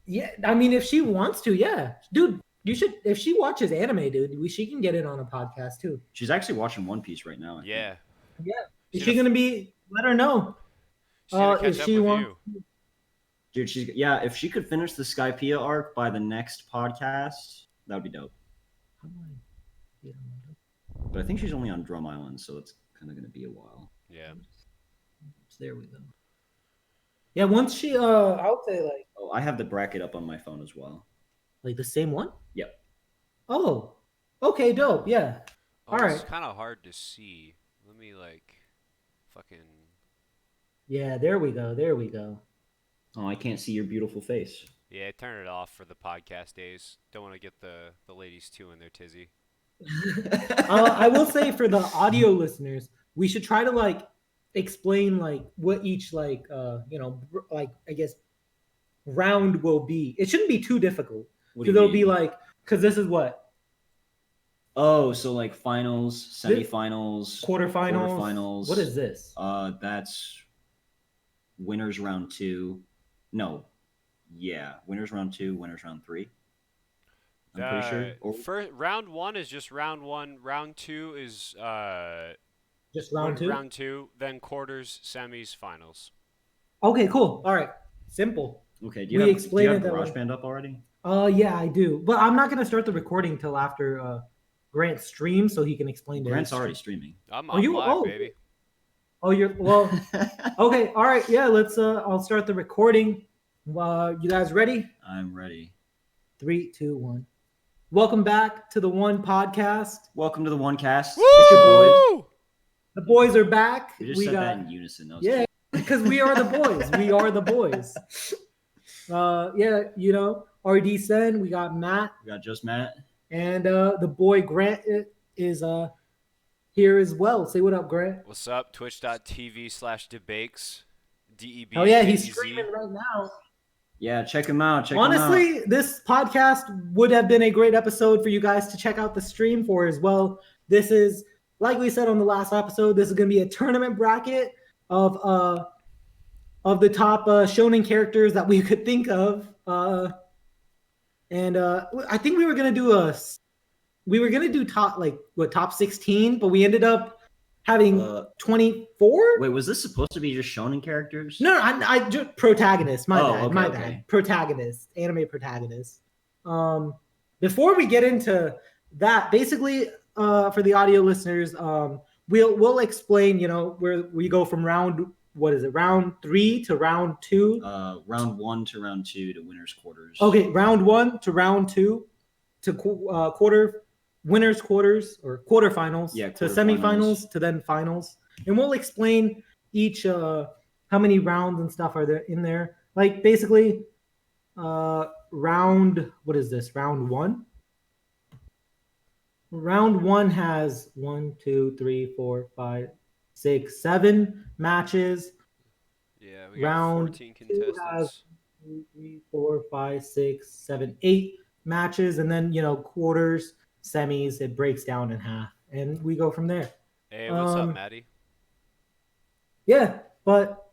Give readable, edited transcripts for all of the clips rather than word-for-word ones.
Yeah, I mean, if she wants to, yeah, dude, you should. If she watches anime, dude, she can get it on a podcast too. She's actually watching One Piece right now. I think. Yeah. Yeah, is She's she gonna be? Let her know. gonna If catch up she with wants. you. Dude, if she could finish the Skypiea arc by the next podcast, that would be dope. But I think she's only on Drum Island, so it's kind of gonna be a while. Yeah. There we go. Yeah, once she I would say like Oh, I have the bracket up on my phone as well. the same one? Yep. Oh. Okay, dope. Yeah. Oh, All it's right. kind of hard to see. Let me fucking. Yeah, there we go. There we go. Oh, I can't see your beautiful face. Yeah, turn it off for the podcast days. Don't want to get the ladies too in their tizzy. I will say for the audio listeners, we should try to explain what each I guess round will be. It shouldn't be too difficult. Because it'll be because this is what? Oh, so finals, semifinals, quarterfinals. What is this? That's winners round 2. No. Yeah, winners round 2, winners round 3. I'm pretty sure. First, round 1 is just round 1. Round 2 is just round 2. Round 2, then quarters, semis, finals. Okay, cool. All right, simple. Okay, do you have GarageBand up already? Yeah, I do. But I'm not gonna start the recording till after Grant streams, so he can explain. Grant's already streaming. I'm live, baby. Oh, you're well. Okay, all right. Yeah, let's. I'll start the recording. You guys ready? I'm ready. 3, 2, 1. Welcome back to the One Podcast. Welcome to the One Cast. Woo! It's your boys. The boys are back. You just said that in unison. Yeah, because we are the boys. We are the boys. Yeah, RD Sen. We got Matt. We got just Matt. And the boy Grant is here as well. Say what up, Grant. What's up? Twitch.tv/debates. DEB. Oh yeah, he's streaming right now. Yeah, check him out. Honestly, this podcast would have been a great episode for you guys to check out the stream for as well. This is, like we said on the last episode, this is going to be a tournament bracket of the top shonen characters that we could think of. And I think we were going to do top 16, but we ended up having 24. Wait, was this supposed to be just shonen characters? No, I just protagonist. My bad. Okay. Protagonist, anime protagonist. Before we get into that, basically, for the audio listeners, we'll explain. Where we go from round 3 to round 2. Round 1 to round 2 to winners quarters. Okay, round 1 to round 2 to winners quarters or quarterfinals, to semifinals, to then finals. And we'll explain each how many rounds and stuff are there in there. Like basically round 1. Round 1 has 1, 2, 3, 4, 5, 6, 7 matches. Yeah, we got 14 contestants. Has 2, 3, 4, 5, 6, 7, 8 matches, and then quarters, semis, it breaks down in half, and we go from there. Hey, what's up, Maddie? Yeah, but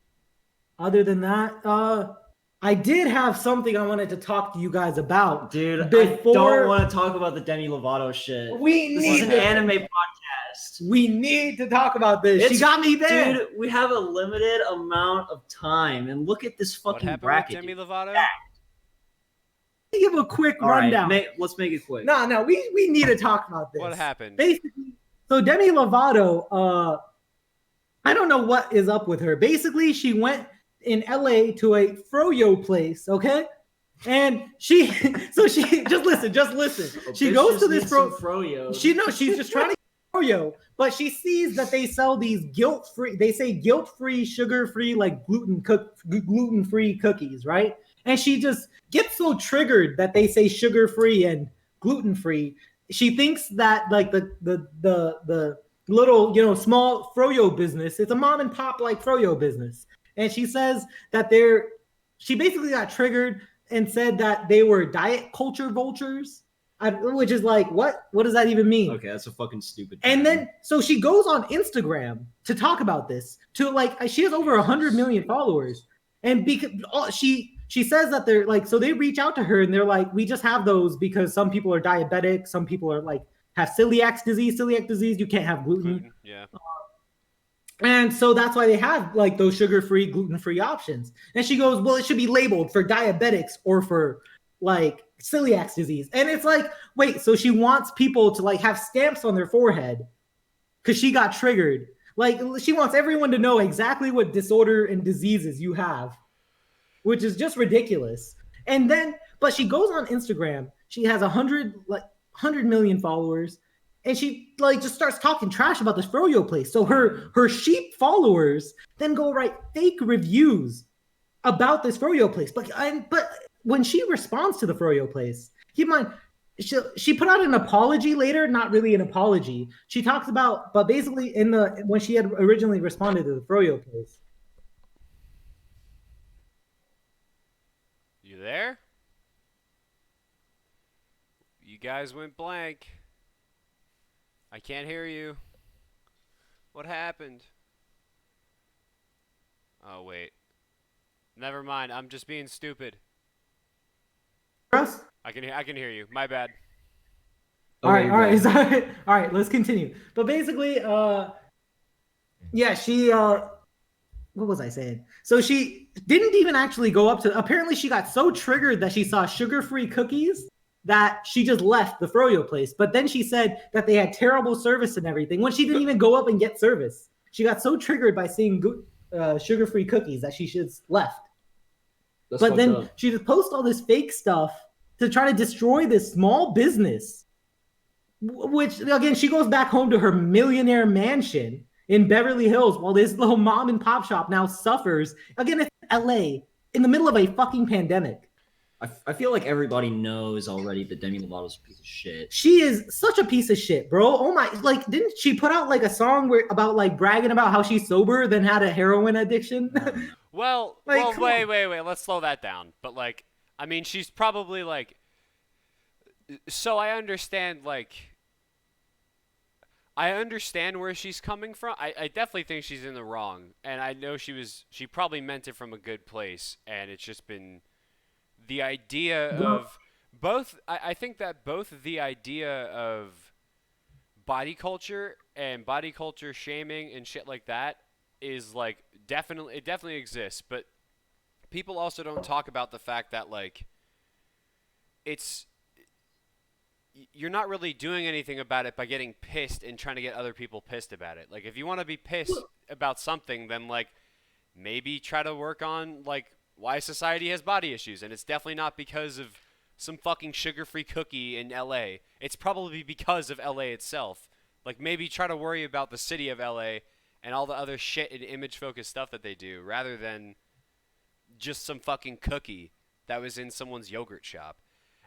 other than that, I did have something I wanted to talk to you guys about. Dude, I don't want to talk about the Demi Lovato shit. This is an anime podcast. We need to talk about this. She got me there. Dude, we have a limited amount of time, and look at this fucking what bracket. With Demi Lovato? Give a quick rundown. Let's make it quick. No, we need to talk about this. What happened? Basically, so Demi Lovato, I don't know what is up with her. Basically, she went in LA to a froyo place, okay? And she just listen. She goes to this froyo. She's just trying to get froyo, but she sees that they sell these guilt-free, sugar-free, like gluten-free cookies, right? And she just gets so triggered that they say sugar-free and gluten-free. She thinks that like the little, small froyo business, it's a mom and pop like froyo business. And she says that she basically got triggered and said that they were diet culture vultures, which is like, what does that even mean? Okay, that's a fucking stupid thing. And then, so she goes on Instagram to talk about this, she has over 100 million followers. And because she she says that they're like, so they reach out to her and they're like, we just have those because some people are diabetic, some people are like have celiac disease. Celiac disease, you can't have gluten. Yeah. And so that's why they have like those sugar-free, gluten-free options. And she goes, well, it should be labeled for diabetics or for like celiac disease. And it's like, wait, so she wants people to like have stamps on their forehead because she got triggered. Like she wants everyone to know exactly what disorder and diseases you have, which is just ridiculous. And then, but she goes on Instagram. She has 100 million followers. And she like just starts talking trash about this froyo place. So her sheep followers then go write fake reviews about this froyo place. But when she responds to the froyo place, keep in mind she put out an apology later, not really an apology. She talks about, but basically when she had originally responded to the froyo place. You there? You guys went blank. I can't hear you. What happened? Oh, wait. Never mind. I'm just being stupid. Russ? I can hear you. My bad. All right, let's continue. But basically, yeah, she what was I saying? So she didn't even actually go up to, apparently she got so triggered that she saw sugar-free cookies that she just left the froyo place. But then she said that they had terrible service and everything when she didn't even go up and get service. She got so triggered by seeing sugar-free cookies that she just left. But then she just posts all this fake stuff to try to destroy this small business, which again, she goes back home to her millionaire mansion in Beverly Hills while this little mom and pop shop now suffers. Again, it's LA in the middle of a fucking pandemic. I feel like everybody knows already that Demi Lovato's a piece of shit. She is such a piece of shit, bro. Oh my, like, didn't she put out like a song about like bragging about how she's sober, then had a heroin addiction? Well, Like, wait. Let's slow that down. But like, I mean, she's probably like. So I understand, like. I understand where she's coming from. I definitely think she's in the wrong, and I know she probably meant it from a good place, and it's just been. The idea of both, I think that both the idea of body culture and body culture shaming and shit like that is like it definitely exists, but people also don't talk about the fact that like you're not really doing anything about it by getting pissed and trying to get other people pissed about it. Like if you want to be pissed about something, then like maybe try to work on like why society has body issues, and it's definitely not because of some fucking sugar-free cookie in LA. It's probably because of LA itself. Like maybe try to worry about the city of LA and all the other shit and image-focused stuff that they do, rather than just some fucking cookie that was in someone's yogurt shop.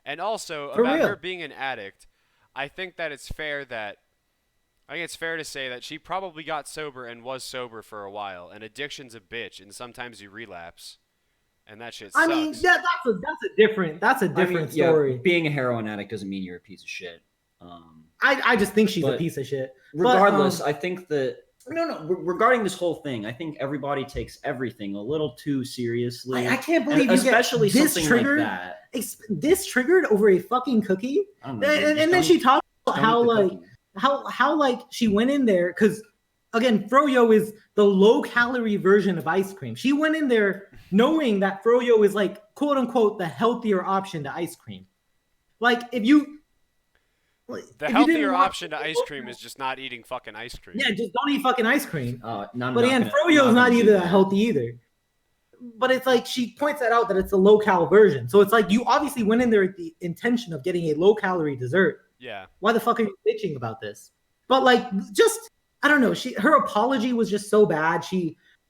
And also about her being an addict, I think it's fair to say that she probably got sober and was sober for a while, and addiction's a bitch, and sometimes you relapse. And that shit sucks. I mean, that's a different story. Yeah, being a heroin addict doesn't mean you're a piece of shit. I just think she's a piece of shit. Regardless, I think that regarding this whole thing, I think everybody takes everything a little too seriously. I can't believe especially this something triggered, like that. This triggered over a fucking cookie. I don't know, and then she talked about how like she went in there because again, froyo is the low-calorie version of ice cream. She went in there knowing that froyo is like quote-unquote the healthier option to ice cream. Like the healthier option to ice cream is just not eating fucking ice cream. Yeah, just don't eat fucking ice cream. But again, froyo is not either healthy either. But it's like she points that out that it's a low-cal version. So it's like you obviously went in there with the intention of getting a low-calorie dessert. Yeah. Why the fuck are you bitching about this? But like, just I don't know. Her apology was just so bad.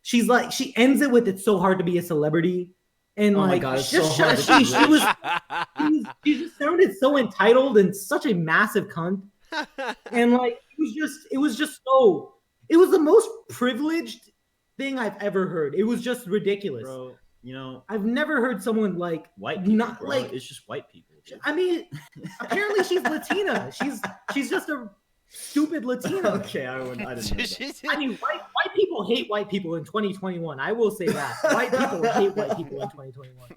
She's like she ends it with "It's so hard to be a celebrity," and like my God, she just sounded so entitled and such a massive cunt. And like it was the most privileged thing I've ever heard. It was just ridiculous, bro. You know, I've never heard someone like white people, not bro. like It's just white people. Dude. I mean, apparently she's Latina. She's just a stupid Latina. Okay, I didn't know that. I mean, white people hate white people in 2021. I will say that. White people hate white people in 2021.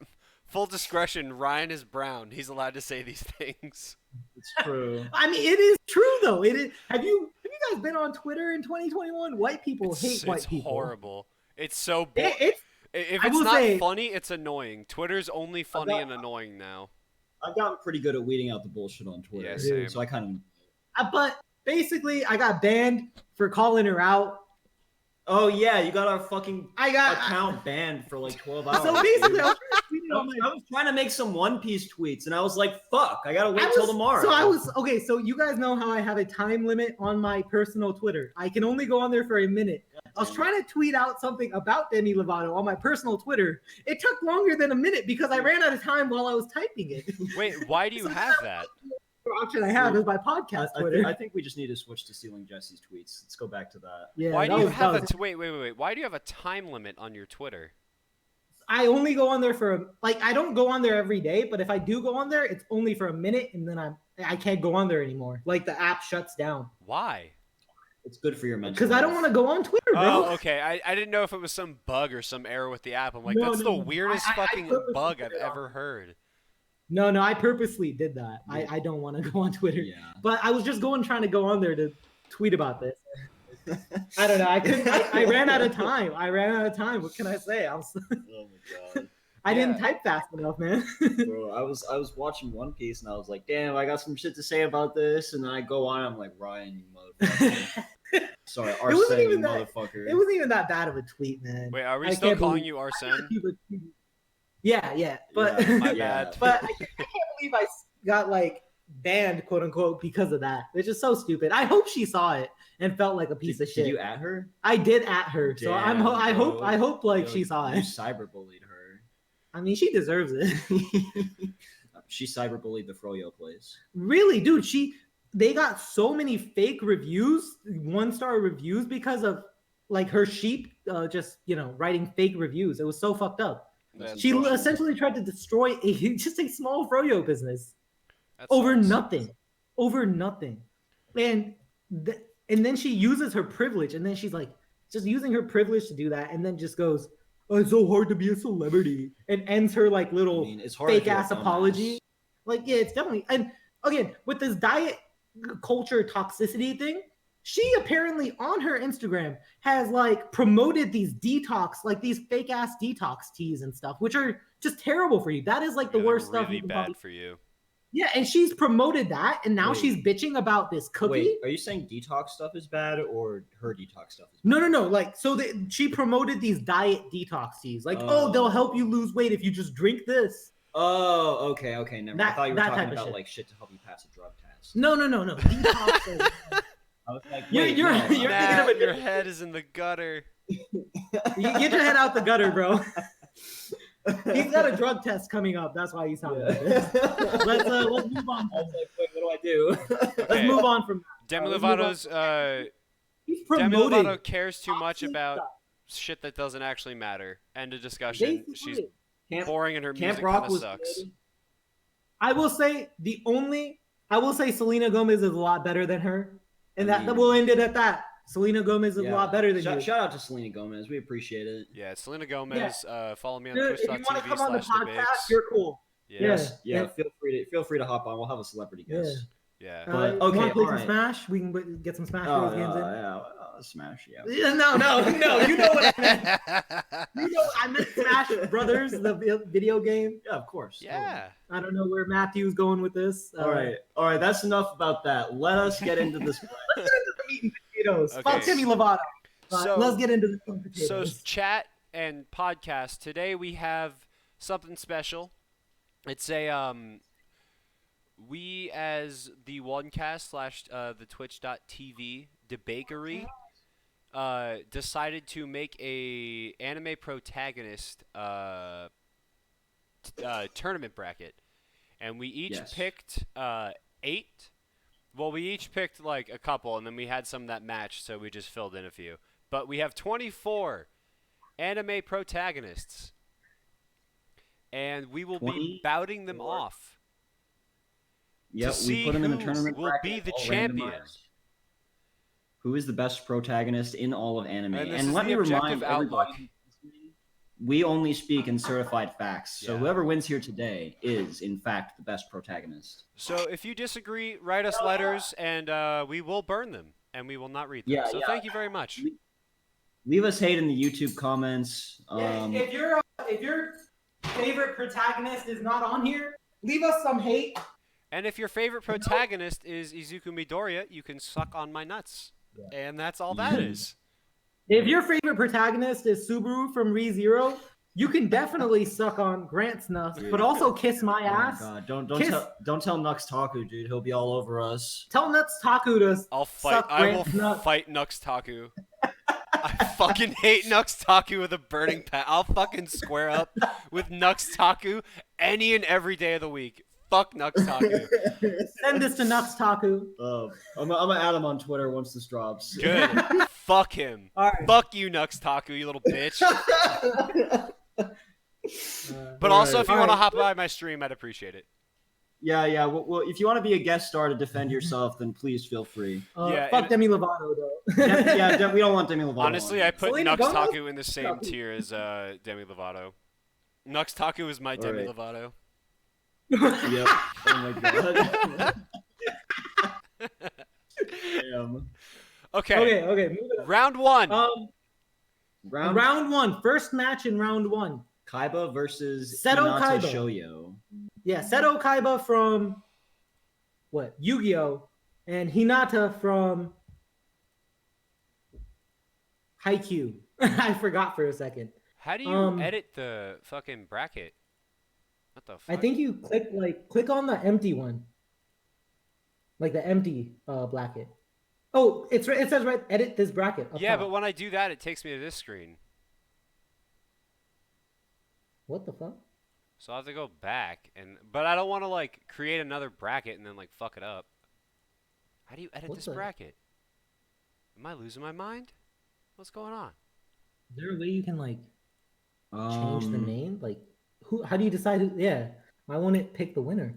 Full discretion, Ryan is brown. He's allowed to say these things. It's true. I mean, it is true though. It is. Have you guys been on Twitter in 2021? White people hate white people. It's horrible. It's so boring. If I it's will not say- funny, it's annoying. Twitter's only funny and annoying now. I've gotten pretty good at weeding out the bullshit on Twitter. Yeah, same. So I kind But basically, I got banned for calling her out. of. Oh yeah, you got our fucking I got account banned for like 12 hours. So basically, dude. I was tweeting on my. I was trying to make some One Piece tweets, and I was like, "Fuck, I gotta wait till tomorrow." So I was okay. So you guys know how I have a time limit on my personal Twitter. I can only go on there for a minute. I was trying to tweet out something about Demi Lovato on my personal Twitter. It took longer than a minute because I ran out of time while I was typing it. Wait, why do you have that? The option I have is my podcast Twitter. I think we just need to switch to stealing Jesse's tweets. Let's go back to that. Yeah, Why that do you was- have that was- wait? Why do you have a time limit on your Twitter? I only go on there for I don't go on there every day, but if I do go on there, it's only for a minute, and then I can't go on there anymore. Like the app shuts down Why? It's good for your mental. because I don't want to go on Twitter, bro. Oh, okay. I didn't know if it was some bug or some error with the app. I'm like, No, that's no, the weirdest I fucking purposely bug put I've it on. ever heard. No, I purposely did that. Yeah. I don't want to go on Twitter, Yeah. but I was just trying to go on there to tweet about this. I don't know. I couldn't. I ran out of time. What can I say? Oh my god. I didn't Yeah. type fast enough, man. Bro, I was watching One Piece and I was like, damn, I got some shit to say about this, and then I go on, I'm like, Ryan, you motherfucker. Sorry, wasn't Arsene, you even that- motherfucker. It wasn't even that bad of a tweet, man. Wait, are we I still can't calling believe- you Arsene? Yeah, but Yeah, My yeah. bad. but I can't believe I got like banned, quote unquote, because of that. It's just so stupid. I hope she saw it and felt like a piece of shit. Did you at her? I did at her, so Damn, I bro. hope like Yo, she saw You it. cyberbullied her. I mean, she deserves it. She cyberbullied the Froyo place. Really, dude, they got so many fake reviews, 1-star reviews because of like her sheep just, writing fake reviews. It was so fucked up. That's She bullshit. essentially tried to destroy just a small froyo business That over sucks. nothing. And then she uses her privilege, and then she's like just using her privilege to do that, and then just goes, "Oh, it's so hard to be a celebrity," and ends her like little It's hard if fake you're a ass dumbass. apology. Like, yeah, it's definitely. And again, with this diet culture toxicity thing, she apparently on her Instagram has like promoted these detox, like these fake ass detox teas and stuff, which are just terrible for you. That is like the Yeah, worst really stuff. You can bad probably... for you. Yeah, and she's promoted that, and now Wait. she's bitching about this cookie. Wait, are you saying detox stuff is bad or her detox stuff is bad? No. Like, so she promoted these diet detox teas. Like, Oh. they'll help you lose weight if you just drink this. Oh, okay, never mind. I thought you were That type talking of about shit. like shit to help you pass a drug test. No. Detox. is- I was like, You're- wait, you're- no, you're I- thinking of a Your different- head is in the gutter. You get your head out the gutter, bro. He's got a drug test coming up. That's why he's talking about this. Let's move on. I was like, wait, what do I do? Let's Okay. move on from that. Demi let's move on. Lovato's He's Demi promoting Lovato cares too much toxic about stuff. shit that doesn't actually matter. End of discussion. Basically, She's Camp, boring and her Camp music Rock kind of was sucks. good. I will say Selena Gomez is a lot better than her, and I mean- we'll end it at that. Selena Gomez is a lot better than you. Shout out to Selena Gomez. We appreciate it. Yeah, Selena Gomez. Follow me on Dude, if you want to come on the twitch.tv/debates. podcast, you're cool. Yeah. Yes, Yeah. Feel free to hop on. We'll have a celebrity guest. Yeah. But, you okay, want to play some alright. Smash? We can get some Smash Oh, Bros. games in. yeah, Smash. Yeah. Yeah, no. You know what I meant. I meant Smash Brothers, the video game. Yeah, of course. Yeah. I don't know where Matthew's going with this. All right. That's enough about that. Let us get into this. Let's get into the meat and potatoes. Okay. Fuck Demi Lovato. So- Let's get into the meat and So potatoes. chat and podcast. Today we have something special. It's a we as the OneCast / the Twitch.tv debatery decided to make a anime protagonist tournament bracket, and we each Yes. picked 8. Well, we each picked like a couple, and then we had some that matched, so we just filled in a few. But we have 24 anime protagonists, and we will be bouting them 24? off. Yep, see we put them in a who tournament will bracket, be the all champion. randomized. Who is the best protagonist in all of anime? And this And is let the me remind objective everybody outlook. we only speak in certified facts. So Yeah. whoever wins here today is, in fact, the best protagonist. So if you disagree, write us letters, and we will burn them, and we will not read them. Yeah, So yeah. thank you very much. Leave us hate in the YouTube comments. If your favorite protagonist is not on here, leave us some hate. And if your favorite protagonist is Izuku Midoriya, you can suck on my nuts. Yeah. And that's all that is. If your favorite protagonist is Subaru from ReZero, you can definitely suck on Grant's nuts, but also kiss my ass. Oh my God. Don't tell Nux Taku, dude. He'll be all over us. Tell Nuts Taku to suck Grant's nuts. Fight Nux Taku. I fucking hate Nux Taku with a burning I'll fucking square up with Nux Taku any and every day of the week. Fuck Nux Taku. Send this to Nux Taku. I'm gonna add him on Twitter once this drops. Good. Fuck him. All right. Fuck you, Nux Taku, you little bitch. But also, if you want to hop by my stream, I'd appreciate it. Yeah. Well, if you want to be a guest star to defend yourself, then please feel free. Fuck Demi Lovato, though. We don't want Demi Lovato. Honestly, I put Selena Nux Gomez? Taku in the same tier as Demi Lovato. Nux Taku is my Demi Lovato. Yep. Oh my God. Damn. Okay. Moving on. Round one. Round one. First match in round one. Kaiba versus Seto Hinata Kaiba. Shoyo. Yeah, Seto Kaiba from Yu-Gi-Oh! And Hinata from Haikyuu. I forgot for a second. How do you edit the fucking bracket? What the fuck? I think you click on the empty one. Like the empty bracket. Oh, it says right, edit this bracket. Yeah, but when I do that, it takes me to this screen. What the fuck? So I have to go back, but I don't want to create another bracket and then fuck it up. How do you edit this bracket? Am I losing my mind? What's going on? Is there a way you can change the name? How do you decide who? Yeah, why won't it pick the winner?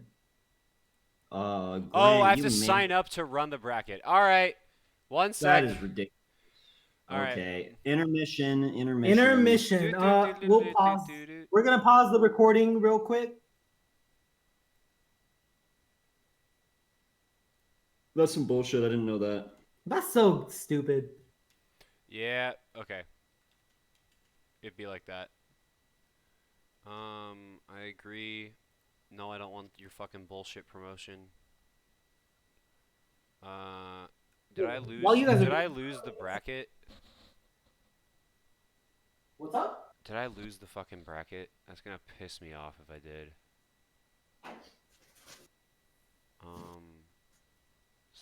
Grant, I have to sign up to run the bracket. All right, 1 sec. That is ridiculous. All okay, right. Intermission. We'll pause. We're gonna pause the recording real quick. That's some bullshit. I didn't know that. That's so stupid. Yeah. Okay. It'd be like that. I agree. No, I don't want your fucking bullshit promotion. Did I lose? Did I lose the bracket? What's up? Did I lose the fucking bracket? That's gonna piss me off if I did.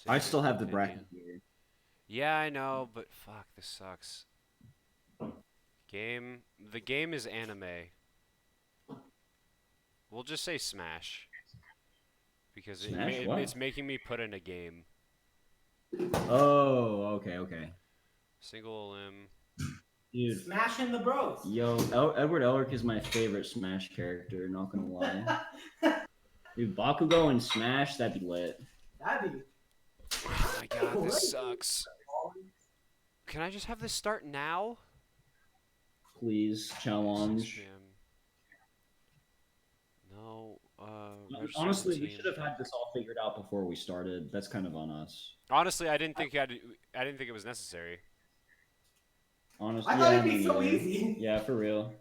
I still have the bracket here. Yeah, I know, but fuck, this sucks. The game is anime. We'll just say Smash. Because it's making me put in a game. Oh, okay. Single limb. Dude. Smashing the bros. Yo, Edward Elric is my favorite Smash character, not gonna lie. Dude, Bakugo and Smash, that'd be lit. That'd be. Oh my god, this sucks. Can I just have this start now? Please, challenge. No, honestly, we should have had this all figured out before we started. That's kind of on us. Honestly, I didn't think it was necessary. Honestly, I thought it'd be so easy. Yeah, for real.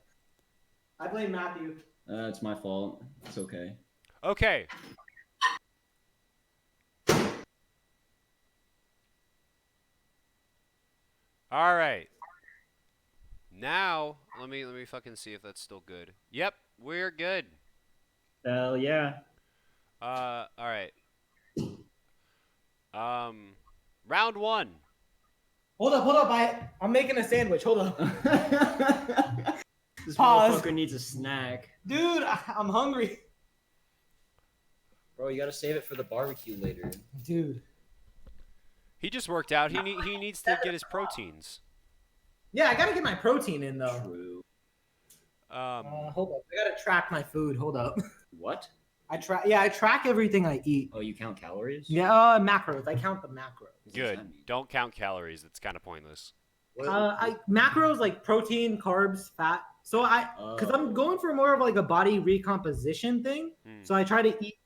I blame Matthew. It's my fault. It's okay. Okay. All right. Now, let me fucking see if that's still good. Yep, we're good. Hell yeah. All right. Round one. Hold up. I'm making a sandwich. Hold up. This Pause. motherfucker needs a snack. Dude, I'm hungry. Bro, you gotta save it for the barbecue later. Dude. He just worked out. He needs to get his proteins. Yeah, I gotta get my protein in though. True. Hold up. I gotta track my food. Hold up. What? I track everything I eat. Oh, you count calories? Yeah, macros. I count the macros. Good. Don't count calories. It's kind of pointless. Macros like protein, carbs, fat, So because I'm going for more of like a body recomposition thing. So I try to eat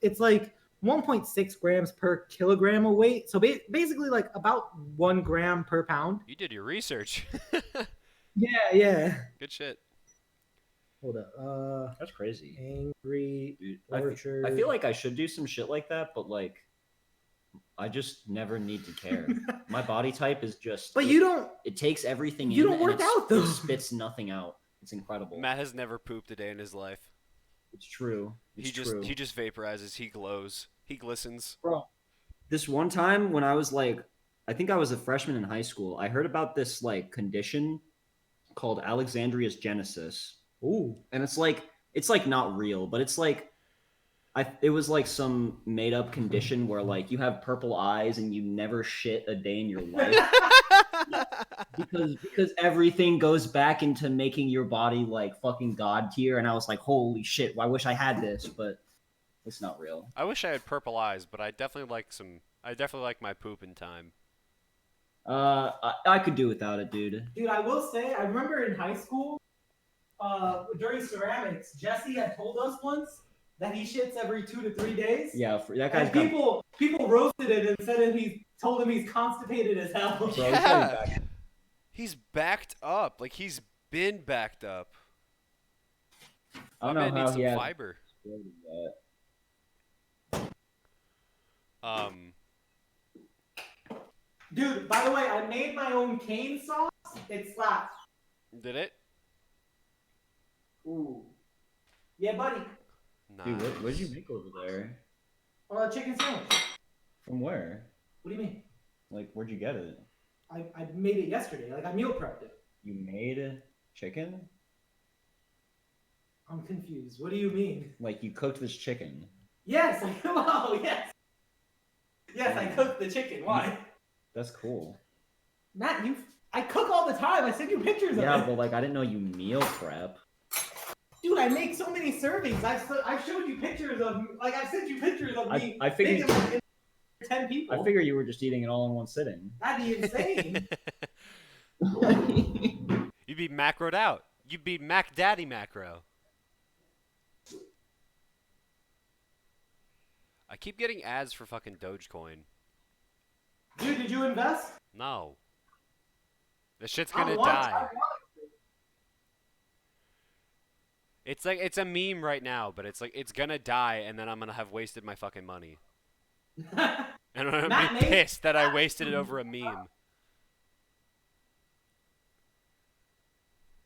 it's like 1.6 grams per kilogram of weight. So basically like about 1 gram per pound. You did your research. Yeah. Good shit. Hold up. That's crazy. Angry Dude, Orchard. I feel like I should do some shit like that, but like I just never need to care. My body type is just. But you don't. It takes everything in. You don't work out though. It spits nothing out. It's incredible. Matt has never pooped a day in his life. It's true. He just vaporizes. He glows. He glistens. Bro, this one time when I was like, I think I was a freshman in high school, I heard about this like condition called Alexandria's Genesis. Ooh. And it's like not real, but it's like it was like some made up condition where like you have purple eyes and you never shit a day in your life. because everything goes back into making your body like fucking god tier, and I was like, holy shit, I wish I had this, but it's not real. I wish I had purple eyes, but I definitely like my poop in time. I could do without it, dude. Dude, I will say, I remember in high school, during ceramics, Jesse had told us once that he shits every 2 to 3 days. Yeah, that guy's and people roasted it and said that he told him he's constipated as hell. Bro, Yeah. He's backed up. Like he's been backed up. I don't know man how needs he some had fiber. Dude, by the way, I made my own cane sauce. It slaps. Did it? Ooh. Yeah, buddy. Nice. Dude, what did you make over there? Chicken sandwich. From where? What do you mean? Like, where'd you get it? I made it yesterday. Like, I meal prepped it. You made chicken? I'm confused. What do you mean? Like, you cooked this chicken? Yes. Oh, yes. Yes, I cooked the chicken. Why? That's cool. Matt, I cook all the time. I send you pictures of it. Yeah, but like, I didn't know you meal prep. Dude, I make so many servings. I've showed you pictures of, like, I've sent you pictures of me I figured making like 10 people. I figure you were just eating it all in one sitting. That'd be insane. You'd be macroed out. You'd be Mac Daddy macro. I keep getting ads for fucking Dogecoin. Dude, did you invest? No. This shit's gonna die. It's like, it's a meme right now, but it's like, it's gonna die, and then I'm gonna have wasted my fucking money. And I'm gonna be pissed that I wasted it over a meme.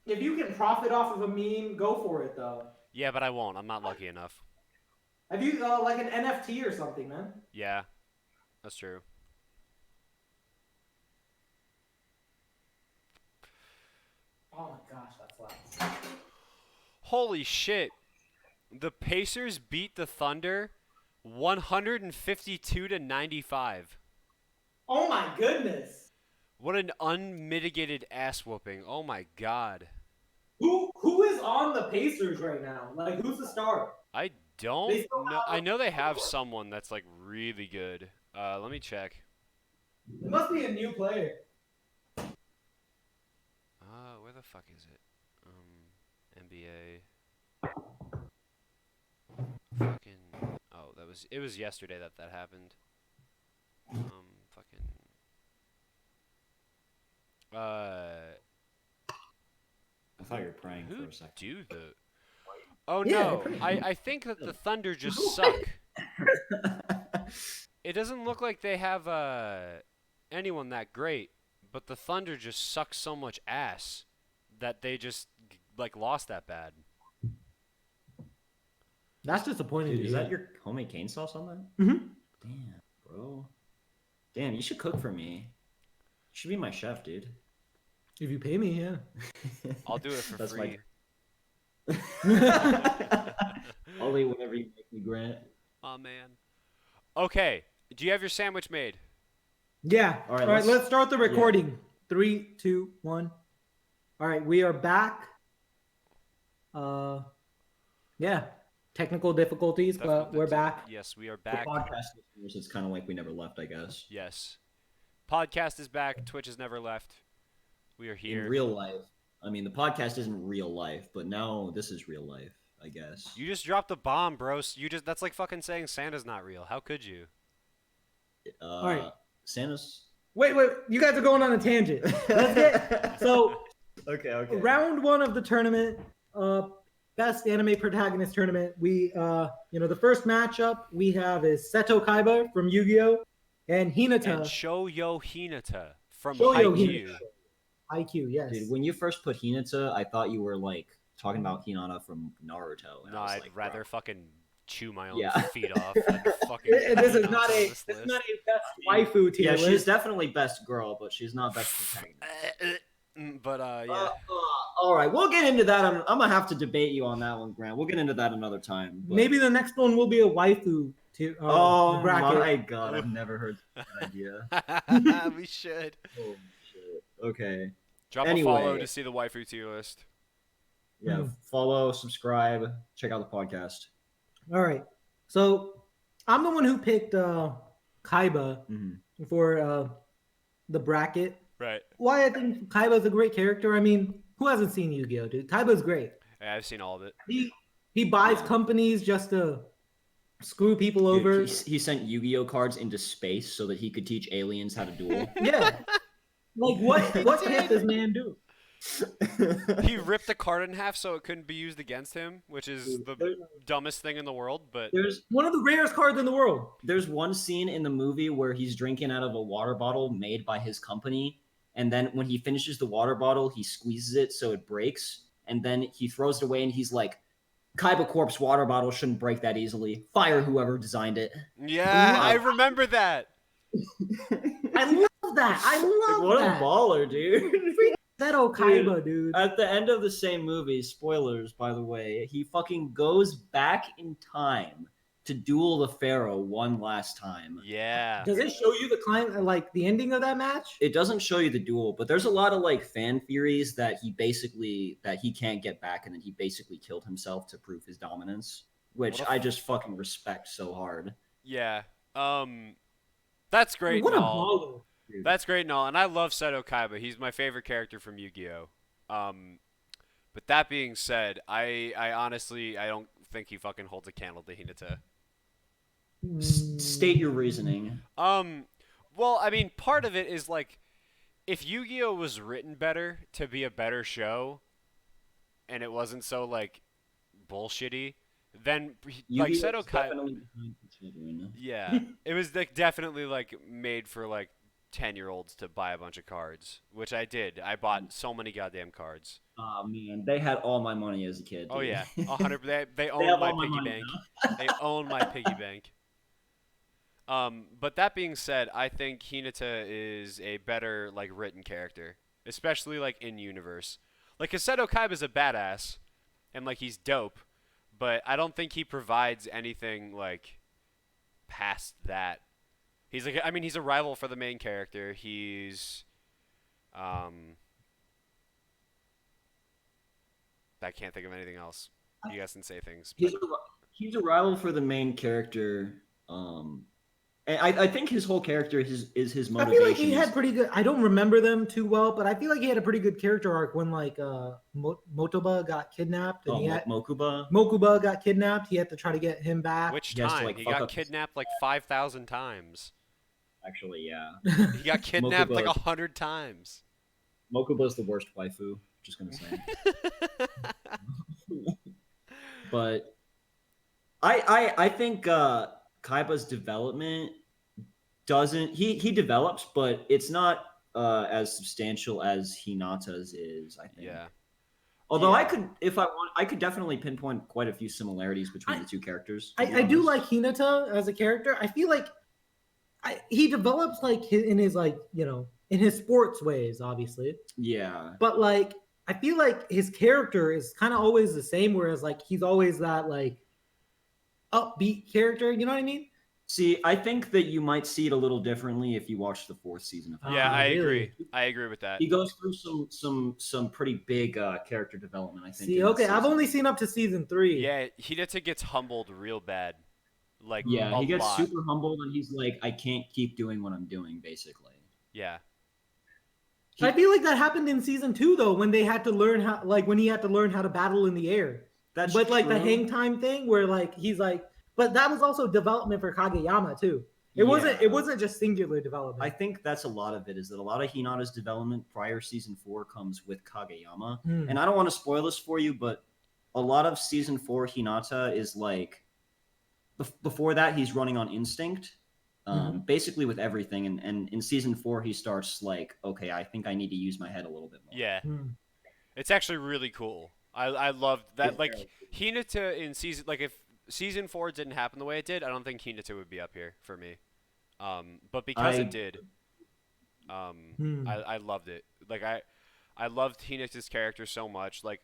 If you can profit off of a meme, go for it, though. Yeah, but I won't. I'm not lucky enough. Have you, like an NFT or something, man? Yeah, that's true. Oh my gosh, that's loud. Holy shit. The Pacers beat the Thunder 152 to 95. Oh my goodness. What an unmitigated ass whooping. Oh my god. Who is on the Pacers right now? Like, who's the star? I don't know. I know they have someone that's like really good. Let me check. It must be a new player. Where the fuck is it? NBA. Fucking. Oh, it was yesterday that happened. Fucking. I thought you were praying for a second. Do the? Oh Yeah, no! I think that the Thunder just suck. It doesn't look like they have anyone that great, but the Thunder just suck so much ass that they just like lost that bad. That's disappointing. Dude, is that your homemade cane sauce on that? Mm-hmm. Damn, bro. Damn, you should cook for me. You should be my chef, dude. If you pay me, yeah. I'll do it for That's free. I'll eat whatever you make me, Grant. Oh man. Okay. Do you have your sandwich made? Yeah. All All right, right, let's start the recording. 3, 2, 1. All right, we are back. Yeah. Technical difficulties, but we're back. Yes, we are The back. podcast listeners, it's kind of like we never left, I guess. Yes. Podcast is back. Twitch has never left. We are here. In real life. I mean, the podcast isn't real life, but now this is real life, I guess. You just dropped a bomb, bro. That's like fucking saying Santa's not real. How could you? All right. Santa's. Wait. You guys are going on a tangent. Let's get so. Okay. Round 1 of the tournament, best anime protagonist tournament. We, the first matchup we have is Seto Kaiba from Yu-Gi-Oh! And Hinata. And Shoyo Hinata from Shoyo Haikyuu. Hinata. Haikyuu, yes. Dude, when you first put Hinata, I thought you were like talking about Hinata from Naruto. And No, I was I'd like, rather bro. fucking chew my own Yeah. feet off than fucking. This is Hinata not on a this it's list. not a best waifu tier Yeah, list. she's definitely best girl, but she's not best protagonist. But yeah. All right, we'll get into that. I'm gonna have to debate you on that one, Grant. We'll get into that another time. But... Maybe the next one will be a waifu tier. Oh bracket. my god, I've never heard that idea. We should. Oh shit. Okay. Drop a follow to see the waifu tier list. Yeah, follow, subscribe, check out the podcast. All right. So I'm the one who picked Kaiba for the bracket. Right. Why I think Kaiba's a great character. I mean, who hasn't seen Yu-Gi-Oh, dude? Kaiba's great. Yeah, I've seen all of it. He buys companies just to screw people over. He sent Yu-Gi-Oh cards into space so that he could teach aliens how to duel. Yeah. Like what can't this man do? He ripped the card in half so it couldn't be used against him, which is the dumbest thing in the world. But there's one of the rarest cards in the world. There's one scene in the movie where he's drinking out of a water bottle made by his company, and then when he finishes the water bottle, he squeezes it so it breaks, and then he throws it away, and he's like, Kaiba Corp's water bottle shouldn't break that easily. Fire whoever designed it. Yeah, I remember that. I love that. I love what that. What a baller, dude. Seto Kaiba, dude. At the end of the same movie, spoilers, by the way, he fucking goes back in time to duel the Pharaoh one last time. Yeah. Does it show you the ending of that match? It doesn't show you the duel, but there's a lot of like fan theories that he can't get back and then he basically killed himself to prove his dominance, which I just fucking respect so hard. Yeah. That's great. What a baller. Dude. That's great and all, and I love Seto Kaiba. He's my favorite character from Yu-Gi-Oh. But that being said, I honestly I don't think he fucking holds a candle to Hinata. State your reasoning. Well, I mean, part of it is like, if Yu-Gi-Oh was written better to be a better show, and it wasn't so like bullshitty, then like Seto Kaiba. Yeah, it was like definitely like made for like 10-year-olds to buy a bunch of cards, which I did. I bought so many goddamn cards. Oh man, they had all my money as a kid. Dude. Oh yeah, 100. They owned my piggy bank. They owned my piggy bank. But that being said, I think Hinata is a better like written character, especially like in universe. Like Seto Kaiba's a badass, and like he's dope, but I don't think he provides anything like past that. He's like, I mean, he's a rival for the main character. He's, I can't think of anything else. You guys can say things. He's a rival for the main character. And I think his whole character is his motivation. I feel like he had pretty good. I don't remember them too well, but I feel like he had a pretty good character arc when like Motoba got kidnapped. And Mokuba got kidnapped. He had to try to get him back. Which time? He got kidnapped like 5,000 times. Actually, yeah. He got kidnapped like 100 times. Mokuba's the worst waifu. Just gonna say. But I think Kaiba's development doesn't. He develops, but it's not as substantial as Hinata's is. I think. Yeah. Although I could definitely pinpoint quite a few similarities between the two characters. I do like Hinata as a character. I feel like he develops like in his like in his sports ways, obviously. Yeah. But like I feel like his character is kind of always the same, whereas like he's always that like upbeat character. You know what I mean? See, I think that you might see it a little differently if you watch the 4th season of. Yeah, I agree. I agree with that. He goes through some pretty big character development. I think. See, okay, I've only seen up to season 3. Yeah, Hinata gets humbled real bad. Like he gets super humbled, and he's like, "I can't keep doing what I'm doing," basically. Yeah. I feel like that happened in season 2 though, when they had to learn how, like when he had to learn how to battle in the air. That's but like the true. hang time thing, where like he's like, but that was also development for Kageyama too. It wasn't just singular development. I think that's a lot of it. Is that a lot of Hinata's development prior season 4 comes with Kageyama, and I don't want to spoil this for you, but a lot of season 4 Hinata is like before that he's running on instinct. Basically with everything, and in season 4 he starts like, okay, I think I need to use my head a little bit more. Yeah, it's actually really cool. I loved that. Like Hinata in season, like if season 4 didn't happen the way it did, I don't think Hinata would be up here for me. But because it did, I loved it. Like I loved Hinata's character so much. Like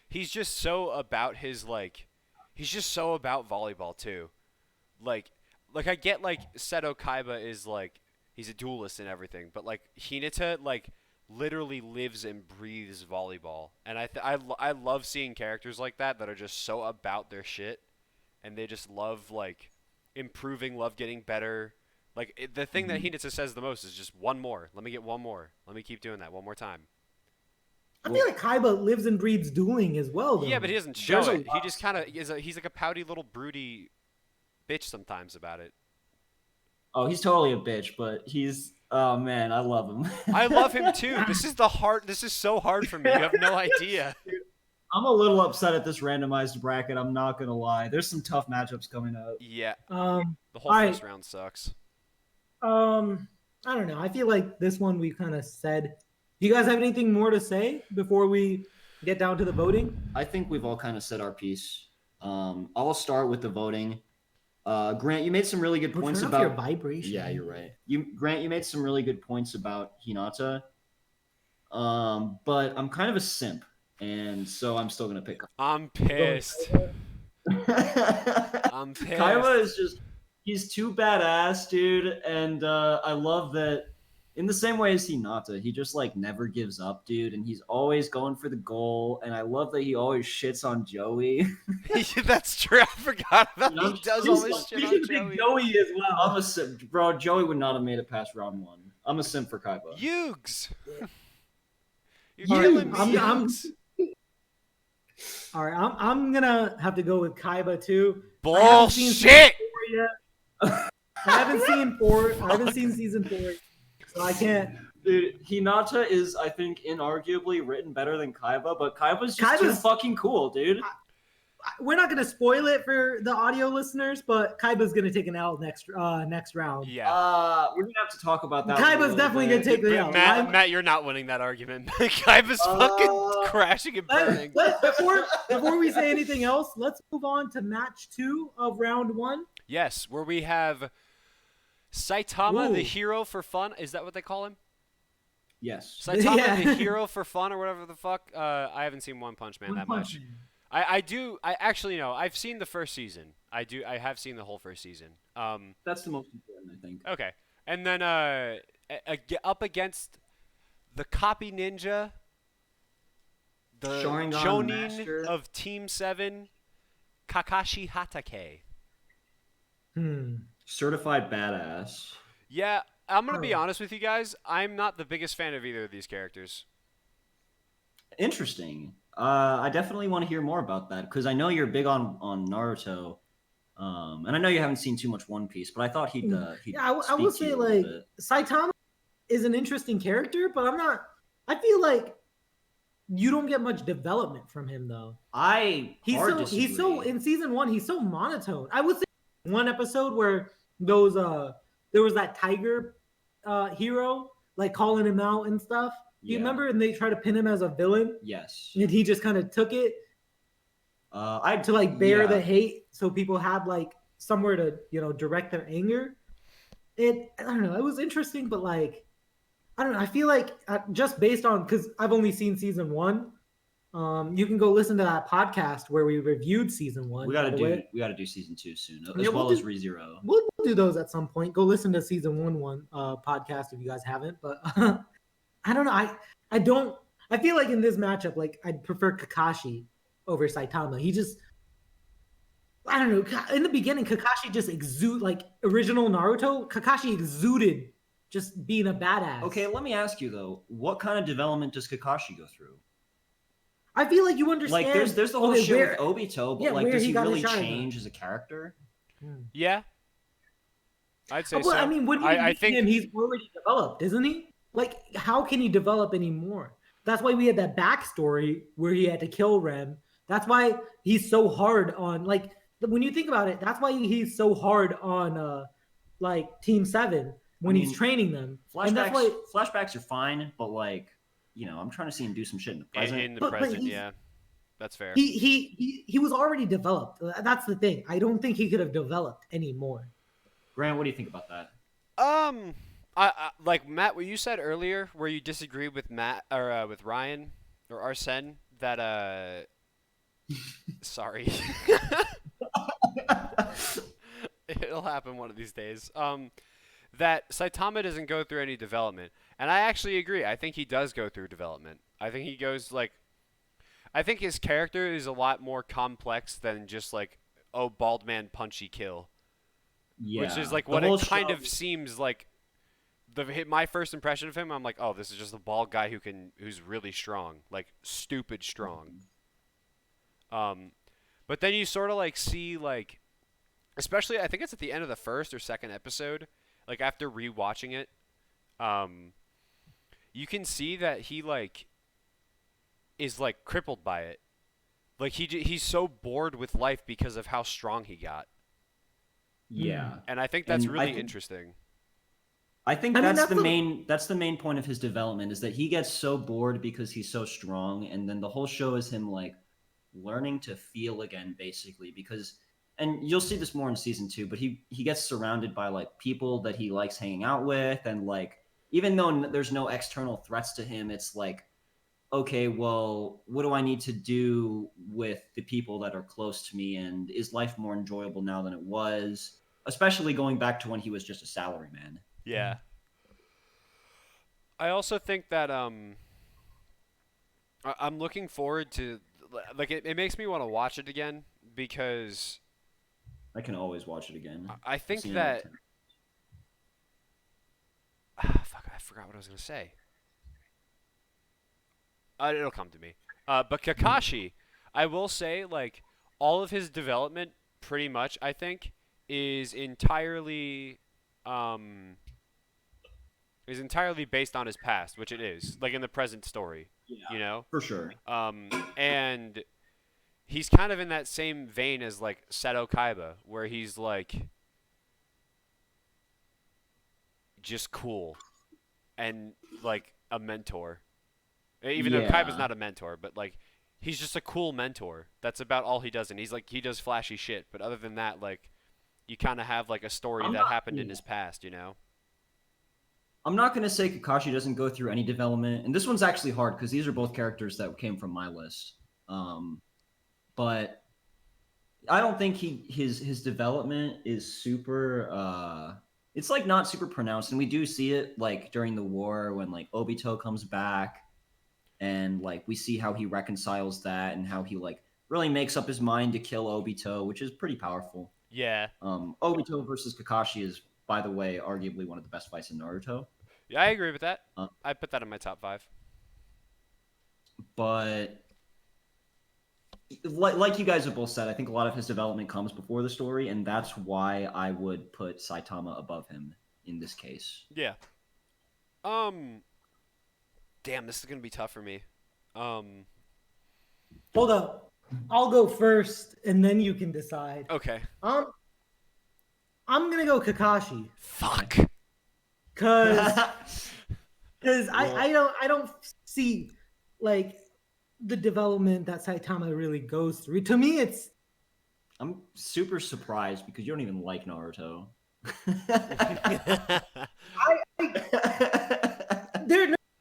he's just so about his he's just so about volleyball too. Like I get like Seto Kaiba is like he's a duelist and everything, but like Hinata like literally lives and breathes volleyball, and I love seeing characters like that are just so about their shit, and they just love like improving, love getting better. Like the thing that Hinata says the most is just one more. Let me get one more. Let me keep doing that one more time. I feel like Kaiba lives and breathes dueling as well, though. Yeah, but he doesn't show it. He just kind of he's like a pouty little broody bitch sometimes about it. Oh, he's totally a bitch, but he's oh man, I love him. I love him too. This is so hard for me. You have no idea. I'm a little upset at this randomized bracket. I'm not gonna lie. There's some tough matchups coming up. Yeah. The whole first round sucks. I don't know. I feel like this one we kind of said. Do you guys have anything more to say before we get down to the voting? I think we've all kind of said our piece. I'll start with the voting. Grant, you made some really good points about your vibration. Yeah, you're right. Grant, you made some really good points about Hinata. But I'm kind of a simp, and so I'm still gonna pick. I'm pissed. I'm pissed. Kaiba is just—he's too badass, dude, and I love that. In the same way as Hinata, he just like never gives up, dude, and he's always going for the goal. And I love that he always shits on Joey. That's true. I forgot about he does all this shit on Joey as well. I'm a simp, bro. Joey would not have made it past round 1. I'm a simp for Kaiba. Yugs. You're killing me. Yugs. All right, I'm gonna have to go with Kaiba too. Bullshit. I haven't seen 4. I haven't seen season 4. So I can't. Dude, Hinata is, I think, inarguably written better than Kaiba, but Kaiba's too fucking cool, dude. We're not gonna spoil it for the audio listeners, but Kaiba's gonna take an L next round. Yeah. We're gonna have to talk about that. Kaiba's definitely gonna take the L. Matt, you're not winning that argument. Kaiba's fucking crashing and burning. Before we say anything else, let's move on to match 2 of round 1. Yes, where we have Saitama, the hero for fun. Is that what they call him? Yes. Saitama, the hero for fun, or whatever the fuck. I haven't seen One Punch Man that much. I actually know. I've seen the first season. I have seen the whole first season. That's the most important, I think. Okay. And then up against the copy ninja, the Sharingan Jonin master of Team 7, Kakashi Hatake. Certified badass. Yeah, I'm going to be honest with you guys. I'm not the biggest fan of either of these characters. Interesting. I definitely want to hear more about that, because I know you're big on Naruto. And I know you haven't seen too much One Piece, but I thought he'd I will say, like, Saitama is an interesting character, but I feel like you don't get much development from him, though. He's so in season 1, he's so monotone. I would say one episode where there was that tiger hero, like, calling him out and stuff. You remember? And they try to pin him as a villain. Yes. And he just kind of took it to like bear the hate, so people had like somewhere to direct their anger. I don't know. It was interesting, but like I don't know. I feel like just based on, because I've only seen season 1. You can go listen to that podcast where we reviewed season 1. We gotta do season 2 soon, as well as ReZero. We'll do those at some point. Go listen to season 1 podcast if you guys haven't. But I don't know. I feel like in this matchup, like, I'd prefer Kakashi over Saitama. He just, I don't know. In the beginning, Kakashi just original Naruto, Kakashi exuded just being a badass. Okay, let me ask you though, what kind of development does Kakashi go through? I feel like you understand. Like there's the whole shit with Obito, but like does he really change as a character? Yeah. I'd say well, so. I mean, when you meet him, he's already developed, isn't he? Like, how can he develop anymore? That's why we had that backstory where he had to kill Rem. That's why he's so hard on, like, when you think about it, that's why he's so hard on, like, Team 7 when he's training them. Flashbacks, and that's why, flashbacks are fine, but, like, you know, I'm trying to see him do some shit in the present. In the present, yeah. That's fair. He was already developed. That's the thing. I don't think he could have developed anymore. Grant, what do you think about that? I like Matt, what you said earlier, where you disagreed with Matt or with Ryan or Arsene, that sorry, it'll happen one of these days. That Saitama doesn't go through any development, and I actually agree. I think he does go through development. I think he goes I think his character is a lot more complex than just like, oh, bald man punchy kill. Yeah. Which is like what it kind of seems like. My first impression of him, I'm like, oh, this is just a bald guy who's really strong, like stupid strong. But then you sort of like see like, especially I think it's at the end of the first or second episode, like after rewatching it, you can see that he like is like crippled by it. Like he's so bored with life because of how strong he got. Yeah. And I think that's really interesting. I think that's the main point of his development, is that he gets so bored because he's so strong, and then the whole show is him like learning to feel again, basically, because, and you'll see this more in season 2, but he gets surrounded by like people that he likes hanging out with, and like even though there's no external threats to him, it's like, okay, well, what do I need to do with the people that are close to me, and is life more enjoyable now than it was, especially going back to when he was just a salaryman. Yeah. I also think that I'm looking forward to, like, it makes me want to watch it again, because I can always watch it again. I think that fuck, I forgot what I was going to say. It'll come to me. But Kakashi, I will say, like, all of his development pretty much, I think, is entirely based on his past, which it is, like in the present story. Yeah, you know? For sure. And he's kind of in that same vein as like Seto Kaiba, where he's like just cool and like a mentor. Even though Kaiba's not a mentor, but like he's just a cool mentor. That's about all he does, and he's like, he does flashy shit, but other than that, like, you kind of have like a story that happened in his past, you know? I'm not going to say Kakashi doesn't go through any development, and this one's actually hard because these are both characters that came from my list. But I don't think his development is super it's like not super pronounced, and we do see it like during the war when like Obito comes back, and like we see how he reconciles that and how he like really makes up his mind to kill Obito, which is pretty powerful. Yeah. Obito versus Kakashi is, by the way, arguably one of the best fights in Naruto. Yeah, I agree with that. I put that in my top 5. But like you guys have both said, I think a lot of his development comes before the story, and that's why I would put Saitama above him in this case. Yeah. Damn, this is gonna be tough for me. Hold up. I'll go first, and then you can decide. Okay. I'm gonna go Kakashi. Fuck. Because I don't see like the development that Saitama really goes through. To me, I'm super surprised because you don't even like Naruto.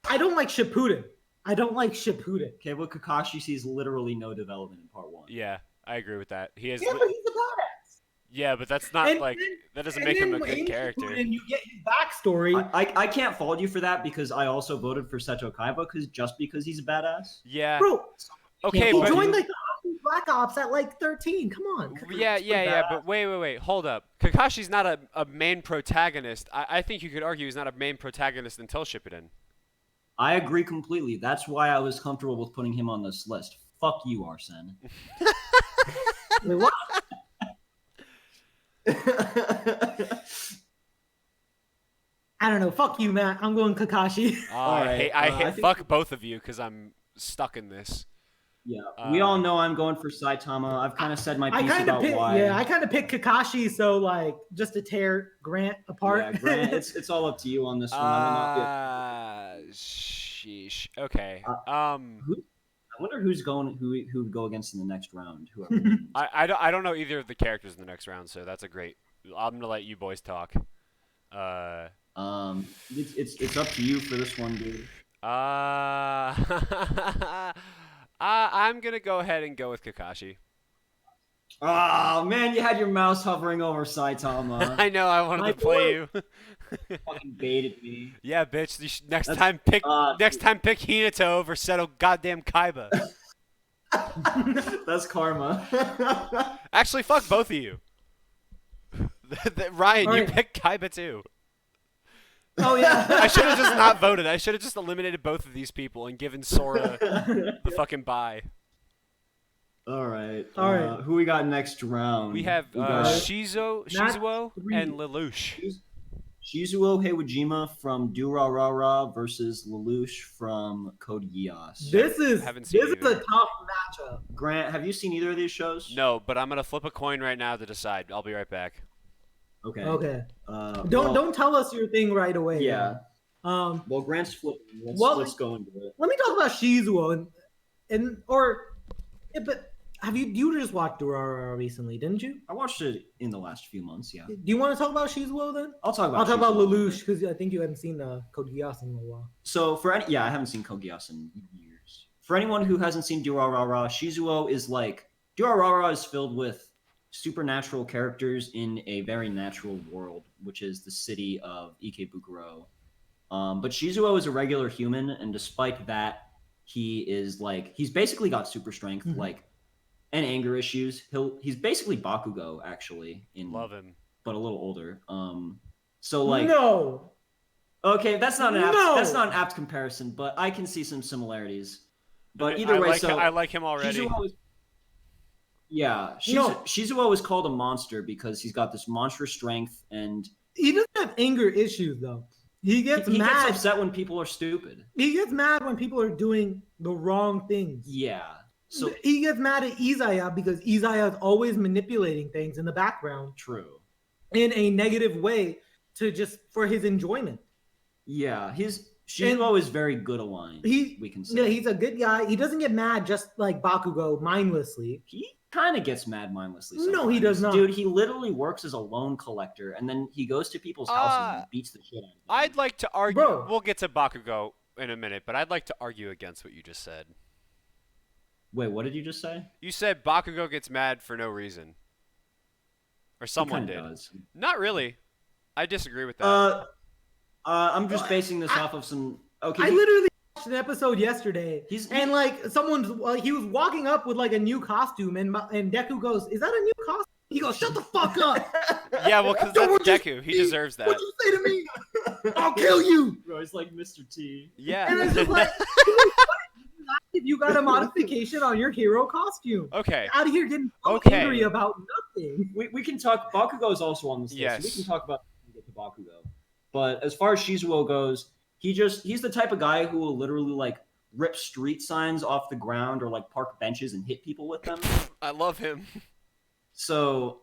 I don't like Shippuden. Okay, well, Kakashi sees literally no development in part 1. Yeah, I agree with that. He has. Yeah, but he's a badass. Yeah, but that's not that doesn't make him a good character. And you get his backstory. I can't fault you for that because I also voted for Seto Kaiba because he's a badass. Yeah. Bro. Okay, he but joined like the Black Ops at like 13. Come on. Yeah. But wait. Hold up. Kakashi's not a main protagonist. I think you could argue he's not a main protagonist until Shippuden. I agree completely. That's why I was comfortable with putting him on this list. Fuck you, Arsene. Wait, what? I don't know. Fuck you, Matt. I'm going Kakashi. I hate fuck both of you because I'm stuck in this. Yeah, we all know I'm going for Saitama. I've kind of said my piece about why. Yeah, I kind of picked Kakashi, so like just to tear Grant apart. Yeah, Grant, it's all up to you on this one. Sheesh. Okay. I wonder who would go against in the next round. Whoever. I don't know either of the characters in the next round, so that's a great. I'm gonna let you boys talk. It's up to you for this one, dude. I'm gonna go ahead and go with Kakashi. Oh man, you had your mouse hovering over Saitama. I know. I wanted to play you. Fucking baited me. Yeah, bitch. Next time pick Hinata over Seto goddamn Kaiba. That's karma. Actually, fuck both of you. Ryan, All you right. picked Kaiba too. Oh yeah. I should have just not voted. I should have just eliminated both of these people and given Sora the fucking bye. All right. All right. Who we got next round? We have Shizuo three. and Lelouch. Shizuo Heiwajima from Durarara versus Lelouch from Code Geass. This is a Haven't seen either. tough matchup. Grant, have you seen either of these shows? No, but I'm gonna flip a coin right now to decide. I'll be right back. Okay. Okay. Well, Don't tell us your thing right away. Yeah. Man. Well, Grant's flipping. Let's go into it. Let me talk about Shizuo but you just watched Durarara recently, didn't you? I watched it in the last few months. Yeah. Do you want to talk about Shizuo then? I'll talk about Lelouch Shizuo. because I think you haven't seen Code Geass in a while. So I haven't seen Code Geass in years. For anyone who hasn't seen Durarara, Shizuo is like Durarara is filled with supernatural characters in a very natural world, which is the city of Ikebukuro. But Shizuo is a regular human, and despite that, he's basically got super strength, and anger issues. He's basically Bakugo, actually. Love him, but a little older. No. Okay, that's not an apt comparison, but I can see some similarities. But either way, I like him already. Shizuo is called a monster because he's got this monstrous strength, and he doesn't have anger issues though. He gets mad. He gets upset when people are stupid. He gets mad when people are doing the wrong things. Yeah. So he gets mad at Izaya because Izaya is always manipulating things in the background. True. In a negative way for his enjoyment. Yeah, Shizuo is very good aligned. We can say. Yeah, he's a good guy. He doesn't get mad just like Bakugo mindlessly. He kind of gets mad mindlessly sometimes. No, he does not. Dude, he literally works as a loan collector, and then he goes to people's houses and beats the shit out of them. I'd like to argue. Bro. We'll get to Bakugo in a minute, but I'd like to argue against what you just said. Wait, what did you just say? You said Bakugo gets mad for no reason. Or someone did. Does. Not really. I disagree with that. I'm just basing this off of some... Okay. I literally watched an episode yesterday, he was walking up with like a new costume, and Deku goes, "Is that a new costume?" He goes, "Shut the fuck up." Yeah, well, because that's Deku. He deserves that. What'd you say to me? I'll kill you. Bro, he's like Mr. T. Yeah. And it's just like, if you got a modification on your hero costume. Okay. Out of here getting so angry about nothing. We can talk. Bakugo is also on this list. Yes. So we can talk about Bakugo. But as far as Shizuo goes, he's the type of guy who will literally like rip street signs off the ground or like park benches and hit people with them. I love him. So,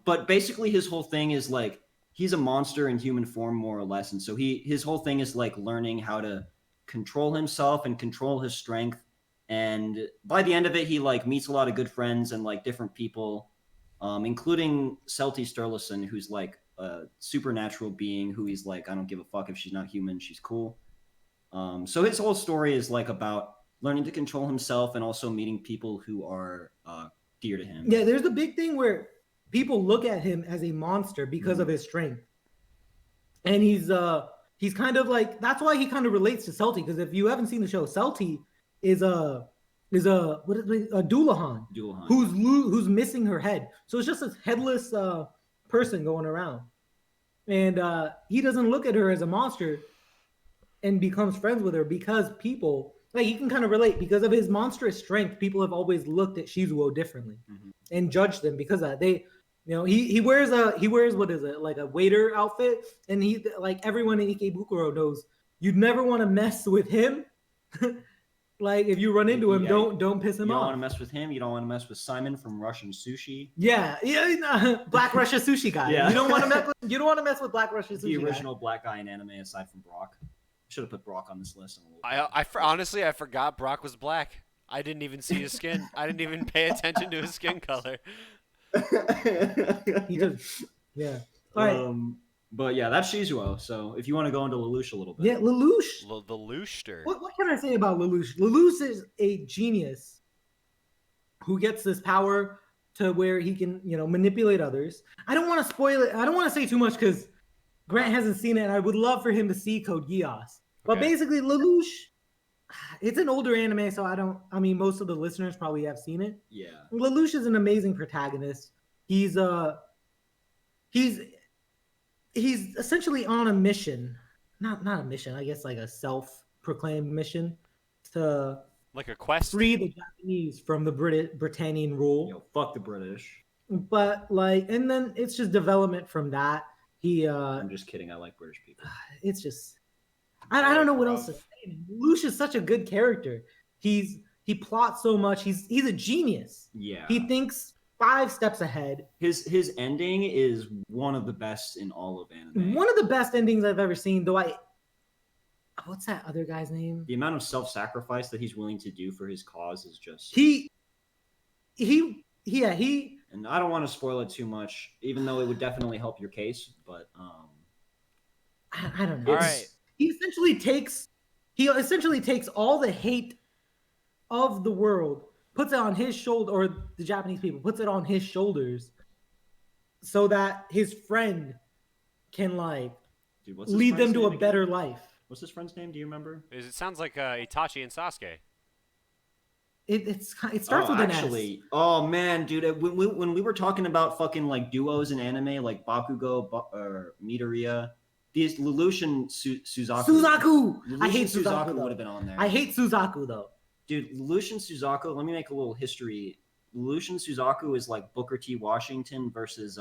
but basically his whole thing is like he's a monster in human form more or less, and so his whole thing is like learning how to control himself and control his strength. And by the end of it, he like meets a lot of good friends and like different people, including Celti Sturluson, who's like a supernatural being who he's like, I don't give a fuck if she's not human, she's cool. So his whole story is like about learning to control himself and also meeting people who are dear to him. Yeah, there's a big thing where people look at him as a monster because of his strength. And he's kind of like, that's why he kind of relates to Celti, because if you haven't seen the show, Celti is is a Doulahan, Dual who's missing her head. So it's just a headless person going around, and he doesn't look at her as a monster and becomes friends with her because people like he can kind of relate because of his monstrous strength. People have always looked at Shizuo differently and judged them because of that. They, you know, he wears what is it, like a waiter outfit, and he, like everyone in Ikebukuro knows, you'd never want to mess with him. Like if you run into him, don't piss him You don't off. want to mess with him. You don't want to mess with Simon from Russian Sushi. Yeah, Black Russia sushi guy. Yeah. You don't want to mess with Black Russia sushi. The original black guy in anime, aside from Brock. Should have put Brock on this list. Honestly, I forgot Brock was black. I didn't even see his skin. I didn't even pay attention to his skin color. He just, yeah. All right. But yeah, that's Shizuo. So if you want to go into Lelouch a little bit. Yeah, Lelouch. The Looster. What can I say about Lelouch? Lelouch is a genius who gets this power to where he can, you know, manipulate others. I don't want to spoil it. I don't want to say too much because Grant hasn't seen it, and I would love for him to see Code Geass. But basically, Lelouch, it's an older anime, so I mean, most of the listeners probably have seen it. Yeah. Lelouch is an amazing protagonist. He's essentially on a mission, not a mission, I guess like a self-proclaimed mission to like a quest, free the Japanese from the Britannian rule. Yo, fuck the British. But like, and then it's just development from that. I'm just kidding. I like British people. It's just, I don't know what else to say. Lelouch is such a good character. He plots so much. He's a genius. Yeah. He thinks 5 steps ahead. His ending is one of the best in all of anime. One of the best endings I've ever seen, though. What's that other guy's name? The amount of self-sacrifice that he's willing to do for his cause is just he. And I don't want to spoil it too much, even though it would definitely help your case. But I don't know. All right. He essentially takes all the hate of the world, puts it on his shoulder, or the Japanese people puts it on his shoulders, so that his friend can lead them to a better life. What's his friend's name? Do you remember? It sounds like Itachi and Sasuke. It starts with an S. Oh man, dude! When we were talking about fucking like duos in anime, like Bakugo or Midoriya, these Lelouch and Suzaku. Lelouch I hate Suzaku. Would have been on there. I hate Suzaku though. Dude, Lelouch and Suzaku. Let me make a little history. Lelouch and Suzaku is like Booker T. Washington versus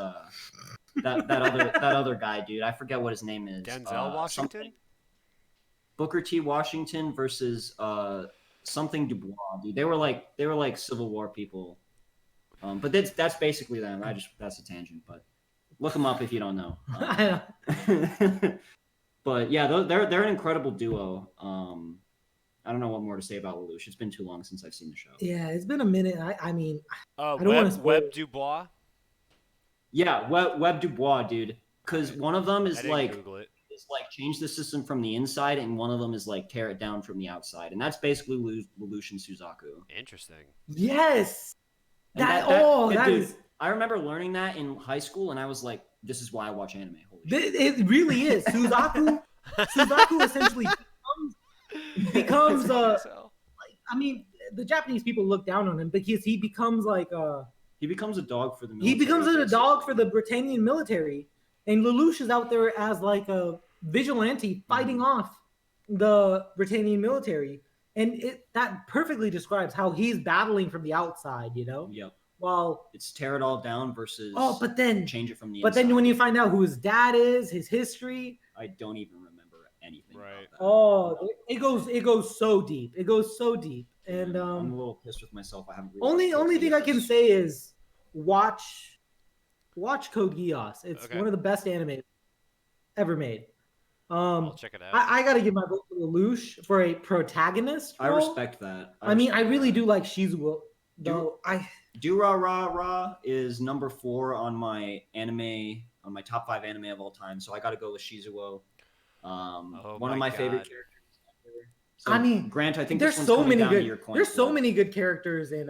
that other guy, dude. I forget what his name is. Denzel Washington. Something. Booker T. Washington versus something Dubois, dude. They were like Civil War people. But that's basically them. That's a tangent, but look them up if you don't know. But yeah, they're an incredible duo. I don't know what more to say about Lelouch. It's been too long since I've seen the show. Yeah, it's been a minute. I mean, I don't want to spoil Web Dubois. Yeah, Web Dubois, dude. Because one of them is like Google it. Change the system from the inside, and one of them is like tear it down from the outside, and that's basically Lelouch and Suzaku. Interesting. Yes. Dude, I remember learning that in high school, and I was like, "This is why I watch anime." Holy shit! It really is. Suzaku essentially becomes I mean, the Japanese people look down on him because he becomes like he becomes a dog for the military. He becomes a dog for the Britannian military, and Lelouch is out there as like a vigilante fighting off the Britannian military, and that perfectly describes how he's battling from the outside, you know. Yep. Well, it's tear it all down versus but then change it from the inside. But then when you find out who his dad is, his history, I don't even remember anything. Right. About that. It goes so deep. It goes so deep, and I'm a little pissed with myself. I haven't. Only thing I can say is watch Code Geass. It's one of the best anime ever made. I'll check it out. I gotta give my vote to Lelouch for a protagonist role. I respect that. I really do like Shizuo. Though Durarara is number 4 on my top 5 anime of all time. So I got to go with Shizuo. One of my favorite characters ever. So, I mean, Grant, I think there's this so one's many down good. To your coin There's so flip. many good characters in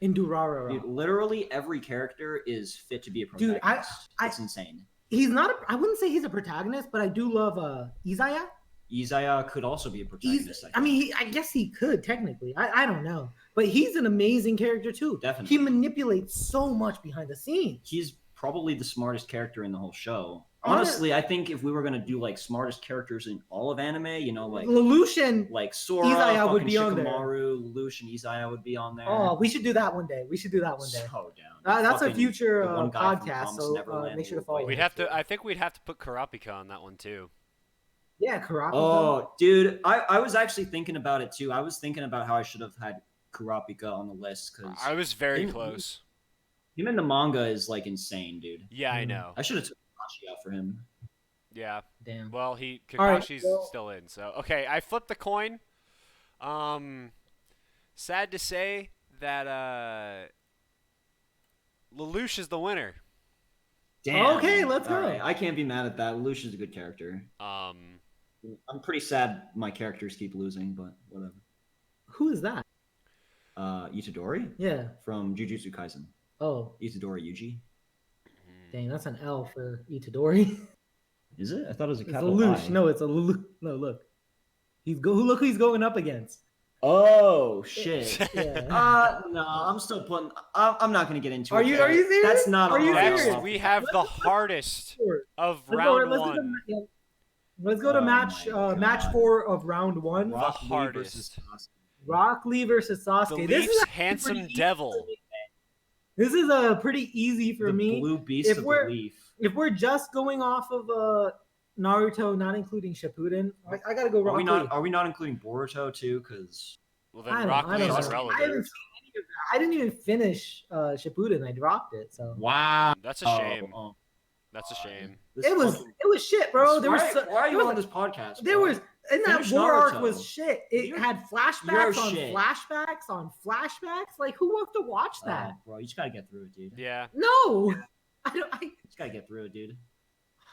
Durarara. Dude, literally every character is fit to be a protagonist. Dude, it's insane. He's not. I wouldn't say he's a protagonist, but I do love Izaya. Izaya could also be a protagonist. I mean, I guess he could technically. I don't know, but he's an amazing character too. Definitely. He manipulates so much behind the scenes. He's probably the smartest character in the whole show. Honestly, I think if we were gonna do like smartest characters in all of anime, you know, like Lelouch and like Sora, Izaya would be on there. Shikamaru, Lelouch and Izaya would be on there. Oh, we should do that one day. So down. That's a Fucking future the one guy from podcast. Promised So Neverland make sure to will follow. play We'd have to. I think we'd have to put Kurapika on that one too. Yeah, Kurapika. Oh, dude, I was actually thinking about it too. I was thinking about how I should have had Kurapika on the list because I was very close. Him in the manga is like insane, dude. Yeah, I know. I should have took Kakashi out for him. Yeah. Damn. Well, All Kakashi's right, still in. So okay, I flipped the coin. Sad to say that Lelouch is the winner. Damn. Okay, let's go. All right, I can't be mad at that. Lelouch is a good character. Um, I'm pretty sad my characters keep losing, but whatever. Who is that? Itadori Yeah. from Jujutsu Kaisen. Oh, Itadori Yuji. dang, that's an L for Itadori. Is it? I thought it was a It's a capital Lelouch. I. No, it's a Lelouch. No, look. Look who he's going up against. Oh shit. Yeah. No, I'm still putting. I'm not gonna get into Are it. you serious? That's not. Are a you hard next, serious? one. we have the hardest of Let's round go, one. Let's go to Oh match my God. match 4 of round 1. Rock Lee hardest. versus Sasuke. Rock Lee versus The Sasuke. This Leaf's is handsome pretty devil. This is a pretty easy for The me. blue beast If of the we're- leaf. If we're just going off of Naruto, not including Shippuden, I gotta go Rock Lee. Are we not including Boruto too? Because Well, I then don't- Rock I Lee don't is know. irrelevant. I haven't seen any of that. I didn't even finish Shippuden. I dropped it. So wow, That's a shame. Oh, That's a shame. this it was fucking- shit, bro. There was why are you there on was- this podcast? there bro? was and that Finish war arc Naruto. was shit. It You're- had flashbacks you're on shit. flashbacks on flashbacks. Like who wants to watch that? Bro, you just gotta get through it, dude. Yeah. No, I don't. You just gotta get through it, dude.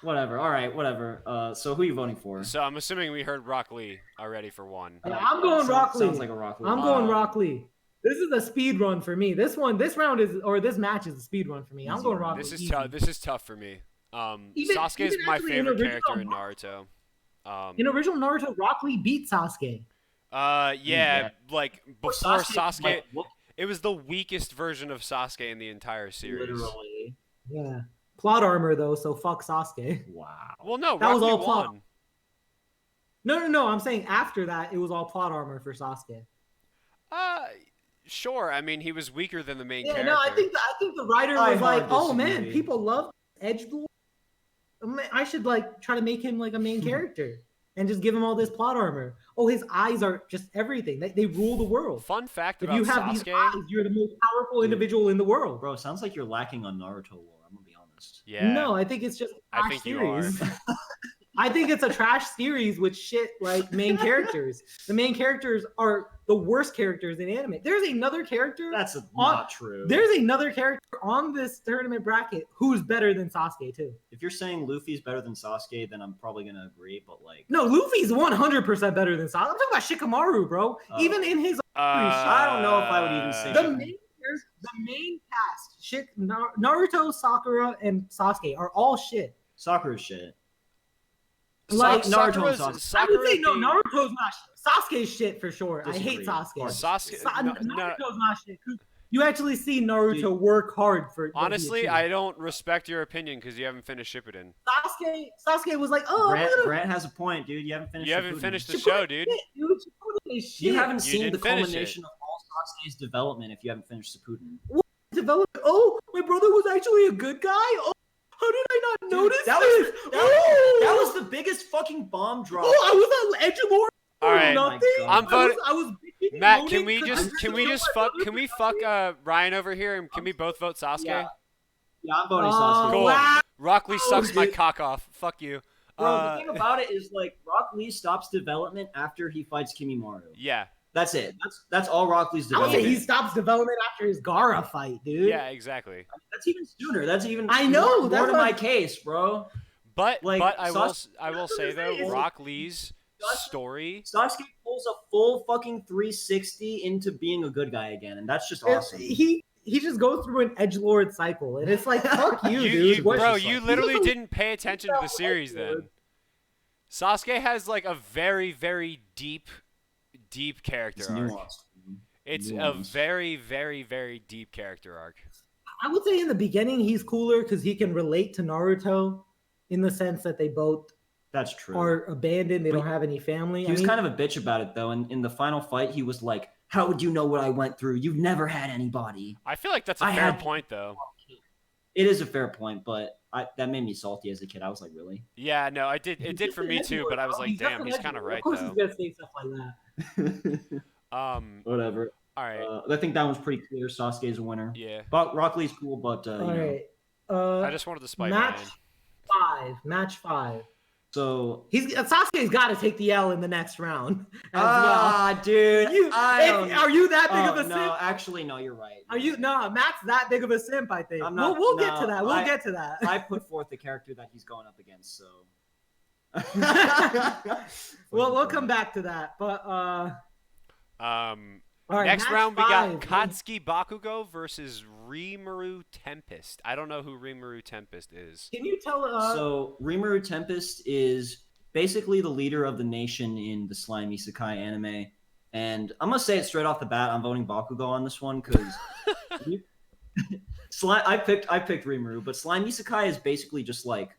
Whatever. All right. Whatever. So who are you voting for? So I'm assuming we heard Rock Lee already for one. I'm going Rock Lee. Sounds like a Rock Lee. I'm going Rock Lee. This is a speed run for me. This round is, or this match is a speed run for me. I'm Easy going run. Rock Lee. This is easy. tough. This is tough for me. Even Sasuke is my actually in favorite original character in Naruto. In original Naruto, Rock Lee beat Sasuke. Yeah, like before Sasuke, like, what- it was the weakest version of Sasuke in the entire series. literally. Yeah. Plot armor though, so fuck Sasuke. Wow. Well, no, That Rock was Lee all plot. won. No. I'm saying after that, it was all plot armor for Sasuke. Sure. I mean, he was weaker than the main Yeah, character. no, I think the writer I was like, hard oh man, disagree. people love Edgelord. I should like try to make him like a main character and just give him all this plot armor. Oh, his eyes are just everything. They rule the world. Fun fact If about you have these Sasuke. eyes, you're the most powerful individual in the world. Bro, sounds like you're lacking on Naruto lore. I'm gonna be honest. Yeah. No, I think it's just a I trash think you series. I think it's a trash series with shit like main characters. The main characters are the worst characters in anime. There's another character. That's not true. There's another character on this tournament bracket who's better than Sasuke too. If you're saying Luffy's better than Sasuke, then I'm probably gonna agree. But like, No, Luffy's 100% better than Sasuke. I'm talking about Shikamaru, bro. Even in his I don't know if I would even say the main cast, Naruto, Sakura, and Sasuke are all shit. Sakura's shit. Like Naruto and Sakura's- Sasuke. I would say no, being- Naruto's not shit. Sasuke's shit for sure. I hate Disagree. Sasuke. Sasuke. No, Naruto's not shit. You actually see Naruto work hard for. what he honestly, achieved. I don't respect your opinion because you haven't finished Shippuden. Sasuke was like, oh, I'm gonna. Grant has a point, dude. You haven't finished. You haven't Shippuden. finished the show, dude. Shit, dude. Shippuden is shit. You haven't You seen the didn't finish culmination of all Sasuke's development if you haven't finished Shippuden. Developed. Oh, my brother was actually a good guy. Oh, how did I not notice that this? That was the biggest fucking bomb drop. Oh, I was on Edgelord. All right. Nothing. Oh my I'm voting. I was bitching and Matt, moaning can we 'cause just I can really we know just my fuck brother can we was fuck Sasuke. Ryan over here and can we both vote Sasuke? Yeah. Yeah, I'm voting Sasuke. Cool. Wow. Rock Lee sucks my dude. cock off. Fuck you. Bro, the thing about it is like Rock Lee stops development after he fights Kimimaru. Yeah. That's it. That's all Rock Lee's I would say development. he stops development after his Gara fight, dude. Yeah, exactly. That's even sooner. That's even I know, more that's to what- my case, bro. But Like, I Sas- will say though, Sasuke- Rock Lee's story. Sasuke pulls a full fucking 360 into being a good guy again, and that's just awesome. He just goes through an edgelord cycle, and it's like fuck you, dude. You What- bro, just you like- literally didn't pay attention to the series then. Sasuke has like a very, very deep character It's arc. nuanced. It's a Nuanced. very, very, very deep character arc. I would say in the beginning he's cooler because he can relate to Naruto in the sense that they both That's true. are abandoned. They But don't have any family. He was kind of a bitch about it though, and in the final fight, he was like, "How would you know what I went through? You've never had anybody." I feel like that's a fair point, though. It is a fair point, but that made me salty as a kid. I was like, "Really?" Yeah, no, it did for me too. But I was like, "Damn, he's kind of right, though." Of course, he's gonna say stuff like that. Whatever. All right. I think that one's pretty clear. Sasuke's a winner. Yeah. But Rock Lee's cool, but All right. I just wanted to spite Match 5. So Sasuke's got to take the L in the next round. As dude, are you that big of a simp? No, actually, no, you're right. Are you? No, Matt's that big of a simp. I think. I'm not, we'll get to that. We'll get to that. I put forth the character that he's going up against, so. Well, we'll come back to that, but all right, next round we got five. Katsuki Bakugo versus Rimaru Tempest. I don't know who Rimaru Tempest is. Can you tell? So Rimaru Tempest is basically the leader of the nation in the Slime Isekai anime, and I'm gonna say it straight off the bat. I'm voting Bakugo on this one because I picked Rimaru, but Slime Isekai is basically just like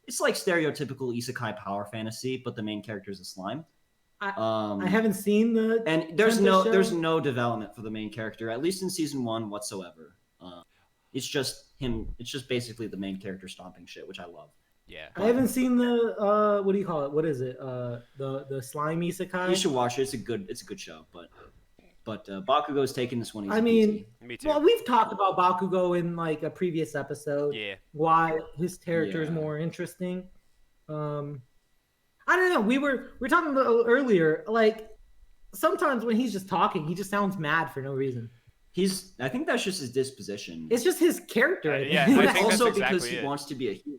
it's like stereotypical Isekai power fantasy, but the main character is a slime. I haven't seen the and there's no development for the main character, at least in season 1 whatsoever. It's just him. It's just basically the main character stomping shit, which I love. Yeah, I haven't seen the what do you call it? What is it? The slime isekai. You should watch it. It's a good show, but Bakugo's taking this one. I mean, me too. Well, we've talked about Bakugo in like a previous episode. Yeah, why his character is more interesting. I don't know. We were talking about earlier. Like sometimes when he's just talking, he just sounds mad for no reason. I think that's just his disposition. It's just his character. Yeah, but I think also that's exactly because he wants to be a hero.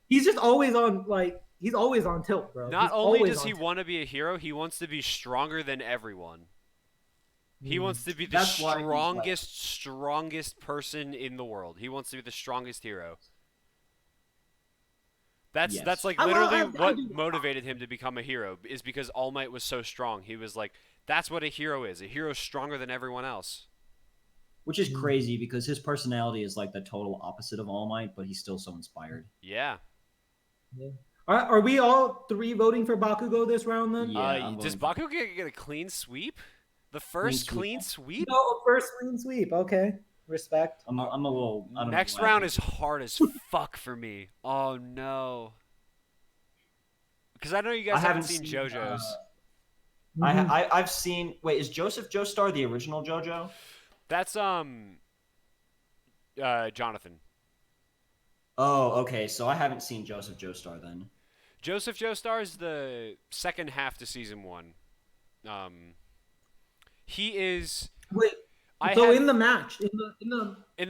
He's just always on he's always on tilt, bro. Not only does he want to be a hero, he wants to be stronger than everyone. He wants to be the strongest person in the world. He wants to be the strongest hero. That's like literally what motivated him to become a hero, is because All Might was so strong. He was like, that's what a hero is. A hero's stronger than everyone else. Which is crazy because his personality is like the total opposite of All Might, but he's still so inspired. Yeah. Are we all three voting for Bakugo this round then? Yeah. Does Bakugo get a clean sweep? The first clean sweep? No, first clean sweep. Okay. Respect. I'm a little. I don't Next know round is hard as fuck for me. Oh no. Because I know you guys haven't seen JoJo's. I've seen. Wait, is Joseph Joestar the original JoJo? That's Jonathan. Oh, okay. So I haven't seen Joseph Joestar then. Joseph Joestar is the second half to season 1. He is. Wait. In the match, in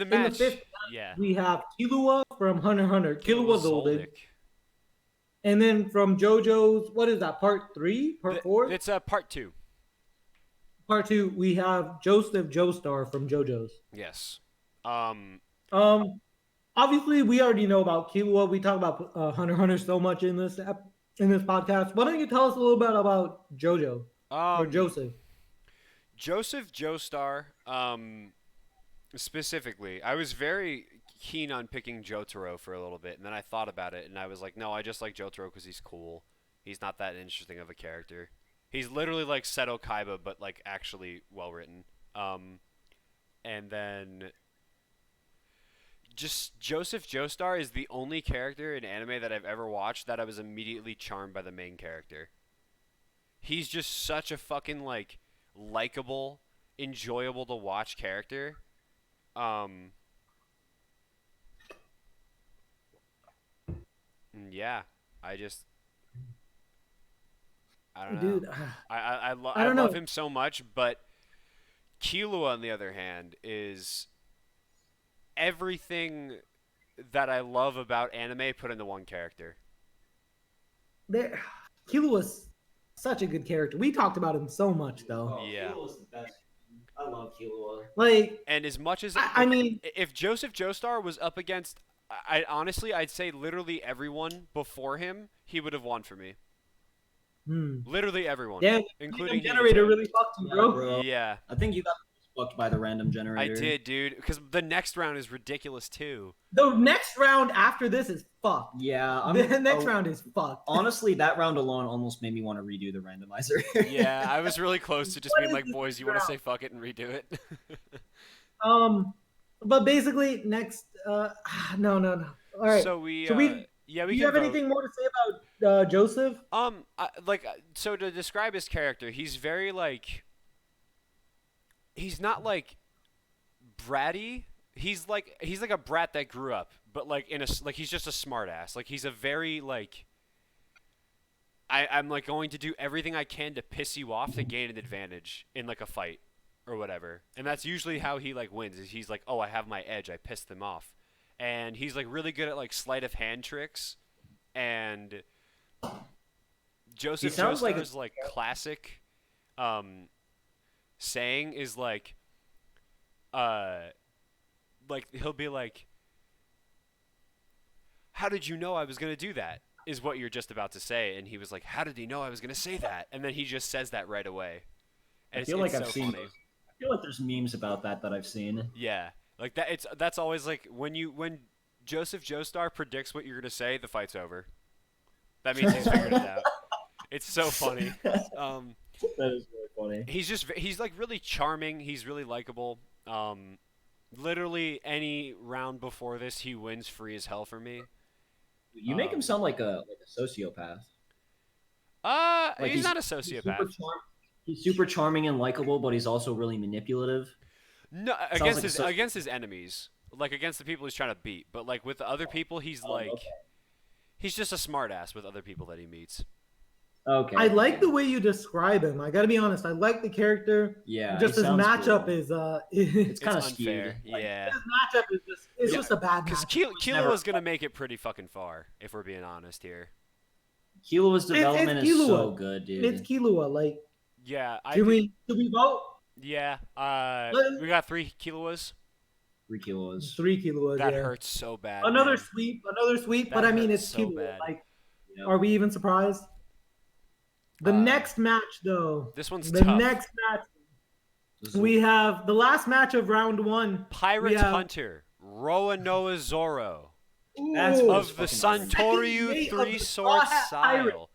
the match, fifth match, we have Killua from Hunter x Hunter. Killua's olded. And then from JoJo's, what is that? Part 3? Part 4? It's part 2. Part 2, we have Joseph Joestar from JoJo's. Yes. Obviously, we already know about Killua. We talk about Hunter x Hunter so much in this podcast. Why don't you tell us a little bit about JoJo or Joseph? Joseph Joestar, specifically, I was very keen on picking Jotaro for a little bit, and then I thought about it, and I was like, no, I just like Jotaro because he's cool. He's not that interesting of a character. He's literally like Seto Kaiba, but like actually well written. And then just Joseph Joestar is the only character in anime that I've ever watched that I was immediately charmed by the main character. He's just such a fucking like likable, enjoyable to watch character. Yeah, I don't know. Dude, I love him so much, but Killua, on the other hand, is everything that I love about anime put into one character. Killua's such a good character. We talked about him so much, though. Yeah. Killua's the best. I love Killua. Like, and as much as I mean, if Joseph Joestar was up against I honestly, I'd say literally everyone before him, he would have won for me. Literally everyone, Damn, including the generator Hinata. really fucked you, bro. Yeah, I think you got fucked by the random I generator. did, dude. Because the next round is ridiculous too. The next round after this is fucked. Yeah, The next round is fucked. Honestly, that round alone almost made me want to redo the randomizer. Yeah, I was really close to just What being is like, this boys, you want to round? say fuck it and redo it? But basically next. No. All right. So we, So we. yeah, Do we you can have vote. anything more to say about Joseph? So to describe his character, he's very like, he's not like bratty. He's like a brat that grew up, but like like he's just a smart ass. Like he's a very like, I'm like going to do everything I can to piss you off to gain an advantage in like a fight or whatever. And that's usually how he like wins. Is he's like, oh, I have my edge. I pissed them off. And he's like really good at like sleight of hand tricks. And Joseph sounds Joestar's like classic saying is like he'll be like, how did you know I was gonna do that? Is what you're just about to say. And he was like, how did he know I was gonna say that? And then he just says that right away. And I feel like I've so seen funny. those. I feel like there's memes about that I've seen. Yeah, like that. That's always like when Joseph Joestar predicts what you're gonna say, the fight's over. That means he's figured it out. It's so funny. That is really funny. He's like really charming. He's really likable. Literally any round before this, he wins free as hell for me. You make him sound like a sociopath. Like He's not a sociopath. He's super charming and likable, but he's also really manipulative. No, against his enemies, like against the people he's trying to beat. But like with the other people, he's he's just a smartass with other people that he meets. Okay. I like the way you describe him. I gotta be honest. I like the character. Yeah. Just his matchup cool. is It's kind of unfair. skewed. Yeah. His matchup is just a bad Because matchup. Kilo's gonna make it pretty fucking far, if we're being honest here. Killua's development it's is Killua. so good, dude. It's Killua. Like, Yeah. should we vote? Yeah. We got 3 Kiloas. 3 kilos. 3 Killuas. That yeah. hurts so bad. Another man. sweep. That But I mean, hurts it's so Killua. bad. Like, Yep. are we even surprised? The next match, though. This one's the tough. next match. We have the last match of round 1. Pirate Hunter, Roanoa Zorro. That's Ooh. Of the Santoryu 3-sword style.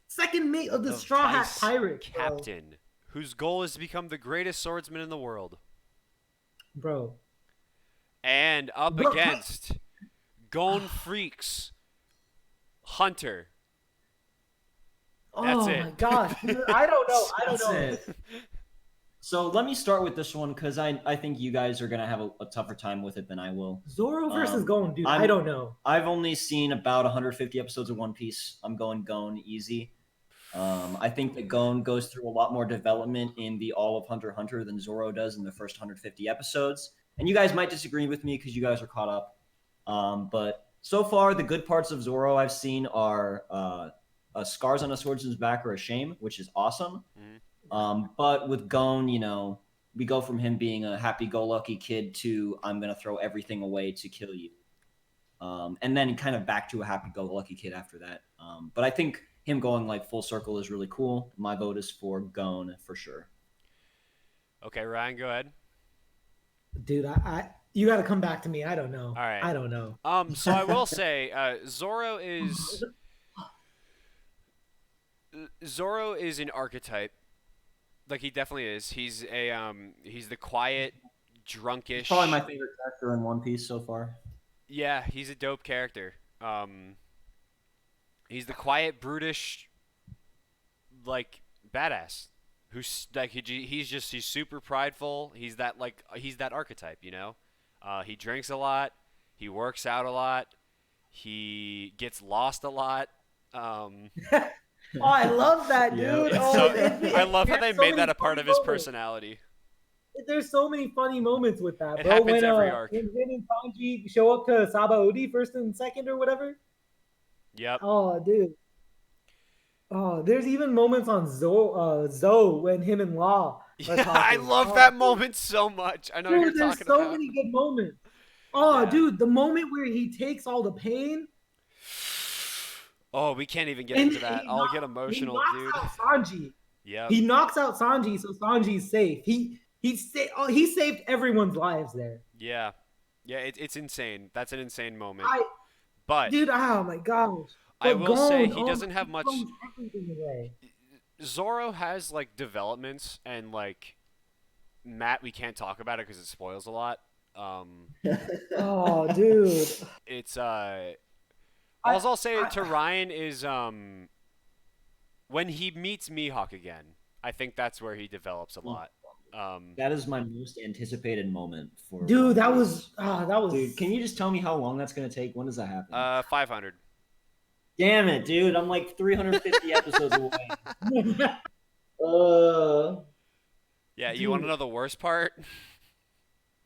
Second mate of the The Straw Hat Vice Pirate. Captain, whose goal is to become the greatest swordsman in the world. Bro. And up against Gon Freaks Hunter. That's Oh it. my gosh. Dude, I don't know. That's it. So let me start with this one because I think you guys are going to have a tougher time with it than I will. Zoro versus Gon, dude. I I don't know. I've only seen about 150 episodes of One Piece. I'm going Gon easy. I think that Gon goes through a lot more development in the All of Hunter x Hunter than Zoro does in the first 150 episodes. And you guys might disagree with me because you guys are caught up. But so far, the good parts of Zoro I've seen are scars on a swordsman's back are a shame, which is awesome. But with Gon, you know, we go from him being a happy-go-lucky kid to I'm going to throw everything away to kill you. And then kind of back to a happy-go-lucky kid after that. But I think him going like full circle is really cool. My vote is for Gon for sure. Okay, Ryan, go ahead. Dude, you got to come back to me. I don't know. All right. I don't know. So I will say, Zorro is an archetype. Like he definitely is. He's the quiet, drunkish. Probably my favorite character in One Piece so far. Yeah, he's a dope character. He's the quiet, brutish, like badass. Who's like he's super prideful. He's that archetype, you know. He drinks a lot. He works out a lot. He gets lost a lot. Oh, I love that, dude. I love how they made that a part of his moments. personality. There's so many funny moments with that, It bro. happens every arc. When him and Sanji show up to Sabaody first and second or whatever. Yep. Oh, dude. Oh, there's even moments on Zoe when him and Law are Yeah, I talking. love that moment so much. I know what Dude, you're there's talking so about. many good moments. Oh, Yeah. dude, the moment where he takes all the pain. Oh, we can't even get And into that. I'll get emotional, he dude. knocks out Sanji. Yep. He knocks out Sanji, so Sanji's safe. He saved everyone's lives there. Yeah. Yeah, it's insane. That's an insane moment. I But Dude, oh my gosh. I But will say Gon, he doesn't have much. throws everything away. Zoro has like developments, and like Matt, we can't talk about it because it spoils a lot. Oh, dude. It's all I'll say to Ryan is when he meets Mihawk again, I think that's where he develops a lot. That is my most anticipated moment for. Dude, that was. Dude, can you just tell me how long that's gonna take? When does that happen? 500. Damn it, dude! I'm like 350 episodes away. Yeah, you Dude. want to know the worst part?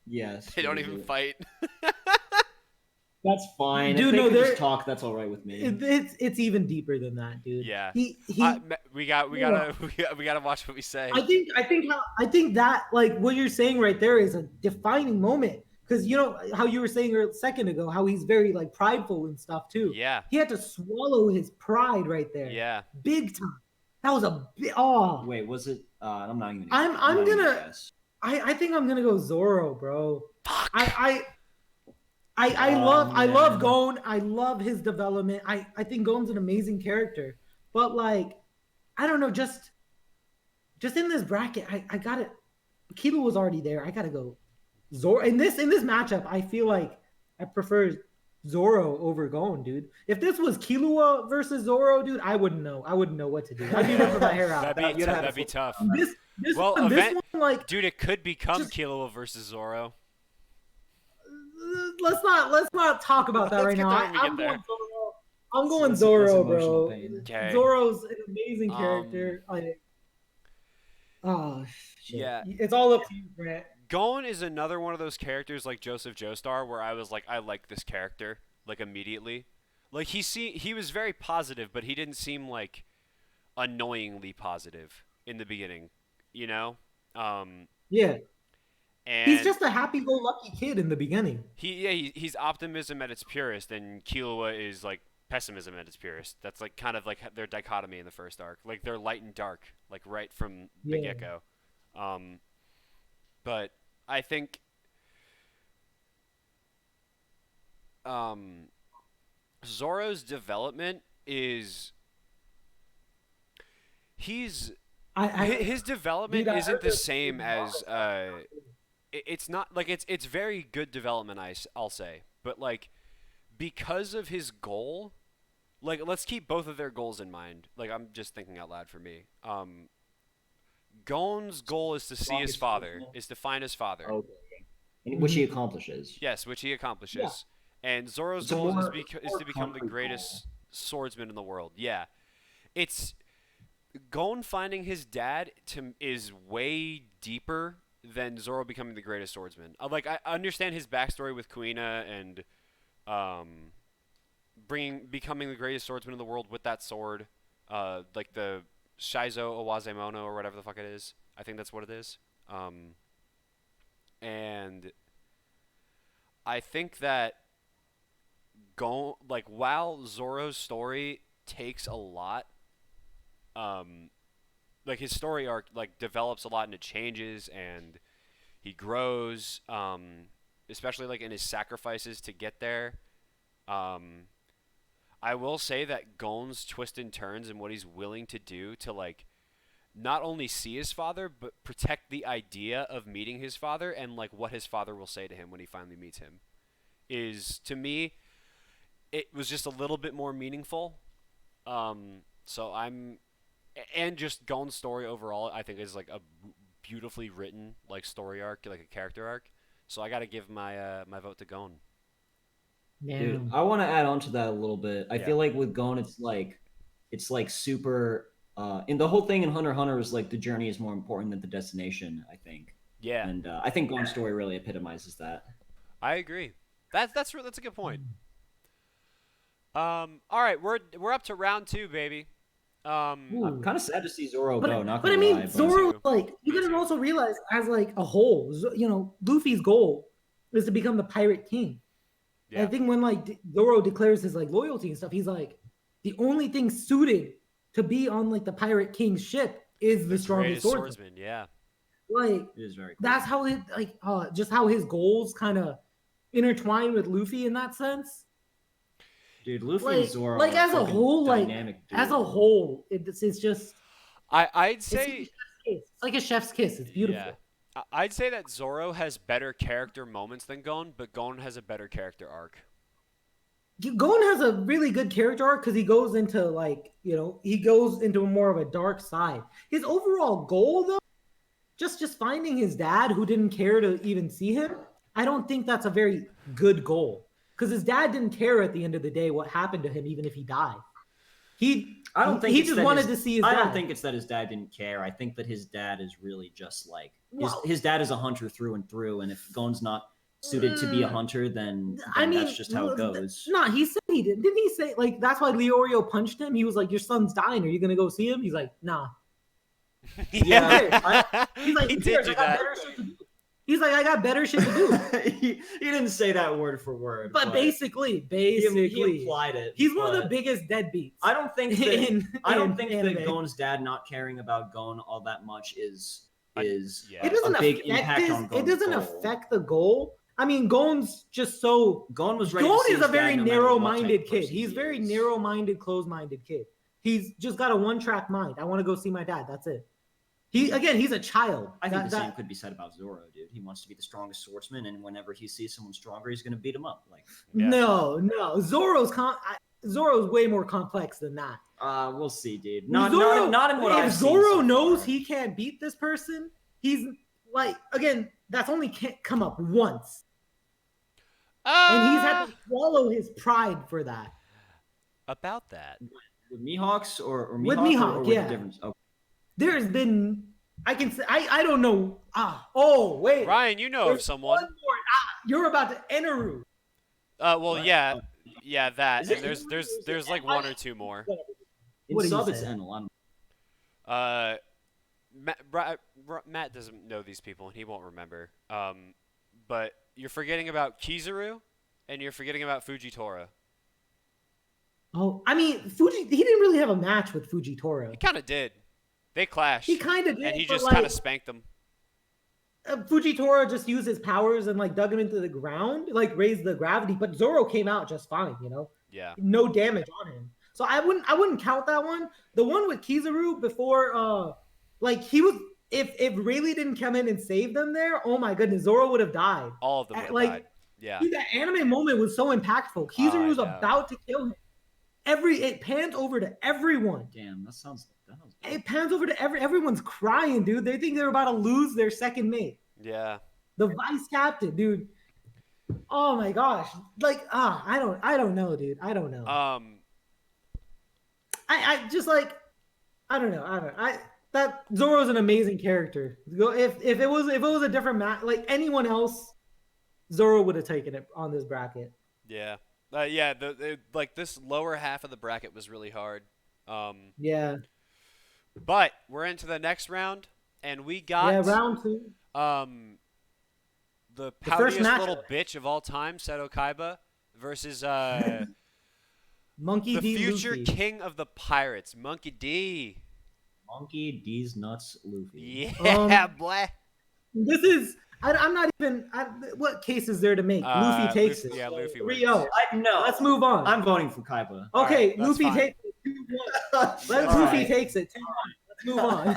Yes. They don't even fight. That's fine. Dude, if they no, could they're- just talk, that's all right with me. It's even deeper than that, dude. Yeah. We gotta watch what we say. I think that like what you're saying right there is a defining moment because you know how you were saying a second ago how he's very like prideful and stuff too. Yeah. He had to swallow his pride right there. Yeah. Big time. That was a big. Oh, Wait, was it? I'm not even. I'm not even gonna- guess. I think I'm gonna go Zorro, bro. Fuck. I man. love Gon. I love his development. I think Gon's an amazing character. But like, I don't know, just in this bracket, I got it. Kilo was already there. I gotta go Zorro. In this matchup, I feel like I prefer Zorro over Gon, dude. If this was Killua versus Zorro, dude, I wouldn't know. I wouldn't know what to do. I'd be ripping my hair out. That'd be tough. This Well, one, like, Dude, it could become Just- Killua versus Zoro. let's not talk about that Let's right get now. there when we I'm get going there. Zorro. I'm going That's Zorro, emotional bro. pain. Okay. Zoro's an amazing character. Oh shit. Yeah. It's all up to you, Grant. Gon is another one of those characters like Joseph Joestar where I was like, I like this character like immediately. Like he was very positive, but he didn't seem like annoyingly positive in the beginning, you know? Yeah. And He's just a happy-go-lucky kid in the beginning. he's optimism at its purest, and Killua is like pessimism at its purest. That's like kind of like their dichotomy in the first arc. Like they're light and dark, like right from the Yeah. get-go. But I think Zoro's development is his development Dude, I isn't heard the this same in as manga. it's not like it's very good development, I'll say, but like because of his goal, like let's keep both of their goals in mind. Like I'm just thinking out loud for me. Gon's goal is to see his father, is to find his father. Okay. Which he accomplishes. Yes, which he accomplishes. Yeah. And Zoro's It's a goal is more- to become the concrete greatest swordsman in the world. Yeah. It's Gon finding his dad is way deeper than Zoro becoming the greatest swordsman. Like I understand his backstory with Kuina and becoming the greatest swordsman in the world with that sword, like the Shizo Owazemono or whatever the fuck it is. I think that's what it is. And I think that while Zoro's story takes a lot, like his story arc like develops a lot and it changes and he grows, especially like in his sacrifices to get there. I will say that Gon's twists and turns and what he's willing to do to like not only see his father but protect the idea of meeting his father and like what his father will say to him when he finally meets him is, to me, it was just a little bit more meaningful. So and just Gon's story overall I think is like a beautifully written like story arc, like a character arc. So I got to give my my vote to Gon. Dude, I want to add on to that a little bit. I Yeah. feel like with Gon, it's like super. And the whole thing in Hunter x Hunter is like the journey is more important than the destination. I think. Yeah, And I think Gon's story really epitomizes that. I agree. That's a good point. All right, we're up to round 2, baby. I'm kind of sad to see Zoro But, go. Not but I gonna mean, lie, Zoro, too. like, you Me gotta too. also realize, as like a whole, you know, Luffy's goal is to become the pirate king. And I think when like Zoro declares his like loyalty and stuff, he's like, the only thing suited to be on like the Pirate King's ship is the strongest swordsman. Yeah. It Like is very cool. that's how it like just how his goals kind of intertwine with Luffy in that sense. Dude, Luffy like, and Zoro like as a whole, as a whole, it's just I'd say it's like a chef's kiss. It's beautiful. Yeah. I'd say that Zoro has better character moments than Gon, but Gon has a better character arc. Gon has a really good character arc because he goes into like, you know, he goes into more of a dark side. His overall goal though, just finding his dad who didn't care to even see him, I don't think that's a very good goal. Because his dad didn't care at the end of the day what happened to him, even if he died. I don't think he just wanted to see his dad. I don't think it's that his dad didn't care. I think that his dad is really just like his dad is a hunter through and through, and if Gon's not suited to be a hunter, then that's just how it goes. No, he said he did. Didn't he say like that's why Leorio punched him? He was like, "Your son's dying. Are you gonna go see him?" He's like, "Nah." Yeah, he's like, he did do that. He's like, I got better shit to do. he didn't say that word for word, but basically, he applied it. He's one of the biggest deadbeats. I don't think that Gon's dad not caring about Gon all that much is it doesn't a big impact on Gon's It doesn't goal. affect the goal. I mean, Gon's just so Gon was ready. Gon to see is a very no narrow-minded kid. He's very narrow-minded, closed-minded kid. He's just got a one-track mind. I want to go see my dad. That's it. He's a child. I think the same could be said about Zorro, dude. He wants to be the strongest swordsman, and whenever he sees someone stronger, he's going to beat him up. Like, no, Zorro's way more complex than that. We'll see, dude. Not in what I've seen. If Zorro knows he can't beat this person, he's like, again, that's only can't come up once, and he's had to swallow his pride for that. About that, with Mihawks or Mihawk, with Mihawk, or with yeah. The difference? Okay. There's been, I can say, I don't know. Oh wait, Ryan, you know of someone. One more. You're about to Eneru. Well, what? yeah, that. And there's like one or two more. In sub, it's Enel. Matt doesn't know these people, and he won't remember. But you're forgetting about Kizaru, and you're forgetting about Fujitora. Oh, I mean, he didn't really have a match with Fujitora. He kind of did. They clashed. He kind of did, and he just kind of spanked them. Fujitora just used his powers and like dug him into the ground, like raised the gravity. But Zorro came out just fine, you know. Yeah. No damage on him. So I wouldn't count that one. The one with Kizaru before, like he was. If Rayleigh didn't come in and save them there, oh my goodness, Zorro would have died. All of them would have died. Yeah. Dude, that anime moment was so impactful. Kizaru's about to kill him. It pans over to everyone. Damn, that sounds. It pans over to everyone's crying, dude. They think they're about to lose their second mate. Yeah. The vice captain, dude. Oh my gosh. Like, I don't know, dude. I don't know. I just like, I don't know. That Zorro's an amazing character. If it was a different match, like anyone else, Zorro would have taken it on this bracket. Yeah. Like this lower half of the bracket was really hard. Yeah. But we're into the next round, and we got round 2. The poutiest little bitch of all time, Seto Kaiba, versus Monkey the D. future Luffy. king of the pirates, Monkey D. Monkey D's nuts, Luffy. Yeah, boy. This is. I'm not even. What case is there to make? Luffy takes it. Yeah, Luffy 3-0. No. Let's move on. I'm voting for Kaiba. Okay, right, Luffy fine. takes it 2-1. Luffy takes it 2-1. Let's move on.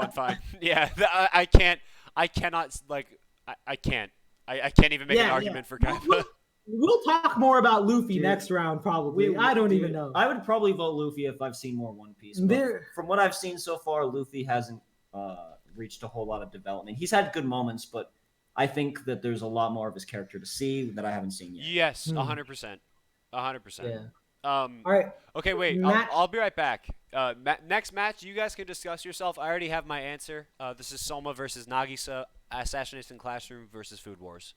2-1, fine. Yeah, I can't. I cannot. Like, I can't. I can't even make an argument for Kaiba. We'll talk more about Luffy next round, probably. I don't even know. I would probably vote Luffy if I've seen more One Piece. From what I've seen so far, Luffy hasn't reached a whole lot of development. He's had good moments, but I think that there's a lot more of his character to see that I haven't seen yet. Yes, 100%. 100%. Yeah. All right. Okay, wait. I'll be right back. Next match, you guys can discuss yourself. I already have my answer. This is Soma versus Nagisa Assassination Classroom versus Food Wars.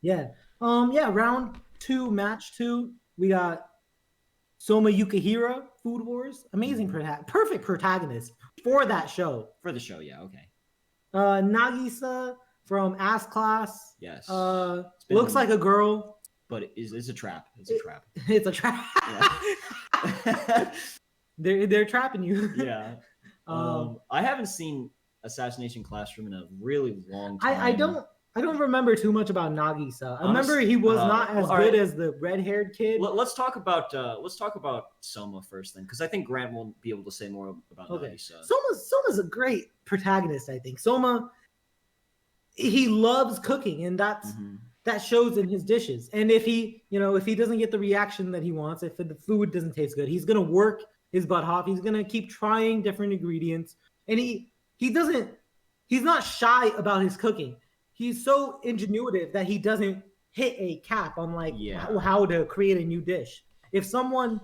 Yeah. Round 2, match 2. We got Soma Yukihira, Food Wars. Amazing, perfect protagonist for that show. For the show, yeah, okay. Nagisa from Ass Class. Yes. Looks like a girl, but it's a trap. It's a trap. It's a trap. Yeah. They're trapping you. Yeah. I haven't seen Assassination Classroom in a really long time. I don't remember too much about Nagisa. I remember Honest- he was not as all good right. as the red-haired kid. Let's talk about Soma first, then, because I think Grant won't be able to say more about Okay. Nagisa. Soma's a great protagonist, I think. Soma, he loves cooking, and that shows in his dishes. And if he doesn't get the reaction that he wants, if the food doesn't taste good, he's gonna work his butt off. He's gonna keep trying different ingredients, and he's not shy about his cooking. He's so ingenuitive that he doesn't hit a cap on how to create a new dish. If someone,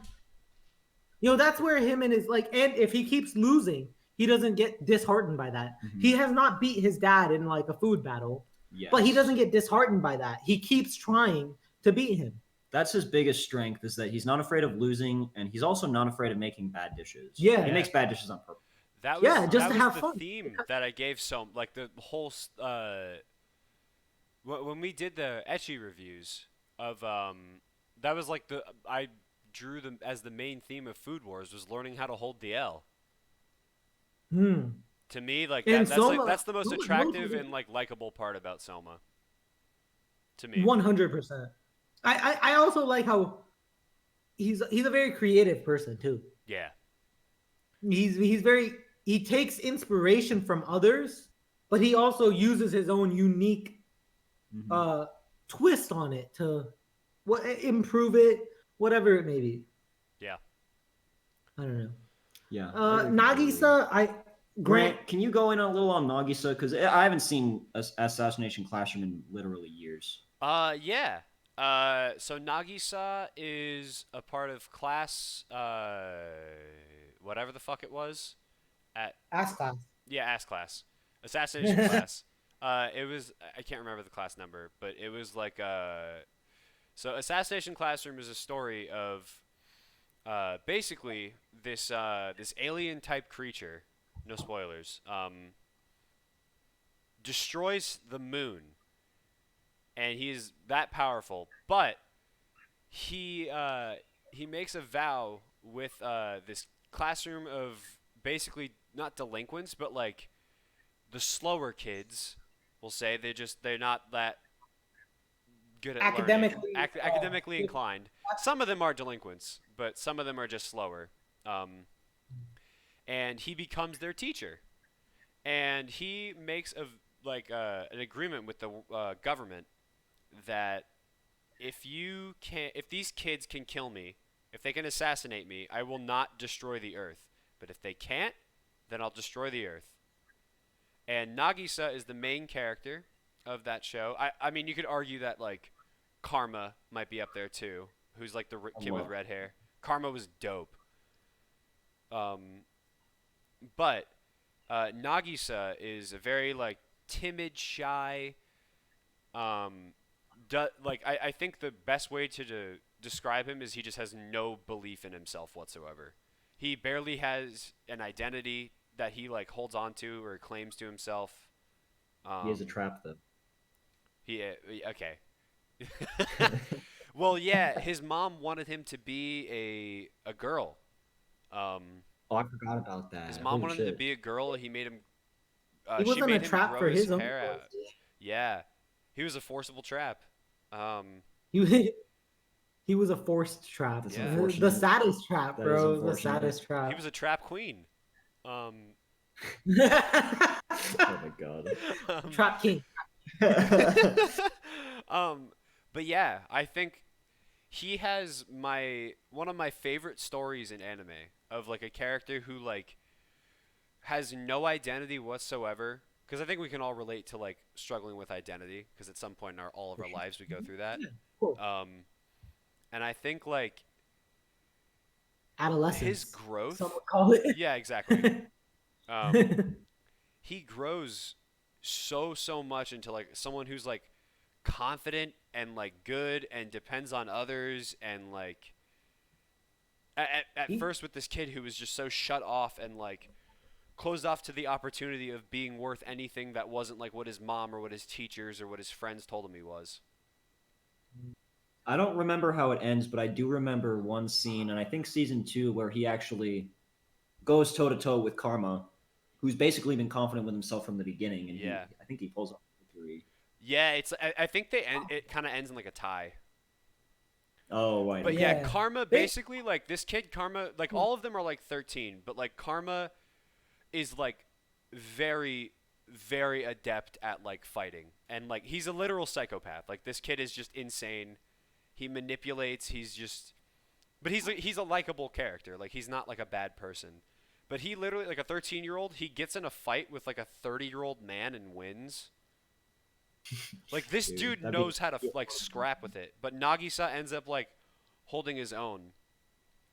that's where him and his and if he keeps losing, he doesn't get disheartened by that. He has not beat his dad in a food battle, but he doesn't get disheartened by that. He keeps trying to beat him. That's his biggest strength, is that he's not afraid of losing, and he's also not afraid of making bad dishes. Yeah. He makes bad dishes on purpose. That was, just that to was have the fun. theme that I gave the whole when we did the ecchi reviews of that was I drew them as the main theme of Food Wars, was learning how to hold the L. To me, that's the most attractive and likable part about Soma. To me, 100%. I also like how he's a very creative person too. Yeah. He takes inspiration from others, but he also uses his own unique twist on it to improve it, whatever it may be. Yeah. I don't know. Yeah. Nagisa, Grant, can you go in a little on Nagisa? Because I haven't seen Assassination Classroom in literally years. Yeah. So Nagisa is a part of class, whatever the fuck it was, at Ass class. Yeah, ass class, assassination class. It was, I can't remember the class number, but it was so Assassination Classroom is a story of, basically this alien type creature, no spoilers, destroys the moon. And he's that powerful, but he makes a vow with this classroom of basically not delinquents, but the slower kids. We'll say they're not that good at Academically, academically inclined. Some of them are delinquents, but some of them are just slower. And he becomes their teacher, and he makes an agreement with the government that if these kids can kill me, if they can assassinate me, I will not destroy the earth. But if they can't, then I'll destroy the earth. And Nagisa is the main character of that show. I mean, you could argue that Karma might be up there too, who's the kid with red hair. Karma was dope. But Nagisa is a very timid, shy. I think the best way to describe him is he just has no belief in himself whatsoever. He barely has an identity that he holds on to or claims to himself. He has a trap though. Okay. Well, yeah, his mom wanted him to be a girl. Oh, I forgot about that. His mom wanted him to be a girl. He made him. He wasn't a trap for his own hair out. Yeah, he was a forcible trap. He was a forced trap. Yeah. The saddest trap, That bro. is The saddest trap. He was a trap queen. Oh my god. Trap king. But yeah, I think he has one of my favorite stories in anime of a character who has no identity whatsoever. Because I think we can all relate to struggling with identity, because at some point in all of our lives we go through that. Yeah, cool. And I think Adolescence. his growth. Some would call it. Yeah, exactly. He grows so much into someone who's confident and good and depends on others, and at first with this kid who was just so shut off and closed off to the opportunity of being worth anything that wasn't what his mom or what his teachers or what his friends told him he was. I don't remember how it ends, but I do remember one scene, and I think season 2, where he actually goes toe to toe with Karma, who's basically been confident with himself from the beginning, and Yeah. I think he pulls off victory. Yeah, I think it kind of ends in like a tie. Oh, right. But okay. yeah, Yeah. Karma basically like this kid Karma, like all of them are like 13, but like Karma is like very very adept at like fighting, and like he's a literal psychopath. Like this kid is just insane. He manipulates, but he's a likable character. Like he's not like a bad person. But he literally, like a 13-year-old, he gets in a fight with like a 30-year-old man and wins. Like this dude knows how to like scrap with it. But Nagisa ends up like holding his own.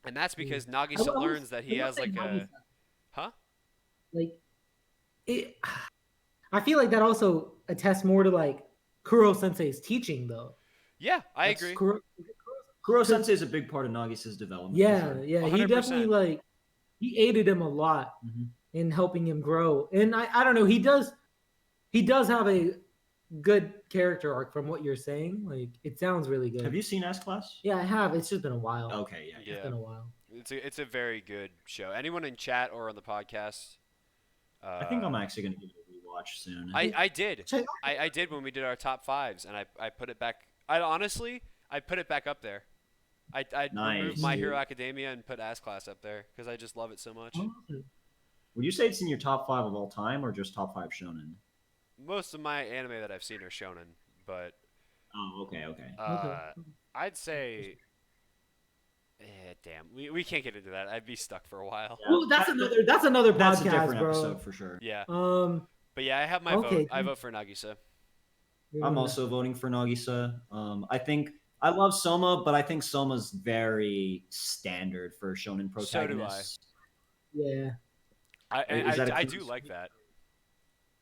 And that's because Nagisa learns that he has like a like it. I feel like that also attests more to like Kuro Sensei's teaching, though. Yeah, I agree. Kuro Sensei is a big part of Nagisa's development. Yeah, sure. yeah, 100%. he definitely like he aided him a lot in helping him grow. And I don't know, he does have a good character arc from what you're saying. Like it sounds really good. Have you seen S-Class? Yeah, I have. It's just been a while. Okay, yeah. It's been a while. It's a very good show. Anyone in chat or on the podcast? I think I'm actually gonna give it a rewatch soon. I did. I did when we did our top 5s, and I put it back. I put it back up there. I removed My Hero Academia and put S-Class up there because I just love it so much. Would you say it's in your top 5 of all time, or just top 5 shonen? Most of my anime that I've seen are shonen, but okay. I'd say, damn, we can't get into that. I'd be stuck for a while. Yeah. Well, that's another podcast, that's a different bro. episode for sure. Yeah. But yeah, I have my vote. I vote for Nagisa. I'm also voting for Nagisa. I think I love Soma, but I think Soma's very standard for shonen protagonists. So do Yeah. I do like that.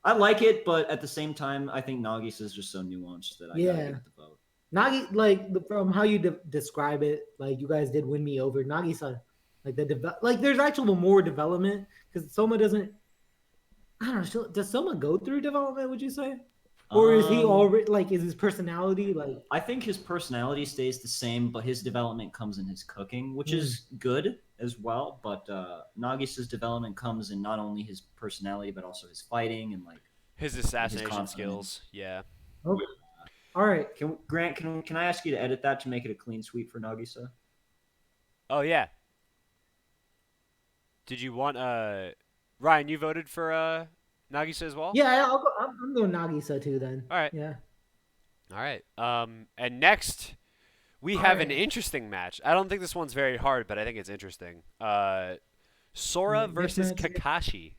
I like it, but at the same time, I think Nagisa is just so nuanced that I gotta give it the vote. Nagi, like from how you describe it, like you guys did win me over. Nagisa, like there's actual more development because Soma doesn't. I don't know. Does Soma go through development? Would you say, or is he already like? Is his personality like? I think his personality stays the same, but his development comes in his cooking, which is good as well. But Nagisa's development comes in not only his personality but also his fighting and like his assassination skills. Yeah. Okay. All right. Grant, can I ask you to edit that to make it a clean sweep for Nagisa? Oh yeah. Did you want Ryan? You voted for Nagisa as well? Yeah, I'm going Nagisa too then. All right. Yeah. All right. And next we have an interesting match. I don't think this one's very hard, but I think it's interesting. Sora versus Kakashi.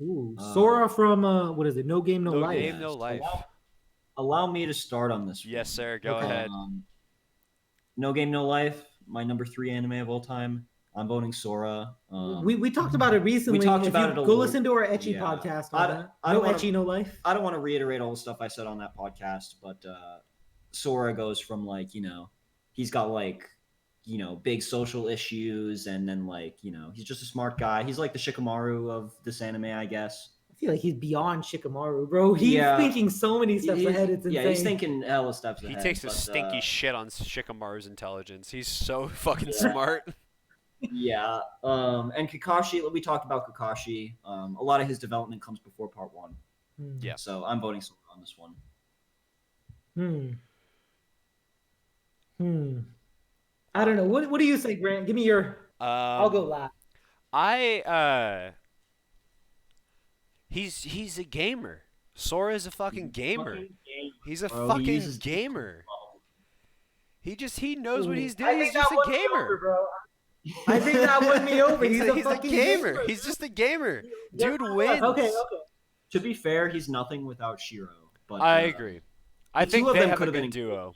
Ooh, Sora from what is it? No Game No Life. No Game No Life. Allow me to start on this. Yes, sir. Go ahead. No Game No Life. My number 3 anime of all time. I'm voting Sora. We talked about it recently. We talked about it a little. Go listen to our Ecchi podcast on that. No Ecchi No Life. I don't want to reiterate all the stuff I said on that podcast, but Sora goes from like, he's got like, big social issues, and then like, he's just a smart guy. He's like the Shikamaru of this anime, I guess. I feel like he's beyond Shikamaru, bro. He's thinking so many steps ahead. It's insane. Yeah, he's thinking hella steps ahead. He takes a stinky shit on Shikamaru's intelligence. He's so fucking smart. Yeah. And Kakashi, we talked about Kakashi. A lot of his development comes before part 1. Yeah. So I'm voting Sora on this one. I don't know. What do you say, Grant? Give me your. I'll go last. He's a gamer. Sora is a fucking gamer. He's a fucking gamer. He knows what he's doing. He's just a gamer. Over, bro. I think that won me over. He's a fucking gamer. He's just a gamer. Dude wins. Okay. To be fair, he's nothing without Shiro. But I agree. I think they have a good duo.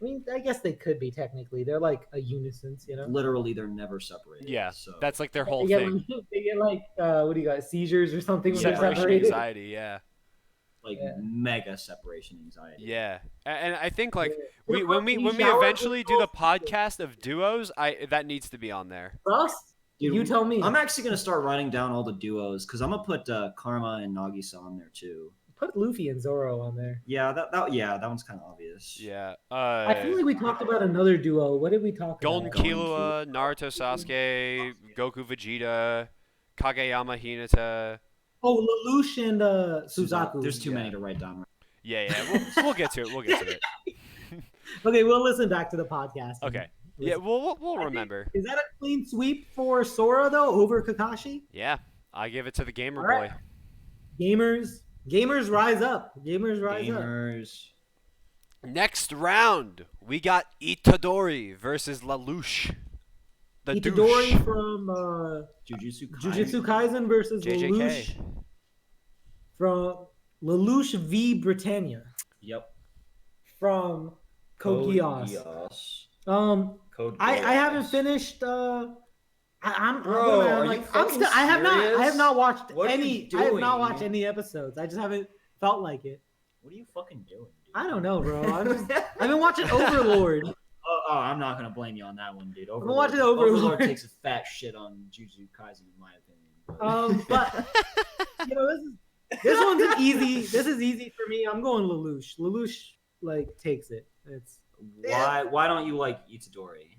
I mean, I guess they could be technically. They're like a unison, Literally, they're never separated. Yeah, so. that's like their whole thing. They get like, what do you got? Seizures or something when they're Separation separated. anxiety, yeah. Mega separation anxiety. Yeah, and I think like when we eventually do the podcast of duos, that needs to be on there. Us? Dude, you tell me. I'm actually gonna start writing down all the duos because I'm gonna put Karma and Nagisa on there too. Put Luffy and Zorro on there. Yeah, that one's kind of obvious. Yeah. I feel like we talked about another duo. What did we talk Golden about? Killua, Naruto Sasuke, Goku Vegeta, Kageyama Hinata. Oh, Lelouch and Suzaku. There's too many to write down. Yeah. We'll get to it. We'll get to it. Okay, we'll listen back to the podcast. Okay. Yeah, we'll remember. Is that a clean sweep for Sora though over Kakashi? Yeah, I give it to the gamer All right. boy. Gamers rise up. Gamers rise up. Next round, we got Itadori versus Lelouch. The Itadori douche. from Jujutsu Kaisen versus JJK. Lelouch from Lelouch v Britannia Yep. from Code Geass. Code I haven't Geass. finished. I'm Bro, are you I'm fucking still. I have serious? not watched What are any. you I have not doing? watched any episodes. I just haven't felt like it. What are you fucking doing, dude? I don't know, bro. I've been watching Overlord. Oh, I'm not gonna blame you on that one, dude. been watching Overlord. takes a fat shit on Jujutsu Kaisen, in my opinion. But you know, this one's an easy. This is easy for me. I'm going Lelouch. Lelouch like takes it. It's Why don't you like Itadori?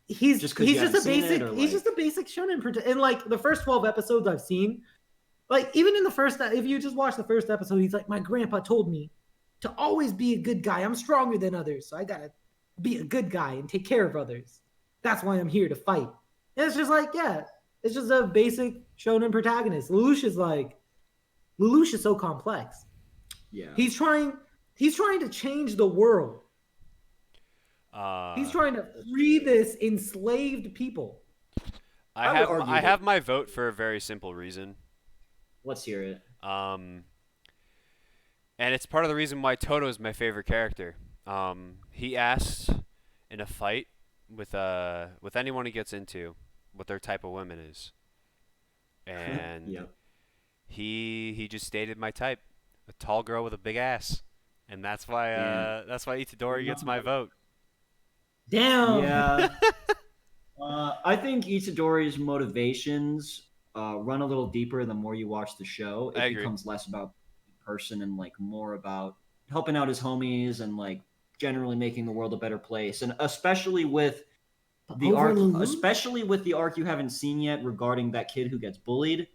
He's Just just 'cause you haven't a seen it, basic. or, He's like- just a basic shonen. And like the first 12 episodes I've seen, like even in the first, if you just watch the first episode, he's like, my grandpa told me to always be a good guy. I'm stronger than others, so I gotta be a good guy and take care of others. That's why I'm here to fight. And it's just like, yeah, it's just a basic shonen protagonist. Lelouch is so complex. Yeah. He's trying to change the world. He's trying to free this enslaved people. I have my vote for a very simple reason. Let's hear it. And it's part of the reason why Toto is my favorite character. He asks in a fight with anyone he gets into what their type of woman is, and Yep. he just stated my type, a tall girl with a big ass, and that's why Itadori gets my vote. Damn. Yeah. I think Itadori's motivations run a little deeper the more you watch the show. I It agree. becomes less about the person and like more about helping out his homies and like generally making the world a better place. And especially with the Over arc, Lelouch? especially with the arc you haven't seen yet regarding that kid who gets bullied.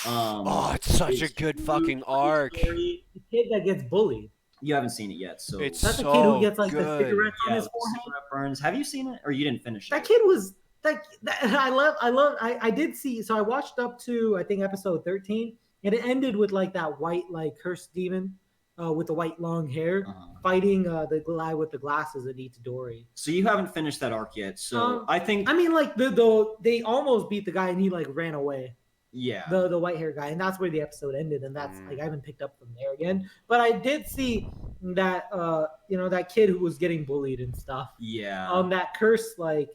Oh, it's such a good fucking arc. The kid that gets bullied. You haven't seen it yet, so It's That's the so kid who gets like the good. cigarettes on yeah, his forehead. cigarette burns. Have you seen it, or you didn't finish That it? kid was I did see, so I watched up to I think episode 13, and it ended with like that white like cursed demon with the white long hair fighting the guy with the glasses at Itadori. So you haven't finished that arc yet. So I think I mean like they almost beat the guy and he like ran away. yeah. The white hair guy, and that's where the episode ended, and that's like I haven't picked up from there again. But I did see that that kid who was getting bullied and stuff. Yeah. That curse like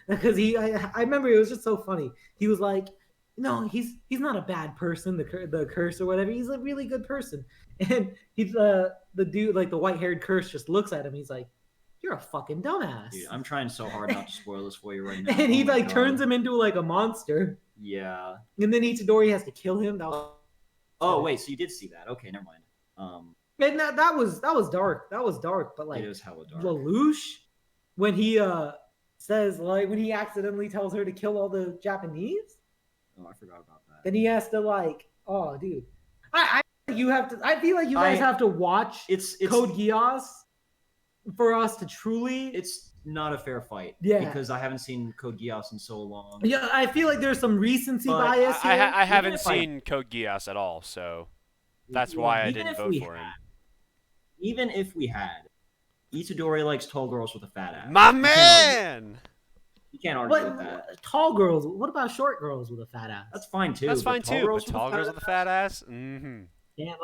because I remember it was just so funny. He was like, no, he's not a bad person, the curse or whatever. He's a really good person. And he's the dude like the white-haired curse just looks at him. He's like, you're a fucking dumbass. Dude, I'm trying so hard not to spoil this for you right now. And he Oh my like God. turns him into like a monster. Yeah. And then Itadori has to kill him. That was Oh wait, so you did see that? Okay, never mind. and that was dark. That was dark. But like It was hella dark. Lelouch, when he says like when he accidentally tells her to kill all the Japanese, Oh, I forgot about that. then he has to like, oh dude, I feel like you guys have to watch It's Code Geass for us to truly. It's not a fair fight. Yeah. Because I haven't seen Code Geass in so long. Yeah, I feel like there's some recency But bias here. I haven't if I- seen Code Geass at all, so that's Yeah, why I even didn't if vote we for him. Even if we had, Itadori likes tall girls with a fat ass. My You can't argue- man. You can't argue with that. But tall girls. What about short girls with a fat ass? That's fine too. That's fine too. But with tall a fat girls with a fat ass. Mm-hmm. Damn.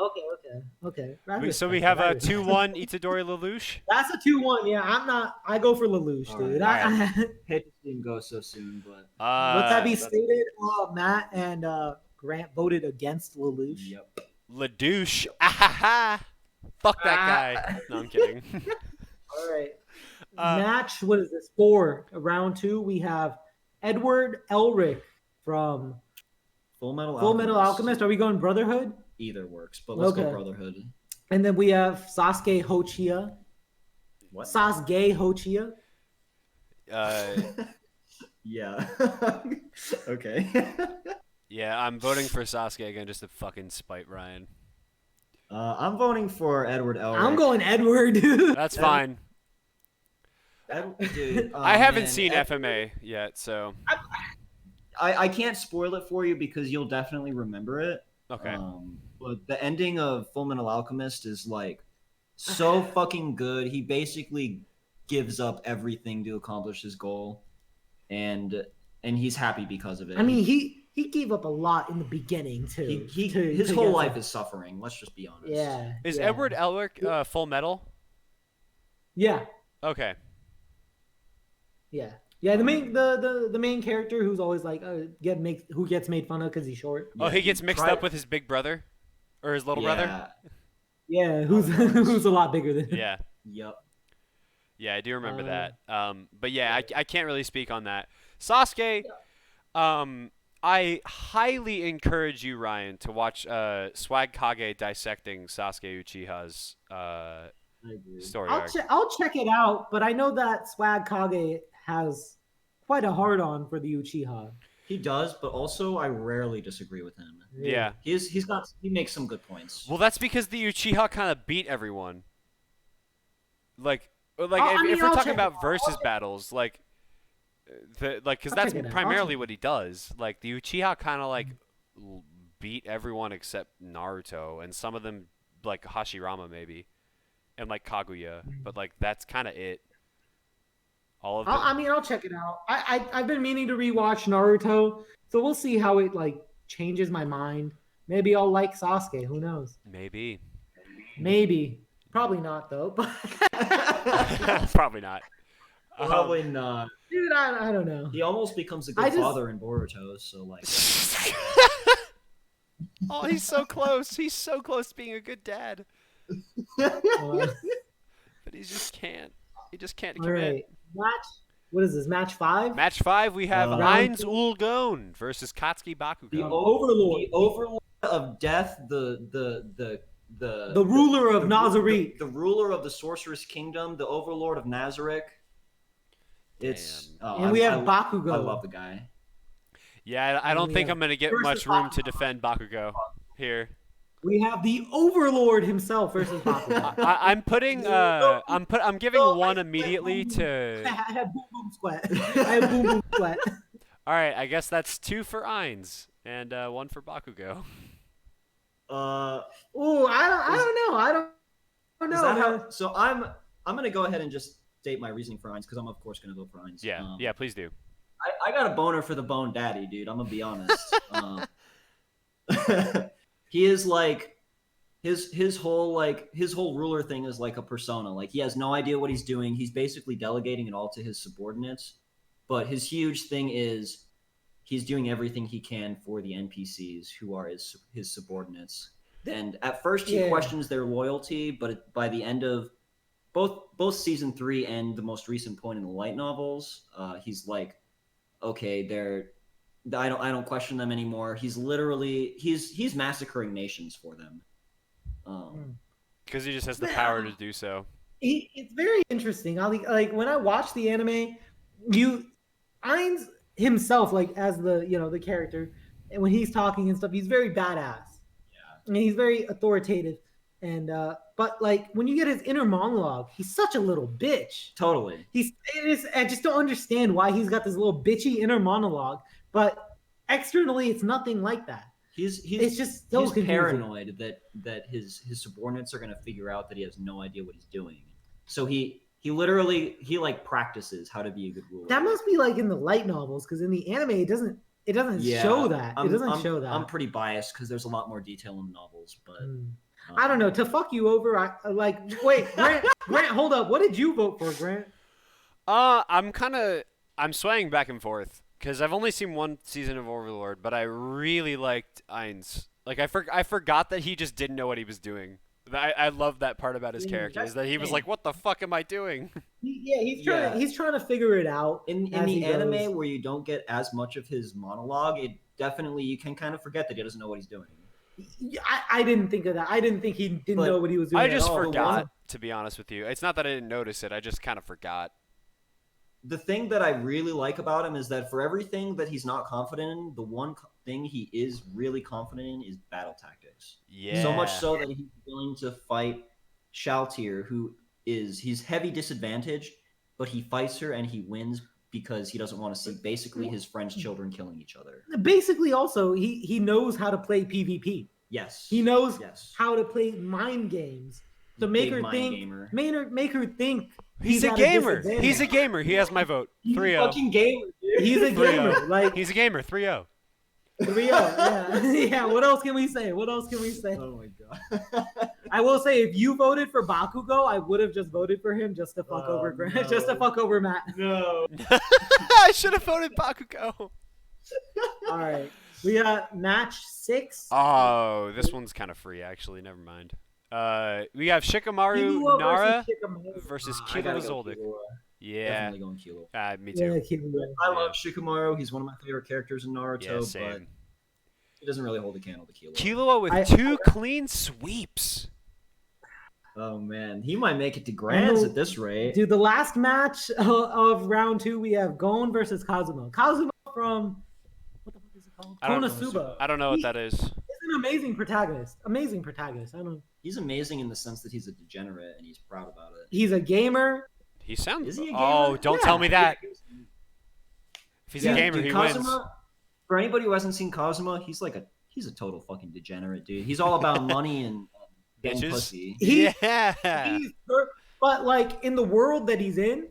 Okay. I So respect we have that, I a respect 2-1 Itadori Lelouch. That's a 2-1. Yeah, I'm not. I go for Lelouch, All dude. right, Let It didn't go so soon, but that be that's- stated. Matt and Grant voted against Lelouch. yep. Ledouche. Ah-ha-ha. Fuck that guy. No, I'm kidding. All right. Uh, Match. What is this for? Round 2. We have Edward Elric from Fullmetal Fullmetal Alchemist. Are we going Brotherhood? either works, but let's go Okay. Brotherhood. And then we have Sasuke Hochia. What? Sasuke Hochia. Yeah. Okay. Yeah, I'm voting for Sasuke again just to fucking spite Ryan. I'm voting for Edward Elric. I'm going Edward, dude. That's fine. Dude, I haven't seen FMA yet, so I can't spoil it for you because you'll definitely remember it. okay. But the ending of Fullmetal Alchemist is like so fucking good. He basically gives up everything to accomplish his goal, and he's happy because of it. I mean, he gave up a lot in the beginning too. His whole life is suffering. Let's just be honest. Yeah. Is Edward Elric Full Metal? Yeah. Okay. Yeah. Yeah, the main character who's always like who gets made fun of because he's short. Oh, he gets mixed up with his big brother, or his little brother. Yeah, who's a lot bigger than him. Yeah. Yep. Yeah, I do remember that. But yeah, I can't really speak on that. Sasuke, I highly encourage you, Ryan, to watch Swag Kage dissecting Sasuke Uchiha's story arc. I'll check it out, but I know that Swag Kage has quite a hard on for the Uchiha. He does, but also I rarely disagree with him. Yeah. He makes some good points. Well, that's because the Uchiha kind of beat everyone. Like if we're talking about versus battles, because that's primarily what he does. Like the Uchiha kind of like beat everyone except Naruto, and some of them like Hashirama maybe, and like Kaguya, but like that's kind of it. All of them. I'll check it out. I've been meaning to rewatch Naruto, so we'll see how it like changes my mind. Maybe I'll like Sasuke. Who knows? Maybe. Probably not though. Probably not. Probably not. Dude, I don't know. He almost becomes a good father in Boruto, so like. Oh, he's so close. He's so close to being a good dad. But he just can't. He just can't commit. Right. What is this? Match 5? Match 5. We have Eins Ulgon versus Katsuki Bakugo. The Overlord of Death. The ruler of Nazarick. The ruler of the Sorceress Kingdom. The Overlord of Nazarick. And we have Bakugo. I love the guy. Yeah, I don't think I'm gonna get much room to defend Bakugo here. We have the Overlord himself versus Bakugo. I'm giving one immediately to. I have boom boom sweat. All right, I guess that's 2 for Eins and 1 for Bakugo. I don't know. So I'm gonna go ahead and just state my reasoning for Eins because I'm of course gonna vote for Eins. Yeah, please do. I got a boner for the Bone Daddy, dude. I'm gonna be honest. He is like his whole ruler thing is like a persona. Like he has no idea what he's doing. He's basically delegating it all to his subordinates. But his huge thing is he's doing everything he can for the NPCs who are his subordinates. And at first he questions their loyalty, but by the end of both season 3 and the most recent point in the light novels, he's like, okay, I don't question them anymore. He's literally he's massacring nations for them. Because he just has the power to do so. It's very interesting. Like when I watch the anime, Eins himself, like as the character, and when he's talking and stuff, he's very badass. Yeah. And he's very authoritative. And but like when you get his inner monologue, he's such a little bitch. Totally. I just don't understand why he's got this little bitchy inner monologue, but externally it's nothing like that. He's paranoid that his subordinates are gonna figure out that he has no idea what he's doing. So he literally like practices how to be a good ruler. That must be like in the light novels, because in the anime it doesn't show that. It doesn't show that. I'm pretty biased because there's a lot more detail in the novels, but I don't know. To fuck you over, wait, Grant, hold up. What did you vote for, Grant? I'm swaying back and forth because I've only seen one season of Overlord, but I really liked Eins. Like I forgot that he just didn't know what he was doing. I love that part about his character is that he was like, "What the fuck am I doing?" He's trying to figure it out. In the anime where you don't get as much of his monologue, it definitely you can kind of forget that he doesn't know what he's doing. I didn't think of that. I didn't think he didn't But know what he was doing. I at just all. forgot, to be honest with you. It's not that I didn't notice it. I just kind of forgot. The thing that I really like about him is that for everything that he's not confident in, the one thing he is really confident in is battle tactics. Yeah. So much so that he's willing to fight Shaltir, he's heavy disadvantaged, but he fights her and he wins because he doesn't want to see basically his friend's children killing each other. Basically, also he knows how to play PvP. Yes. He knows Yes. how to play mind games to make her think. Make her think. He's a gamer. He's a gamer. He has my vote. 3-0. He's a fucking gamer, dude. He's a gamer. Like He's a gamer. 3-0. 3-0. Yeah. Yeah. What else can we say? What else can we say? Oh my god. I will say, if you voted for Bakugo, I would have just voted for him just to fuck over Grant, no. just to fuck over Matt. No. I should have voted Bakugo. All right, we got match 6. Oh, this one's kind of free, actually. Never mind. We have Shikamaru Killua Nara Shikamaru. versus I gotta Killua go Zoldyck. Killua. Yeah. Definitely going Killua. Me Yeah, too. Killua. I love Shikamaru. He's one of my favorite characters in Naruto, Yeah, but same. he doesn't really hold a candle to Killua. Killua with 2 clean sweeps. Oh man, he might make it to Grands at this rate. Dude, the last match of round 2, we have Gon versus Kazuma. Kazuma from what the fuck is it called? Konosuba. I don't know what that is. He's an amazing protagonist. Amazing protagonist. I don't. He's amazing in the sense that he's a degenerate and he's proud about it. He's a gamer. He sounds. Is he a gamer? Oh, don't tell me that. If he's a gamer, dude, he Kazuma, wins. For anybody who hasn't seen Kazuma, he's a total fucking degenerate, dude. He's all about money and getting Bitches. pussy. Yeah. But like in the world that he's in,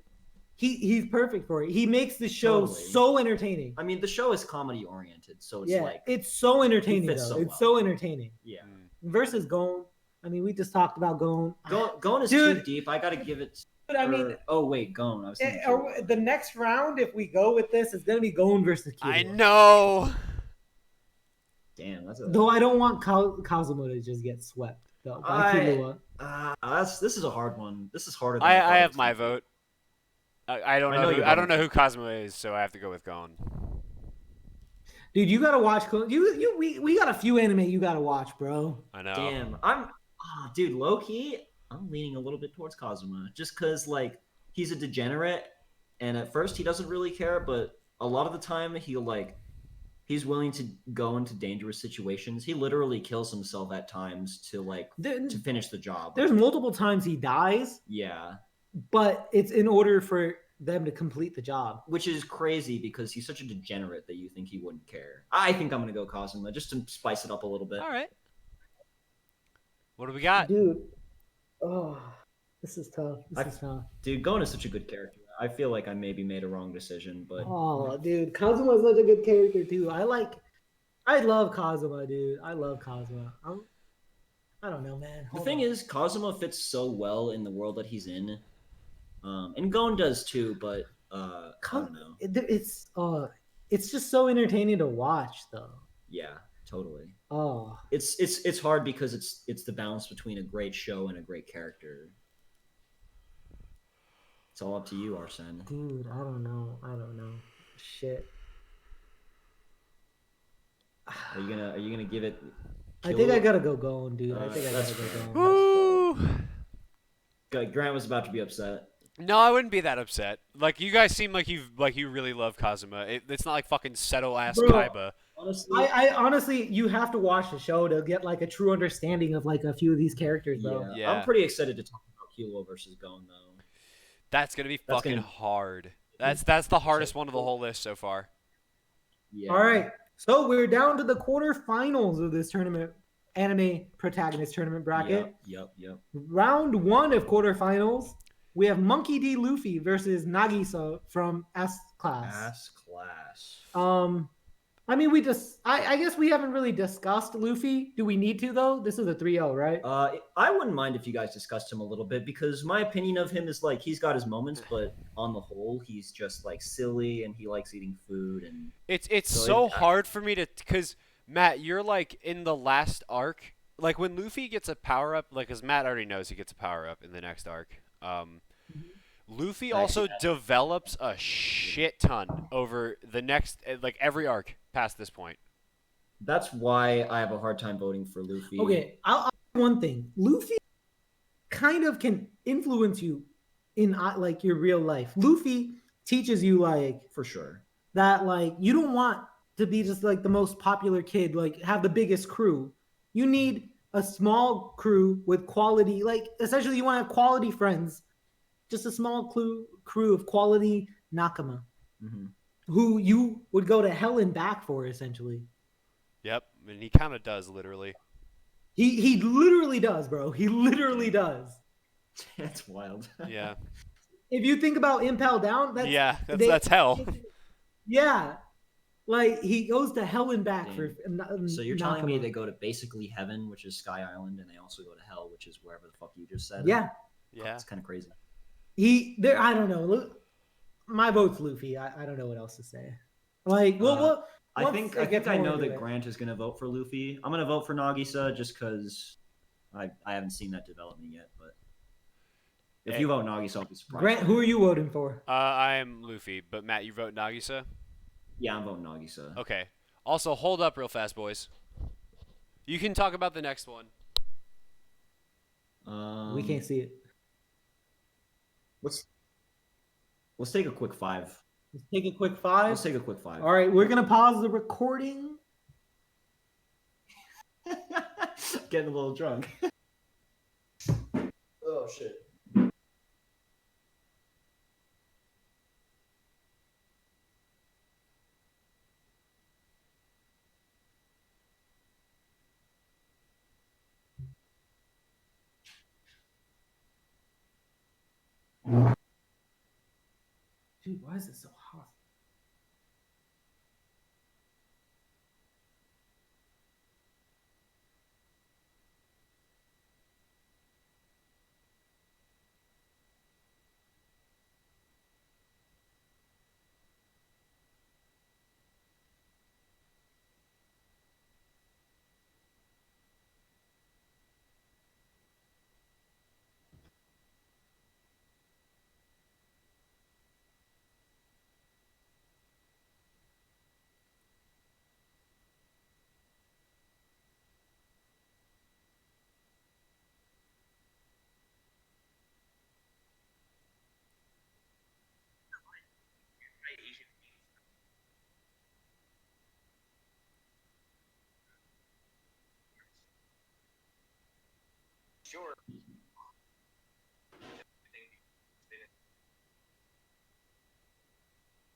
he's perfect for it. He makes the show Totally. so entertaining. I mean, the show is comedy oriented, so it's like it's so entertaining though. fits so It's well. so entertaining. yeah. Versus Gon. I mean, we just talked about Gon. Gon is Dude. too deep. I gotta give it. But I mean, oh wait, Gon. I was thinking the next round, if we go with this, is gonna be Gon versus Killua. I know. damn, that's a. Though I don't want Kazuma to just get swept though by Killua. This is a hard one. This is harder. Than I thought it have was my gonna vote. I don't I know. know Who, you I don't voted. know who Cosmo is, so I have to go with Gon. Dude, you gotta watch. We got a few anime you gotta watch, bro. I know. be. Damn, dude, low key, I'm leaning a little bit towards Kazuma, just cause like he's a degenerate, and at first he doesn't really care, but a lot of the time he's willing to go into dangerous situations. He literally kills himself at times to finish the job. There's multiple times he dies, Yeah, but it's in order for them to complete the job. which is crazy because he's such a degenerate that you think he wouldn't care. I think I'm gonna go Kazuma just to spice it up a little bit. All right. What do we got? Dude, oh, this is tough. This is tough. Dude, Gon is such a good character. I feel like I maybe made a wrong decision, but Oh, dude, Kazuma's such a good character too. I love Kazuma, dude. I love Kazuma. I don't know, man. the thing is, Kazuma fits so well in the world that he's in, and Gon does too. But I don't know. It's just so entertaining to watch, though. Yeah, totally. Oh, It's hard because it's the balance between a great show and a great character. It's all up to you, Arsene. dude, I don't know. Shit. Are you gonna give it? I think I gotta go Gon, dude. I think I that's gotta fair. go Gon. Woo! Grant was about to be upset. No, I wouldn't be that upset. Like you guys seem like you really love Kazuma. It's not like fucking Seto ass Bro. Kaiba. Honestly, I honestly, you have to watch the show to get like a true understanding of like a few of these characters, bro. Yeah. I'm pretty excited to talk about Killua versus Gon though. That's gonna be That's fucking gonna- hard. That's the hardest one of the whole list so far. Yeah. All right, so we're down to the quarterfinals of this tournament, anime protagonist tournament bracket. Yep. Round 1 of quarterfinals, we have Monkey D. Luffy versus Nagisa from S class. Ass class. I mean, I guess we haven't really discussed Luffy. Do we need to though? This is a 3-0, right? I wouldn't mind if you guys discussed him a little bit because my opinion of him is like he's got his moments, but on the whole, he's just like silly and he likes eating food and It's So so it- hard for me to because Matt, you're like in the last arc. Like when Luffy gets a power up, like as Matt already knows, he gets a power up in the next arc. Luffy also develops a shit ton over the next, like every arc past this point. That's why I have a hard time voting for Luffy. Okay, I'll say one thing. Luffy kind of can influence you in like your real life. Luffy teaches you like For sure. that like you don't want to be just like the most popular kid, like have the biggest crew. You need a small crew with quality, like essentially you want to have quality friends, just a small crew of quality nakama who you would go to hell and back for essentially. Yep, and he kind of does literally. He literally does, bro. He literally does. That's wild. Yeah. If you think about Impel Down, that's hell. Yeah, like he goes to hell and back for. So you're telling me Nakama. they go to basically heaven, which is Sky Island, and they also go to hell, which is wherever the fuck you just said. Yeah, Yeah. It's kind of crazy. I don't know. Look, my vote's Luffy. I don't know what else to say. Like, well, I think I know that Grant is going to vote for Luffy. I'm going to vote for Nagisa just because I haven't seen that development yet. But if you vote Nagisa, I'll be surprised. Grant, who are you voting for? I am Luffy, but Matt, you vote Nagisa? Yeah, I'm voting Nagisa. Okay. Also, hold up real fast, boys. You can talk about the next one. We can't see it. Let's take a quick 5. Let's take a quick 5. Let's take a quick 5. All right, we're gonna pause the recording. Getting a little drunk. Oh shit. Dude, why is it so hot? Sure.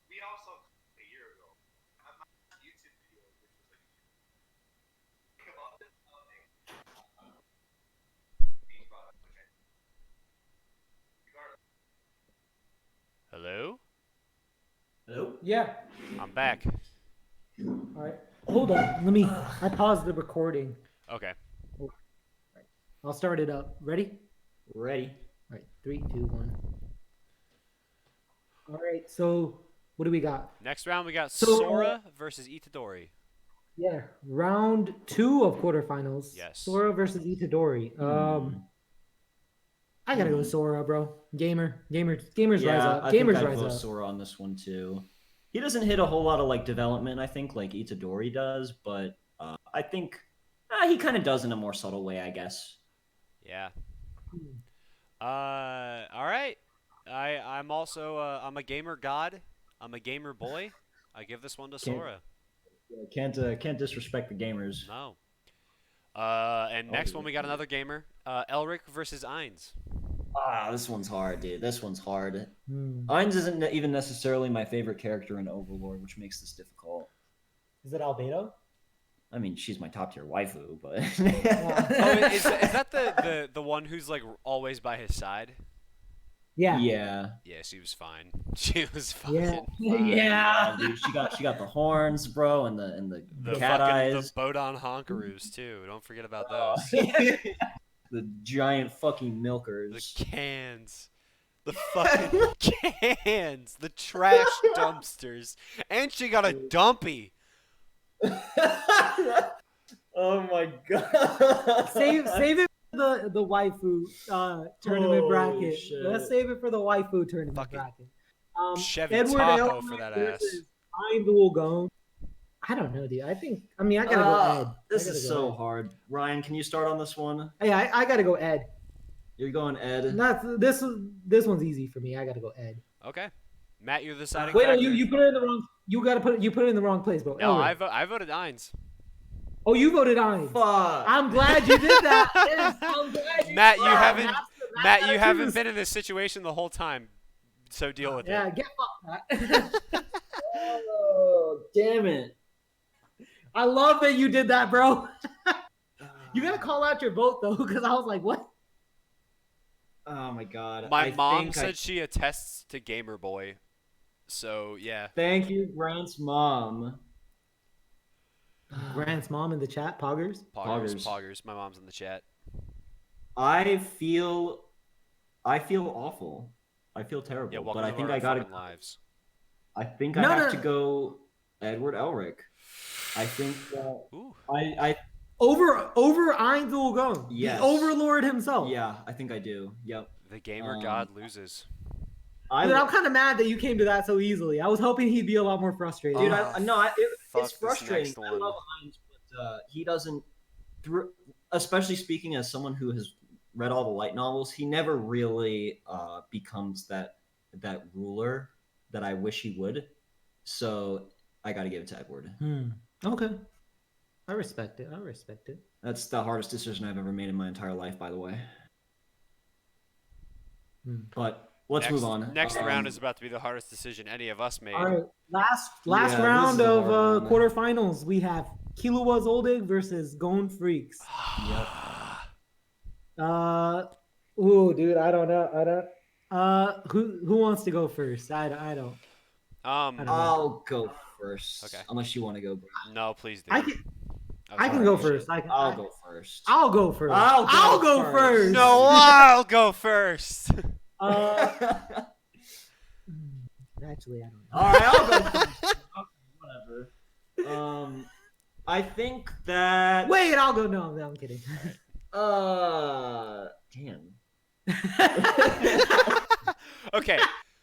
We also a year ago. My YouTube video, which was like Hello? Hello? Yeah. I'm back. All right. Hold on. I paused the recording. Okay. I'll start it up. Ready? Ready. All right. 3, 2, 1. All right. So what do we got? Next round, we got So- Sora versus Itadori. Yeah, round 2 of quarterfinals. Yes. Sora versus Itadori. I gotta go with Sora, bro. Gamers rise up. I think Gamers I'd rise vote up. Sora on this one too. He doesn't hit a whole lot of like development, I think, like Itadori does, but I think he kind of does in a more subtle way, I guess. Yeah. All right. I'm also I'm a gamer god. I'm a gamer boy. I give this one to Sora. Can't disrespect the gamers. No. And next one we got another gamer. Elric versus Eins. This one's hard, dude. This one's hard. Hmm. Eins isn't even necessarily my favorite character in Overlord, which makes this difficult. Is it Albedo? I mean, she's my top tier waifu, but Oh, is that the one who's like always by his side? Yeah. yeah. Yeah, she was fine. She was fine. Yeah. Fine. Yeah. Dude, she got the horns, bro, and the The cat fucking eyes, the Bodon Honkaroos too. Don't forget about those. the giant fucking The milkers. cans. The fucking cans. The trash dumpsters. And she got a dumpy. Oh my god! Save it for the waifu tournament Holy bracket. shit. Let's save it for the waifu tournament Fucking bracket. Chevy Edward Tahoe Elric for that versus ass. Ein Dual Gone. I don't know, dude. I gotta go Ed. This I gotta is go so Ed. hard. Ryan, can you start on this one? Hey, I gotta go Ed. You're going Ed. This one's easy for me. I gotta go Ed. Okay. Matt, you're the deciding Wait, no, factor. you put it in the wrong. You put it in the wrong place, bro. No, Elric. I voted Eins. Oh, you voted Eins. Fuck. I'm glad you did that. Yes, I'm glad you Matt, did you that. haven't. That's Matt, gotta you haven't choose. been in this situation the whole time, so deal with Yeah, it. get fucked, Matt. Oh, damn it. I love that you did that, bro. You gotta call out your vote though, because I was like, what? Oh my god. My mom think said she attests to Gamer Boy, so yeah. Thank you, Grant's mom. Grant's mom in the chat, Poggers. Poggers. My mom's in the chat. I feel awful. I feel terrible. Yeah, welcome but I to think our I gotta. fucking lives. I think No, I have no. to go Edward Elric. I think Ooh. I Over Eins will go. Yes. The Overlord himself. yeah, I think I do. Yep. The gamer god loses. Dude, I'm kind of mad that you came to that so easily. I was hoping he'd be a lot more frustrated. Dude, Oh, fuck it's this frustrating. next I one. love Heinz, but he doesn't. Especially speaking as someone who has read all the light novels, he never really becomes that ruler that I wish he would. So I got to give it to Edward. Okay. I respect it. That's the hardest decision I've ever made in my entire life, by the way. But let's move on. Next round is about to be the hardest decision any of us made. All right. Last Yeah, this round is a of hard one. quarterfinals. We have Killua Zoldyck versus Gon Freaks. Yep. Ooh, dude, I don't know. Who wants to go first? I don't. I'll go first. Okay. Unless you want to go. Brian. No, please do. I can go first. I'll go first. I'll go first. I'll go go first. first. No, I'll go first. Actually, I don't know. All right, I'll go first. Whatever. I think that. Wait, I'll go. No, I'm kidding. Damn. Okay,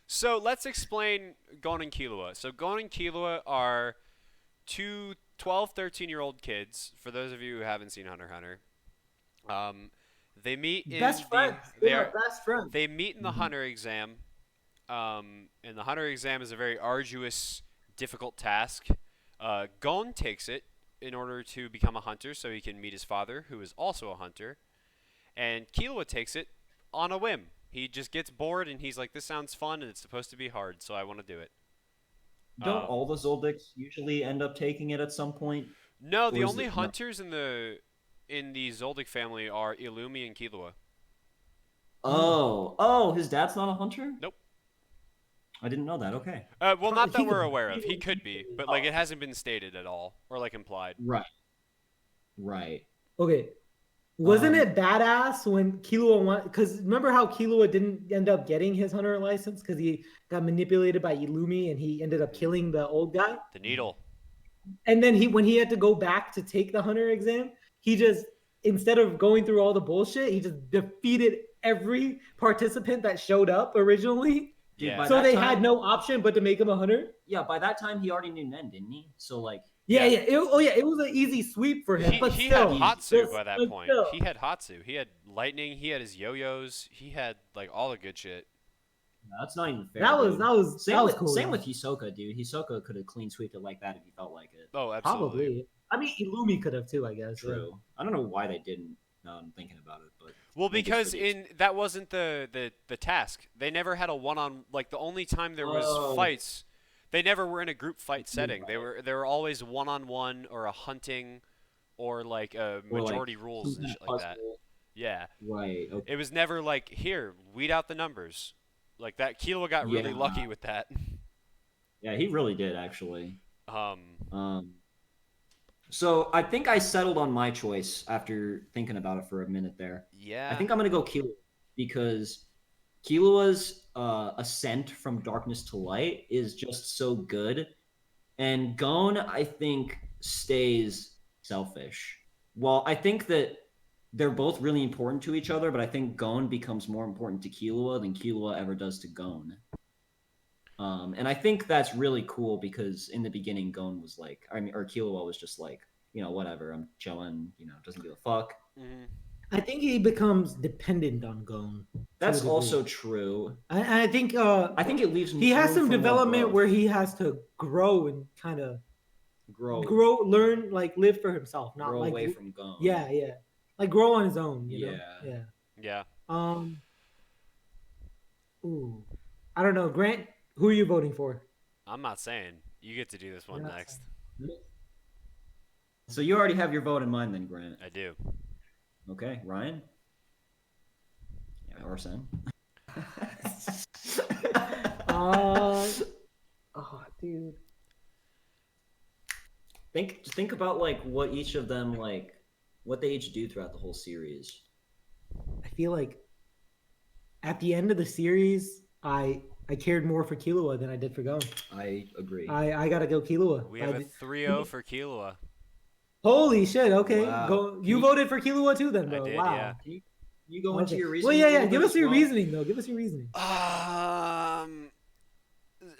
so let's explain Gon and Killua. So Gon and Killua are two 12, 13-year-old kids. For those of you who haven't seen Hunter x Hunter, they meet in Best friends. They They are are best friends. They meet in the Hunter exam. And the Hunter exam is a very arduous, difficult task. Gon takes it in order to become a hunter so he can meet his father, who is also a hunter. And Killua takes it on a whim. He just gets bored and he's like, this sounds fun and it's supposed to be hard, so I want to do it. Don't all the Zoldicks usually end up taking it at some point? No, the Or is only it not? hunters in the Zoldyck family are Illumi and Killua. Oh, his dad's not a hunter? Nope. I didn't know that. Okay. Well, not that He we're could- aware of. He could be, but like it hasn't been stated at all or like implied. Right. Okay. Wasn't it badass when Killua won? Because remember how Killua didn't end up getting his hunter license because he got manipulated by Illumi and he ended up killing the old guy. The needle. And then when he had to go back to take the hunter exam, he just, instead of going through all the bullshit, he just defeated every participant that showed up originally. Dude, Yeah. by So that they time- had no option but to make him a hunter. Yeah, by that time he already knew Nen, didn't he? So like. Yeah. It was an easy sweep for him. But He still, had Hatsu just- by that but point. still. He had Hatsu. He had lightning. He had his yo-yos. He had like all the good shit. That's not even fair. That was dude. cool. Same with Hisoka, dude. Hisoka could have clean sweeped it like that if he felt like it. Oh, absolutely. Probably. I mean, Illumi could have too, I guess. True. I don't know why they didn't. Now I'm thinking about it, but. Well, I think it's because pretty- that wasn't the task. They never had a one-on. Like the only time there was fights, they never were in a group fight setting. They were always one-on-one or a hunting, or like a Or, like, majority rules and shit like that. puzzle. Yeah. Right. Okay. It was never like, here, weed out the numbers. Like that, Killua got really Yeah. lucky with that. Yeah, he really did actually. Um, So I think I settled on my choice after thinking about it for a minute there. yeah. I think I'm gonna go Killua because Killua's ascent from darkness to light is just so good, and Gon I think stays selfish. Well, I think that they're both really important to each other, but I think Gon becomes more important to Killua than Killua ever does to Gon. And I think that's really cool because in the beginning, Gon was like, or Killua was just like, whatever, I'm chilling, doesn't give a fuck. Mhm. I think he becomes dependent on Gon. That's also true. I think. I think it leaves he has room some for more development growth. where he has to grow and kind of grow, learn, like live for himself, not grow like away from Gon. Yeah, like grow on his own. You know? Yeah. Yeah. Ooh, I don't know, Grant. Who are you voting for? I'm not saying. You get to do this one You're not next. So you already have your vote in mind, then, Grant. I do. Okay, Ryan. Yeah, Orson. Oh, dude. Think about like what each of them what they each do throughout the whole series. I feel like at the end of the series, I cared more for Killua than I did for Gon. I agree. I gotta go Killua. We have a 3-0 for Killua. Holy shit! Okay, Wow. go. You voted for Killua too, then, bro. I did, wow. yeah. Can you go into your Well, reasoning? yeah. Give us your reasoning, though. Give us your reasoning. A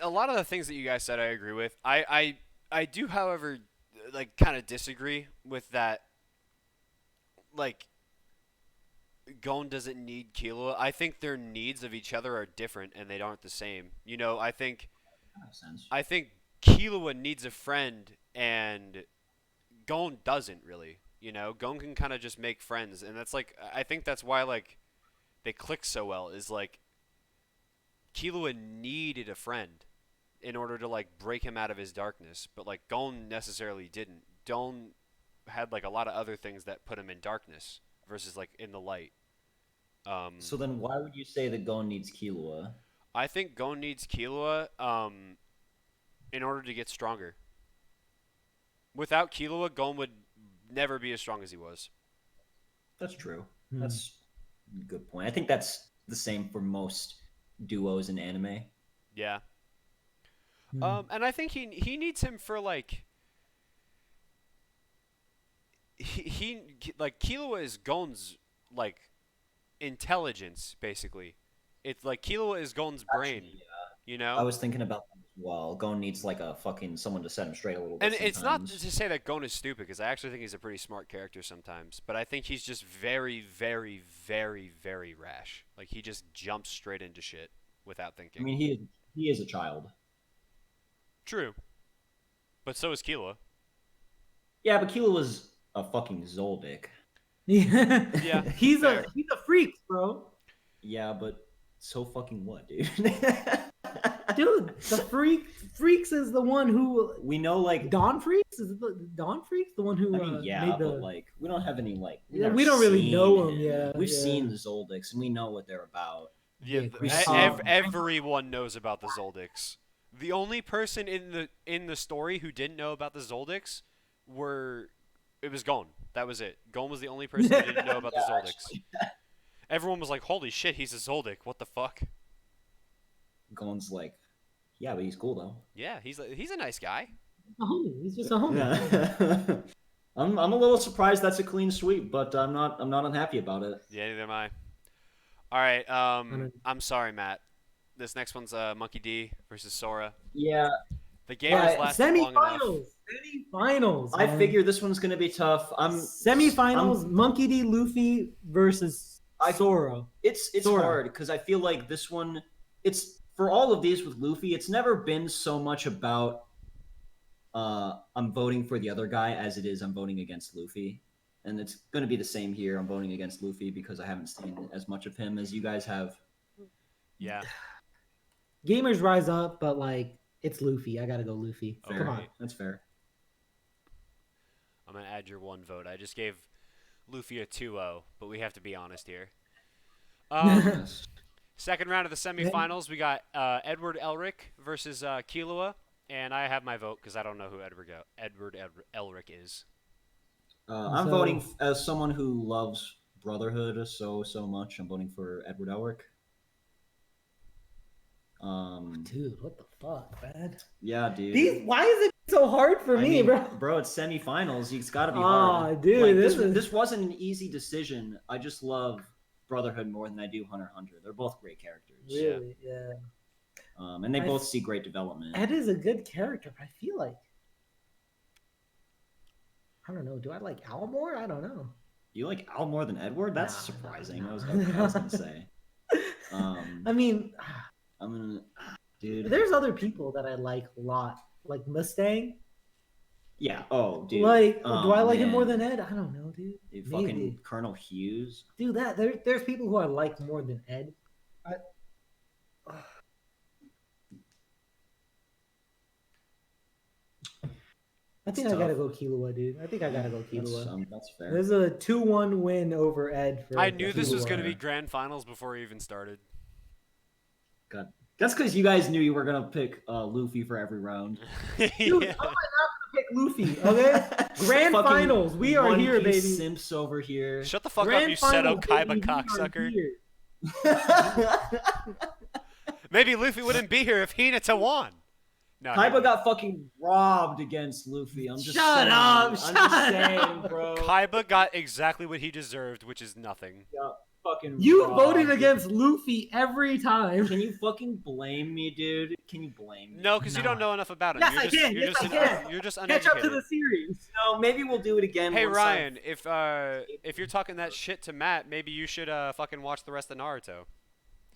lot of the things that you guys said, I agree with. I do, however, like kind of disagree with that. Like, Gon doesn't need Killua. I think their needs of each other are different, and they aren't the same. I think That makes sense. I think Killua needs a friend, and Gon doesn't really. Gon can kind of just make friends, and that's like I think that's why like they click so well. Is like Killua needed a friend in order to like break him out of his darkness, but like Gon necessarily didn't. Gon had like a lot of other things that put him in darkness versus like in the light. So then, why would you say that Gon needs Killua? I think Gon needs Killua in order to get stronger. Without Killua, Gon would never be as strong as he was. That's true. That's a good point. I think that's the same for most duos in anime. Yeah. And I think he needs him for like he like Killua is Gon's like intelligence basically. It's like Killua is Gon's brain. Actually, yeah. I was thinking about that as well. Gon needs like a fucking someone to set him straight a little bit. And it's not sometimes. to say that Gon is stupid, because I actually think he's a pretty smart character sometimes. But I think he's just very, very, very, very rash. Like he just jumps straight into shit without thinking. I mean, he is a child. True. But so is Killua. Yeah, but Killua was a fucking Zoldyck. Yeah. Yeah. he's fair. a freak, bro. Yeah, but so fucking what, dude? Dude, the freaks is the one who We know, like Dawn Freaks is it Dawn Freaks the one who I mean, yeah, made the but like we don't have any like Yeah, we don't really know him. We've seen the Zoldicks and we know what they're about. Yeah, we saw- everyone knows about the Zoldicks. The only person in the story who didn't know about the Zoldicks it was Gon. That was it. Gon was the only person who didn't know about the Zoldicks. Actually. Everyone was like, "Holy shit, he's a Zoldyck! What the fuck?" Gon's like, yeah, but he's cool though. Yeah, he's a nice guy. a homie. He's just a homie. Yeah. I'm a little surprised that's a clean sweep, but I'm not unhappy about it. Yeah, neither am I. All right, I'm sorry, Matt. This next one's Monkey D versus Sora. Yeah, The game has lasted long enough. Semifinals. I man. figure this one's gonna be tough. Semifinals. Monkey D. Luffy versus Soro. It's Sora. hard because I feel like this one. It's for all of these with Luffy. It's never been so much about I'm voting for the other guy as it is I'm voting against Luffy, and it's gonna be the same here. I'm voting against Luffy because I haven't seen as much of him as you guys have. Yeah. Gamers rise up, but like it's Luffy. I gotta go Luffy. Fair. Come on. Alright. That's fair. I'm gonna add your one vote. I just gave Luffy a 2-0, but we have to be honest here. Second round of the semifinals, we got Edward Elric versus Killua, and I have my vote because I don't know who Edward Elric is. I'm voting as someone who loves Brotherhood so much. I'm voting for Edward Elric. Dude, what the fuck, man? Yeah, dude. Why is it so hard for me, bro? Bro, it's semifinals. It's got to be Aw, hard. dude, Like, this this wasn't an easy decision. I just love Brotherhood more than I do Hunter x Hunter. They're both great characters. Really? Yeah. And they both see great development. Ed is a good character, but I feel like I don't know. Do I like Al more? I don't know. You like Al more than Edward? That's Nah, surprising. nah. I was gonna say. I mean, I'm gonna, dude. there's other people that I like a lot, like Mustang. Yeah. Oh, dude. Like, Oh, do I like him more man. than Ed? I don't know, dude. Dude, Maybe. fucking Colonel Hughes. Dude, there's people who I like more than Ed. I think It's I gotta tough. go Killua, dude. I think I gotta go Killua. That's fair. There's a 2-1 win over Ed. For I knew this was Killua. going to be grand finals before we even started. God, that's because you guys knew you were gonna pick Luffy for every round. Dude, Yeah. how am I not gonna pick Luffy? Okay, grand Fucking finals. We are One here, Piece baby. Simps over here. Shut the fuck Grand up, you Seto finals, Kaiba baby. We are cocksucker. here. Maybe Luffy wouldn't be here if Hinata won. No, he Kaiba wouldn't. got fucking robbed against Luffy. I'm just Shut saying. up, I'm shut just saying, up. bro. Kaiba got exactly what he deserved, which is nothing. Got fucking You robbed. voted against Luffy every time. Can you fucking blame me, dude? Can you blame me? No, because you don't know enough about him. Yes, you're I just, can. You're Yes, just, I can. You're just Catch uneducated. up to the series. No, maybe we'll do it again. Hey once Ryan, if you're talking that shit to Matt, maybe you should fucking watch the rest of Naruto.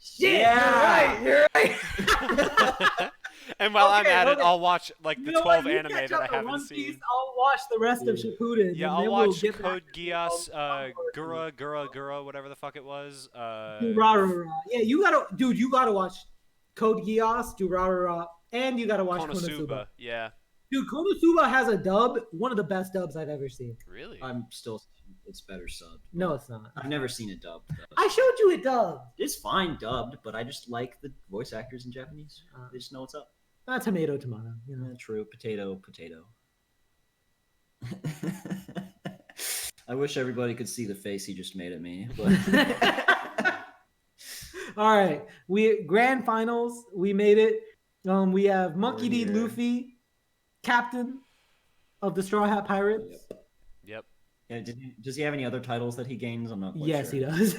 Shit, Yeah. you're right. And while I'm Okay, at it, okay. I'll watch like the You know what? 12 You anime catch that up I to One haven't Piece, seen. I'll watch the rest of Shippuden. Yeah, and I'll then we'll watch get back Code to Geass, Gura, whatever the fuck it was. Durarara. Yeah, you gotta watch Code Geass, Durarara, and you gotta watch Konosuba. Konosuba. Yeah. Dude, Konosuba has a dub, one of the best dubs I've ever seen. Really? I'm still. It's better subbed. No, it's not. I've never seen it dubbed. Though. I showed you it dubbed. It's fine dubbed, but I just like the voice actors in Japanese. They just know what's up. Tomato, you know. Yeah, true. Potato. I wish everybody could see the face he just made at me. But All right, we grand finals. We made it. We have Monkey D. here. Luffy, captain of the Straw Hat Pirates. Yep. yeah, does he have any other titles that he gains? I'm not quite Yes, sure. he does.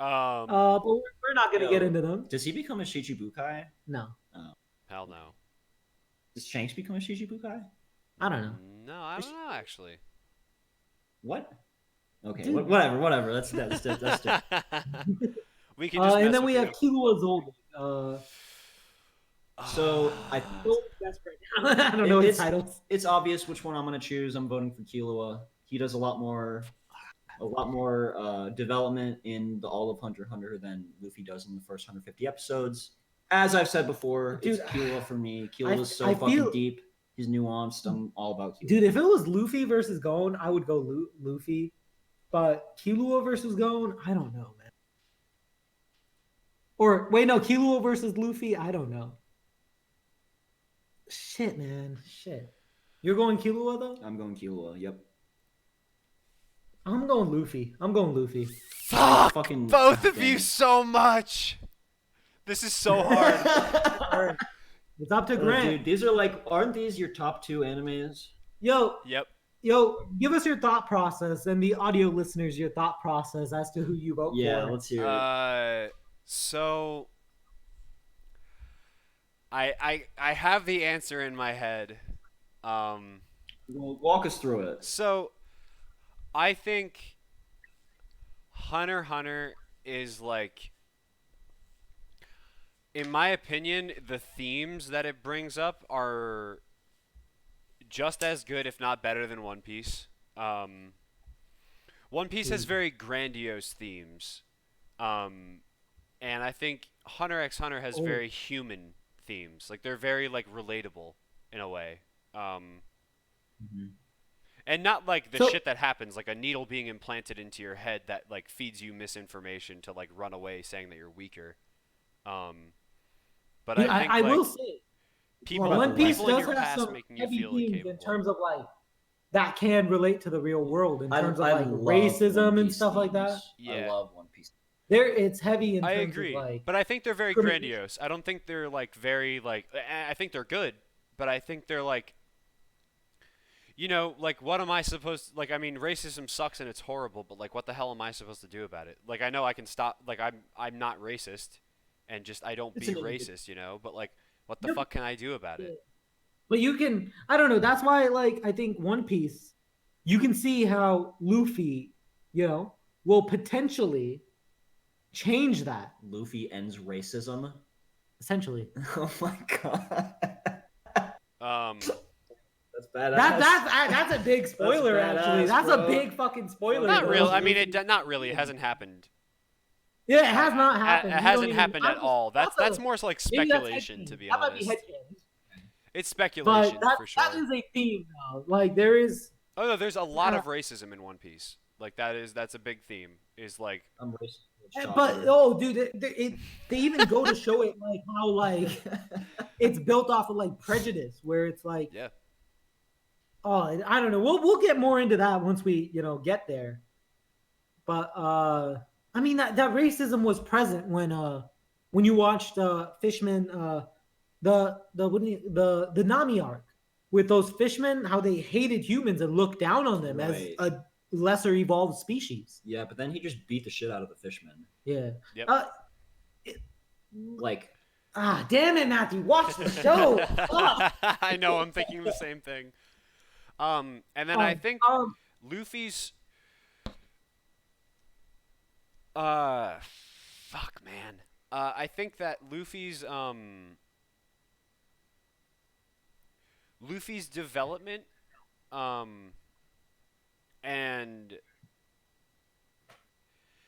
Um. But we're not gonna get into them. Does he become a Shichibukai? No, Hell no. Does Shanks become a Shichibukai? I don't know. No, I don't know actually. What? Okay, Dude. whatever. That's We can just. And mess then we with have Killua Zold. So I Best friend. I don't know his It's- titles. it's obvious which one I'm gonna choose. I'm voting for Killua. He does a lot more development in the all of Hunter x Hunter than Luffy does in the first 150 episodes. As I've said before, Dude, it's Killua for me. Killua is so I fucking feel- deep. He's nuanced. I'm all about Killua. Dude, if it was Luffy versus Gon, I would go Luffy. But Killua versus Gon, I don't know, man. Or wait, no, Killua versus Luffy, I don't know. Shit, man, shit. You're going Killua though? I'm going Killua. Yep. I'm going Luffy. Fuck Fucking both of damn. you so much. This is so hard. All right. It's up to Oh, Grant. dude, these are aren't these your top 2 animes? Yo, Yep. give us your thought process and the audio listeners your thought process as to who you vote Yeah, for. let's hear it. So I have the answer in my head. Well, walk us through it. So I think Hunter x Hunter is like, in my opinion, the themes that it brings up are just as good, if not better, than One Piece. One Piece has very grandiose themes, and I think Hunter x Hunter has very human themes. Like they're very relatable in a way, and not like the shit that happens, like a needle being implanted into your head that feeds you misinformation to run away saying that you're weaker. But Dude, I think I will say, people, One Piece people in does your have past some making you heavy feel themes incapable. in terms of that can relate to the real world in terms I of love racism One and Piece stuff like that. themes. Yeah. I love One Piece. It's heavy in I terms agree, of but I think they're very criminal- grandiose. I don't think they're very I think they're good, but I think they're what am I supposed to, I mean, racism sucks and it's horrible, but what the hell am I supposed to do about it? I know I can stop, I'm not racist, and just I don't be It's an racist, but What the Yep. fuck can I do about it? But you can, I don't know. That's why, like, I think One Piece, you can see how Luffy, will potentially change that. Luffy ends racism. Essentially, Oh my god. That's badass. that's a big spoiler. That's badass, Actually, that's a bro. big fucking spoiler. Not bro. really. I mean, not really. It hasn't happened. Yeah, it has not happened. It You hasn't don't even- happened at all. That's more like maybe that's speculation, headcanon. to be That might be honest. headcanon. It's But speculation that, for sure. that is a theme, though. Like, there is. Oh no, there's a lot of racism in One Piece. Like that's a big theme. Is like I'm racist. But oh, dude, they even go to show it like how like it's built off of like prejudice, where it's like, yeah. oh, I don't know. We'll get more into that once we get there. But I mean that racism was present when you watched Fishman the Nami arc with those fishmen, how they hated humans and looked down on them as Right. a lesser evolved species. Yeah, but then he just beat the shit out of the fishmen. Yeah. Yep. Like, Damn it, Matthew! Watch the show. Fuck. I know. I'm thinking the same thing. And then I think Luffy's. Fuck, man. I think that Luffy's development, and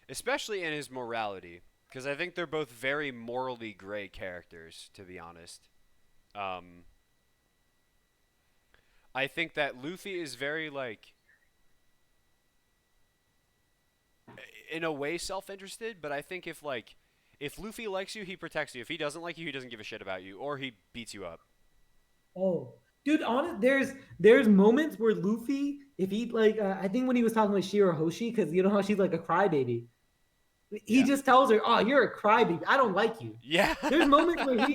especially in his morality, because I think they're both very morally gray characters, to be honest. I think that Luffy is very, like, in a way self-interested, but I think if Luffy likes you, he protects you. If he doesn't like you, he doesn't give a shit about you, or he beats you up. Oh, dude, there's moments where Luffy, if he like, I think when he was talking with Shirahoshi, because you know how she's like a crybaby, he just tells her, "Oh, you're a crybaby. I don't like you." Yeah. There's moments where if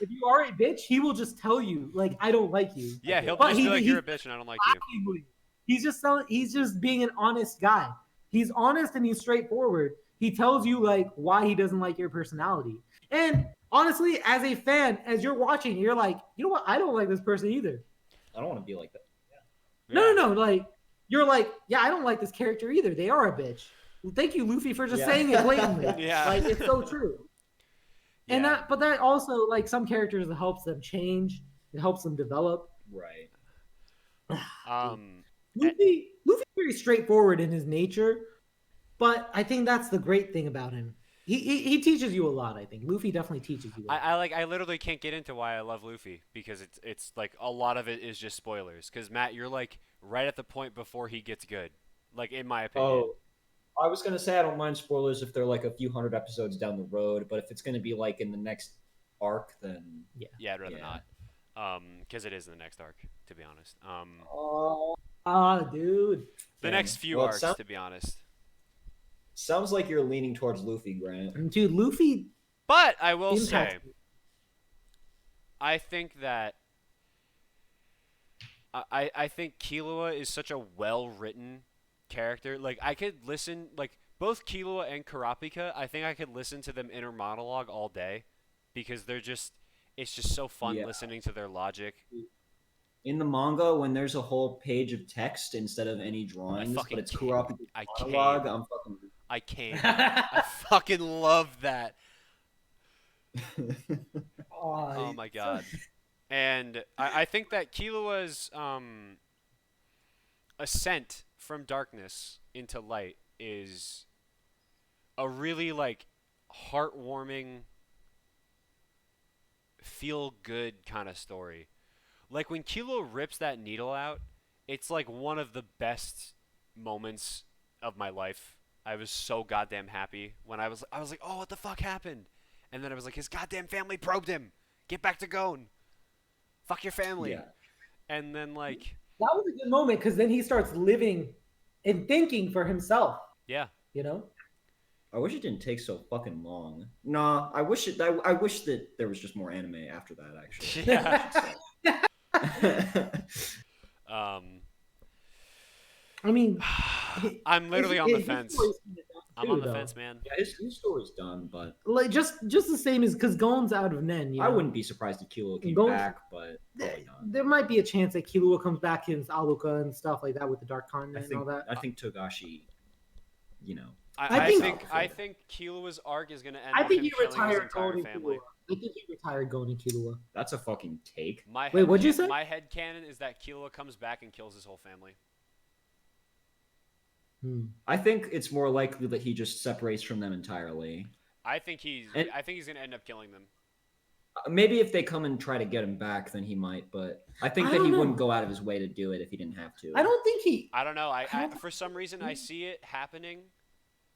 you are a bitch, he will just tell you, like, "I don't like you." Yeah, he'll But just be like, "You're a bitch, and I don't like you." He's just being an honest guy. He's honest and he's straightforward. He tells you like why he doesn't like your personality. And honestly, as a fan, as you're watching, you're like, you know what? I don't like this person either. I don't want to be like that. Yeah. No. Like, you're like, yeah, I don't like this character either. They are a bitch. Well, thank you, Luffy, for just saying it blatantly. Yeah. Like, it's so true. Yeah. And that also, like, some characters, it helps them change. It helps them develop. Right. Luffy's very straightforward in his nature, but I think that's the great thing about him. He teaches you a lot. I think Luffy definitely teaches you a lot. I literally can't get into why I love Luffy, because it's like a lot of it is just spoilers. Because Matt, you're like right at the point before he gets good, like in my opinion. Oh, I was gonna say I don't mind spoilers if they're like a few hundred episodes down the road, but if it's gonna be like in the next arc, then Yeah, I'd rather not. Because it is in the next arc, to be honest. Dude. The next few Well, arcs, to be honest. Sounds like you're leaning towards Luffy, Grant. Dude, Luffy. But I will say, impacts me. I think that I think Killua is such a well-written character. Like, I could listen, like, both Killua and Kurapika, I think I could listen to them inner monologue all day, because it's just so fun listening to their logic. In the manga, when there's a whole page of text instead of any drawings, but it's Kurapika's monologue, I'm fucking... I can't. I fucking love that. Oh my god. And I think that Killua's ascent from darkness into light is a really, like, heartwarming, feel-good kind of story. Like, when Killua rips that needle out, it's like one of the best moments of my life. I was so goddamn happy when I was like, oh, what the fuck happened? And then I was like, his goddamn family probed him. Get back to Gon. Fuck your family. Yeah. And then, like... That was a good moment, because then he starts living and thinking for himself. Yeah. You know? I wish it didn't take so fucking long. Nah, I wish that there was just more anime after that, actually. Yeah. I mean... I'm literally on the fence. I'm on too, the though. fence, man. Yeah, his story's done, but Like just the same as because Gon's out of Nen. You know? I wouldn't be surprised if Killua came Gon- back, but probably not. There might be a chance that Killua comes back in Aluka and stuff like that with the Dark I Continent and all think that. I think Togashi, you know, I think Killua's arc is gonna end I with think him he killing his retired entire Gon and family. Killua. I think he retired Gon and Killua. that's a fucking take. Wait, what'd you say? My headcanon is that Killua comes back and kills his whole family. I think it's more likely that he just separates from them entirely. I think he's gonna end up killing them. Maybe if they come and try to get him back, then he might. But I think that he wouldn't go out of his way to do it if he didn't have to. I don't think he. I don't know. I for some reason I see it happening,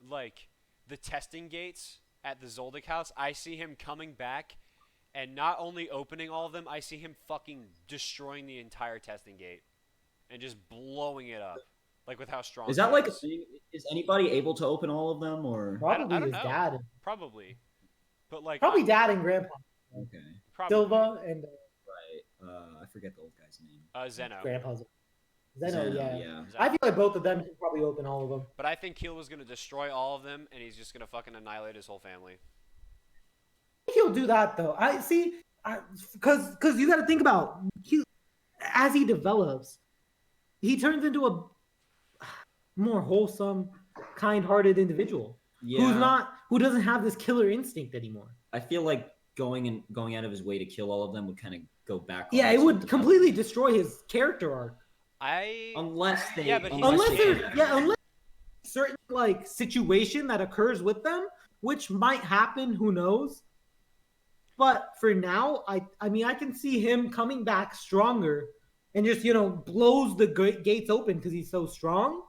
like the testing gates at the Zoldyck house. I see him coming back, and not only opening all of them, I see him fucking destroying the entire testing gate, and just blowing it up, like with how strong. Is that like a thing? Is anybody able to open all of them, or Probably I don't his know. dad. Probably, but like Probably dad and grandpa. okay, probably. Silva and right? I forget the old guy's name. Zeno. grandpa's. Zeno, yeah. Zeno. I feel like both of them can probably open all of them. But I think Killua's gonna destroy all of them, and he's just gonna fucking annihilate his whole family. I think he'll do that though. I see, because you got to think about as he develops, he turns into a more wholesome, kind-hearted individual who doesn't have this killer instinct anymore. I feel like going out of his way to kill all of them would kind of go back. Yeah, it would completely destroy his character arc. Unless unless certain like situation that occurs with them, which might happen, who knows. But for now, I mean I can see him coming back stronger and just blows the gates open because he's so strong.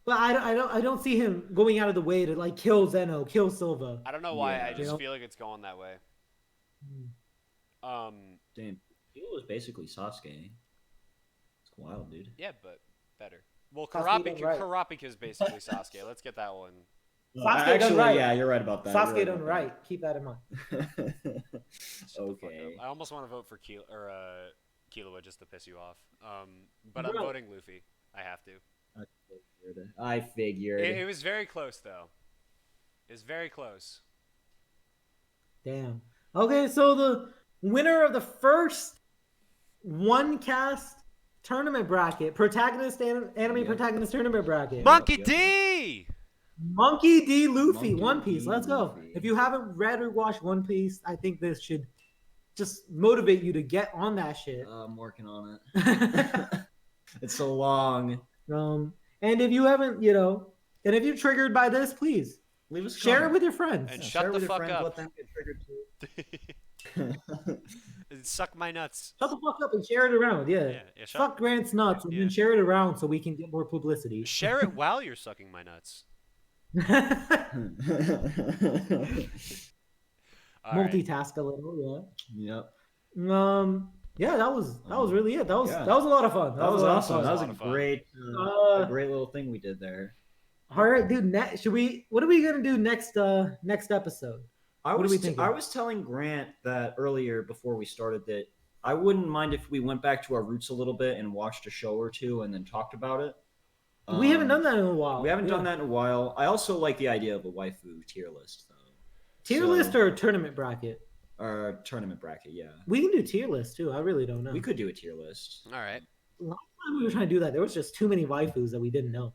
But I don't see him going out of the way to like kill Zeno, kill Silva. I don't know why. I just feel like it's going that way. Damn, he was basically Sasuke. It's wild, dude. Yeah, but better. Well, Kurapika's basically Sasuke. Let's get that one. Sasuke done right. Yeah, you're right about that. Sasuke done right. Keep that in mind. Okay. I almost want to vote for Killua just to piss you off. But I'm voting Luffy. I have to. I figured. It was very close, though. It was very close. Damn. Okay, so the winner of the first one cast tournament bracket, anime protagonist tournament bracket. Monkey D! Monkey D Luffy, One Piece. D. Let's go. Luffy. If you haven't read or watched One Piece, I think this should just motivate you to get on that shit. I'm working on it. It's so long. And if you haven't, and if you're triggered by this, please Leave us a share it comment. with your friends. And Share shut it the with your fuck friends, up. Let them get triggered too. Suck my nuts. Shut the fuck up and share it around. Yeah. Fuck Grant's nuts and then share it around so we can get more publicity. Share it while you're sucking my nuts. Multitask a little, Yep. yeah, that was really it. That was a lot of fun. That was awesome. That was lot a of fun. great little thing we did there. All right, dude. What are we gonna do next episode? I What are we thinking? I was telling Grant that earlier before we started that I wouldn't mind if we went back to our roots a little bit and watched a show or two and then talked about it. We haven't done that in a while. We haven't done that in a while. I also like the idea of a waifu tier list, though. Tier list or a tournament bracket? Or a tournament bracket, yeah. We can do tier list too. I really don't know. We could do a tier list. All right. Last time we were trying to do that, there was just too many waifus that we didn't know.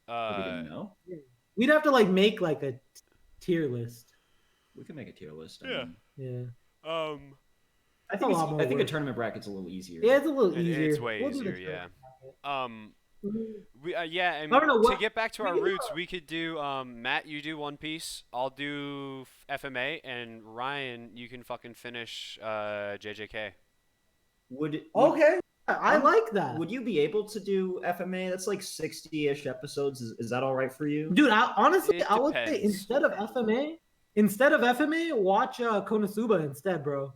We didn't know. We'd have to make like a tier list. We could make a tier list. Yeah. Yeah. I think a tournament bracket's a little easier. Yeah, it's a little easier. It's way We'll do the easier, yeah. tournament And I don't know to get back to our roots, we could do Matt, you do One Piece, I'll do FMA, and Ryan, you can fucking finish JJK. Okay. I like that. Would you be able to do FMA? That's like 60-ish episodes. Is that all right for you? Dude, honestly, It I would say depends. instead of FMA, watch Konosuba instead, bro.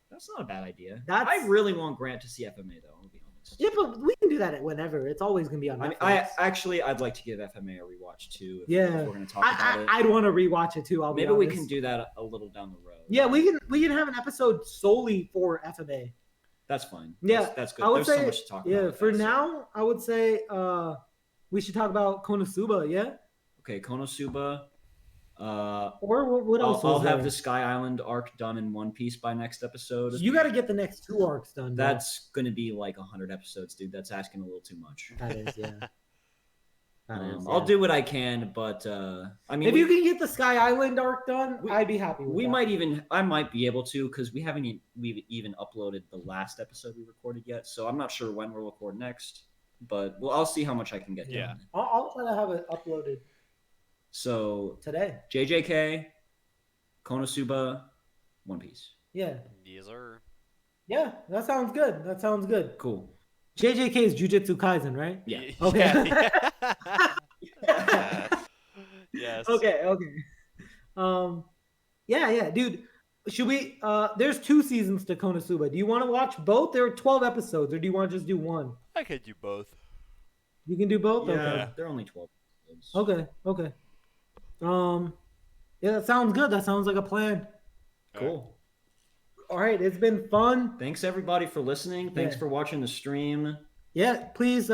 That's not a bad idea. That's- I really want Grant to see FMA, though. I'll be honest. Yeah, but we can do that whenever. It's always gonna be on Netflix. I'd like to give FMA a rewatch too. If Yeah. we're gonna talk about it. I'd want to rewatch it too. Maybe we can do that a little down the road. Yeah, we can have an episode solely for FMA. That's fine. Yeah, that's good. I would There's say, so much to talk about. yeah, with for that, so- now, I would say we should talk about Konosuba. Yeah. Okay, Konosuba. Or what else? I'll was have there? the Sky Island arc done in One Piece by next episode. You got to get the next 2 arcs done. Bro. That's gonna be like 100 episodes, dude. That's asking a little too much. That is, yeah. I'll do what I can, but I mean, if you can get the Sky Island arc done, I'd be happy with that. I might be able to, because we've even uploaded the last episode we recorded yet, so I'm not sure when we'll record next, but I'll see how much I can get done. I'll try to have it uploaded. So today, JJK, Konosuba, One Piece. Yeah. Yes, sir. Yeah, that sounds good. That sounds good. Cool. JJK is Jujutsu Kaisen, right? Yeah. Okay. Yes. Okay. Yeah, dude. Should we? There's 2 seasons to Konosuba. Do you want to watch both? There are 12 episodes, or do you want to just do one? I could do both. You can do both. Yeah, Okay. they're only 12 episodes. Okay. Yeah, that sounds good. That sounds like a plan. Cool. All right, it's been fun. Thanks everybody for listening. Thanks for watching the stream. Yeah, please,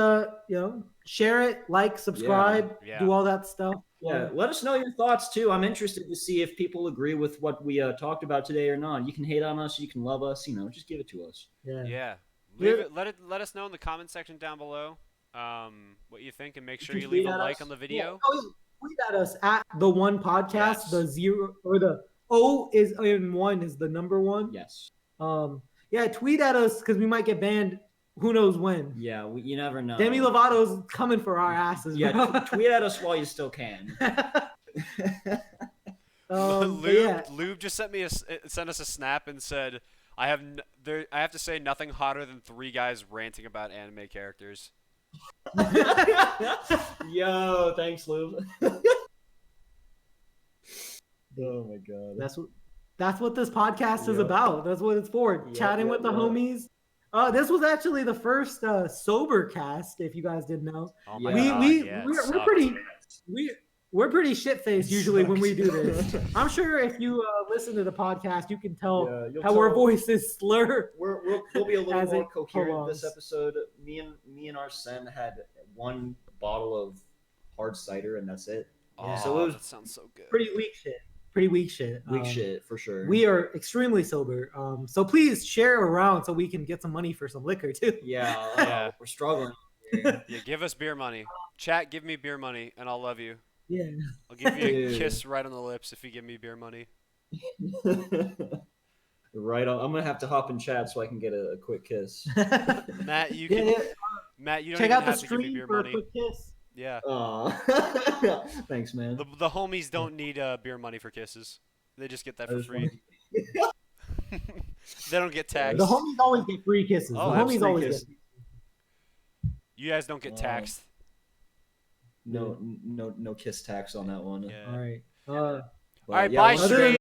share it, like, subscribe, do all that stuff. Yeah, let us know your thoughts too. I'm interested to see if people agree with what we talked about today or not. You can hate on us, you can love us. Just give it to us. Yeah. Let us know in the comment section down below what you think, and make sure you leave a like on the video. Tweet at us at the one podcast. Yes. The 0 or the O is in 1 is the number 1. Yes. Yeah, tweet at us because we might get banned. Who knows when? Yeah, you never know. Demi Lovato's coming for our asses. Yeah, tweet at us while you still can. Lube just sent us a snap and said, I have to say nothing hotter than 3 guys ranting about anime characters. Yo, thanks, Lube. Oh my god. That's what this podcast is about. That's what it's for. Chatting with the homies. This was actually the first sober cast, if you guys didn't know. Oh my God, we're pretty shit faced usually when we do this. I'm sure if you listen to the podcast, you can tell how our voices slur. We'll be a little more coherent this episode. Me and Arsene had 1 bottle of hard cider, and that's it. Oh, so it was, that sounds so good. Pretty weak shit. Weak shit for sure. We are extremely sober. So please share around so we can get some money for some liquor too. Yeah. We're struggling. Yeah, give us beer money. Chat, give me beer money, and I'll love you. Yeah. I'll give you a kiss right on the lips if you give me beer money. Right on. I'm gonna have to hop in chat so I can get a quick kiss. Matt, you can. Matt, you don't check even out the have to give me stream beer for money. a quick kiss. Yeah. Thanks, man. The homies don't need beer money for kisses. They just get that for free. They don't get taxed. The homies always get free kisses. Oh, the homies always kisses. get. You guys don't get taxed. No kiss tax on that one. Yeah. All right. All right, yeah, bye, once stream.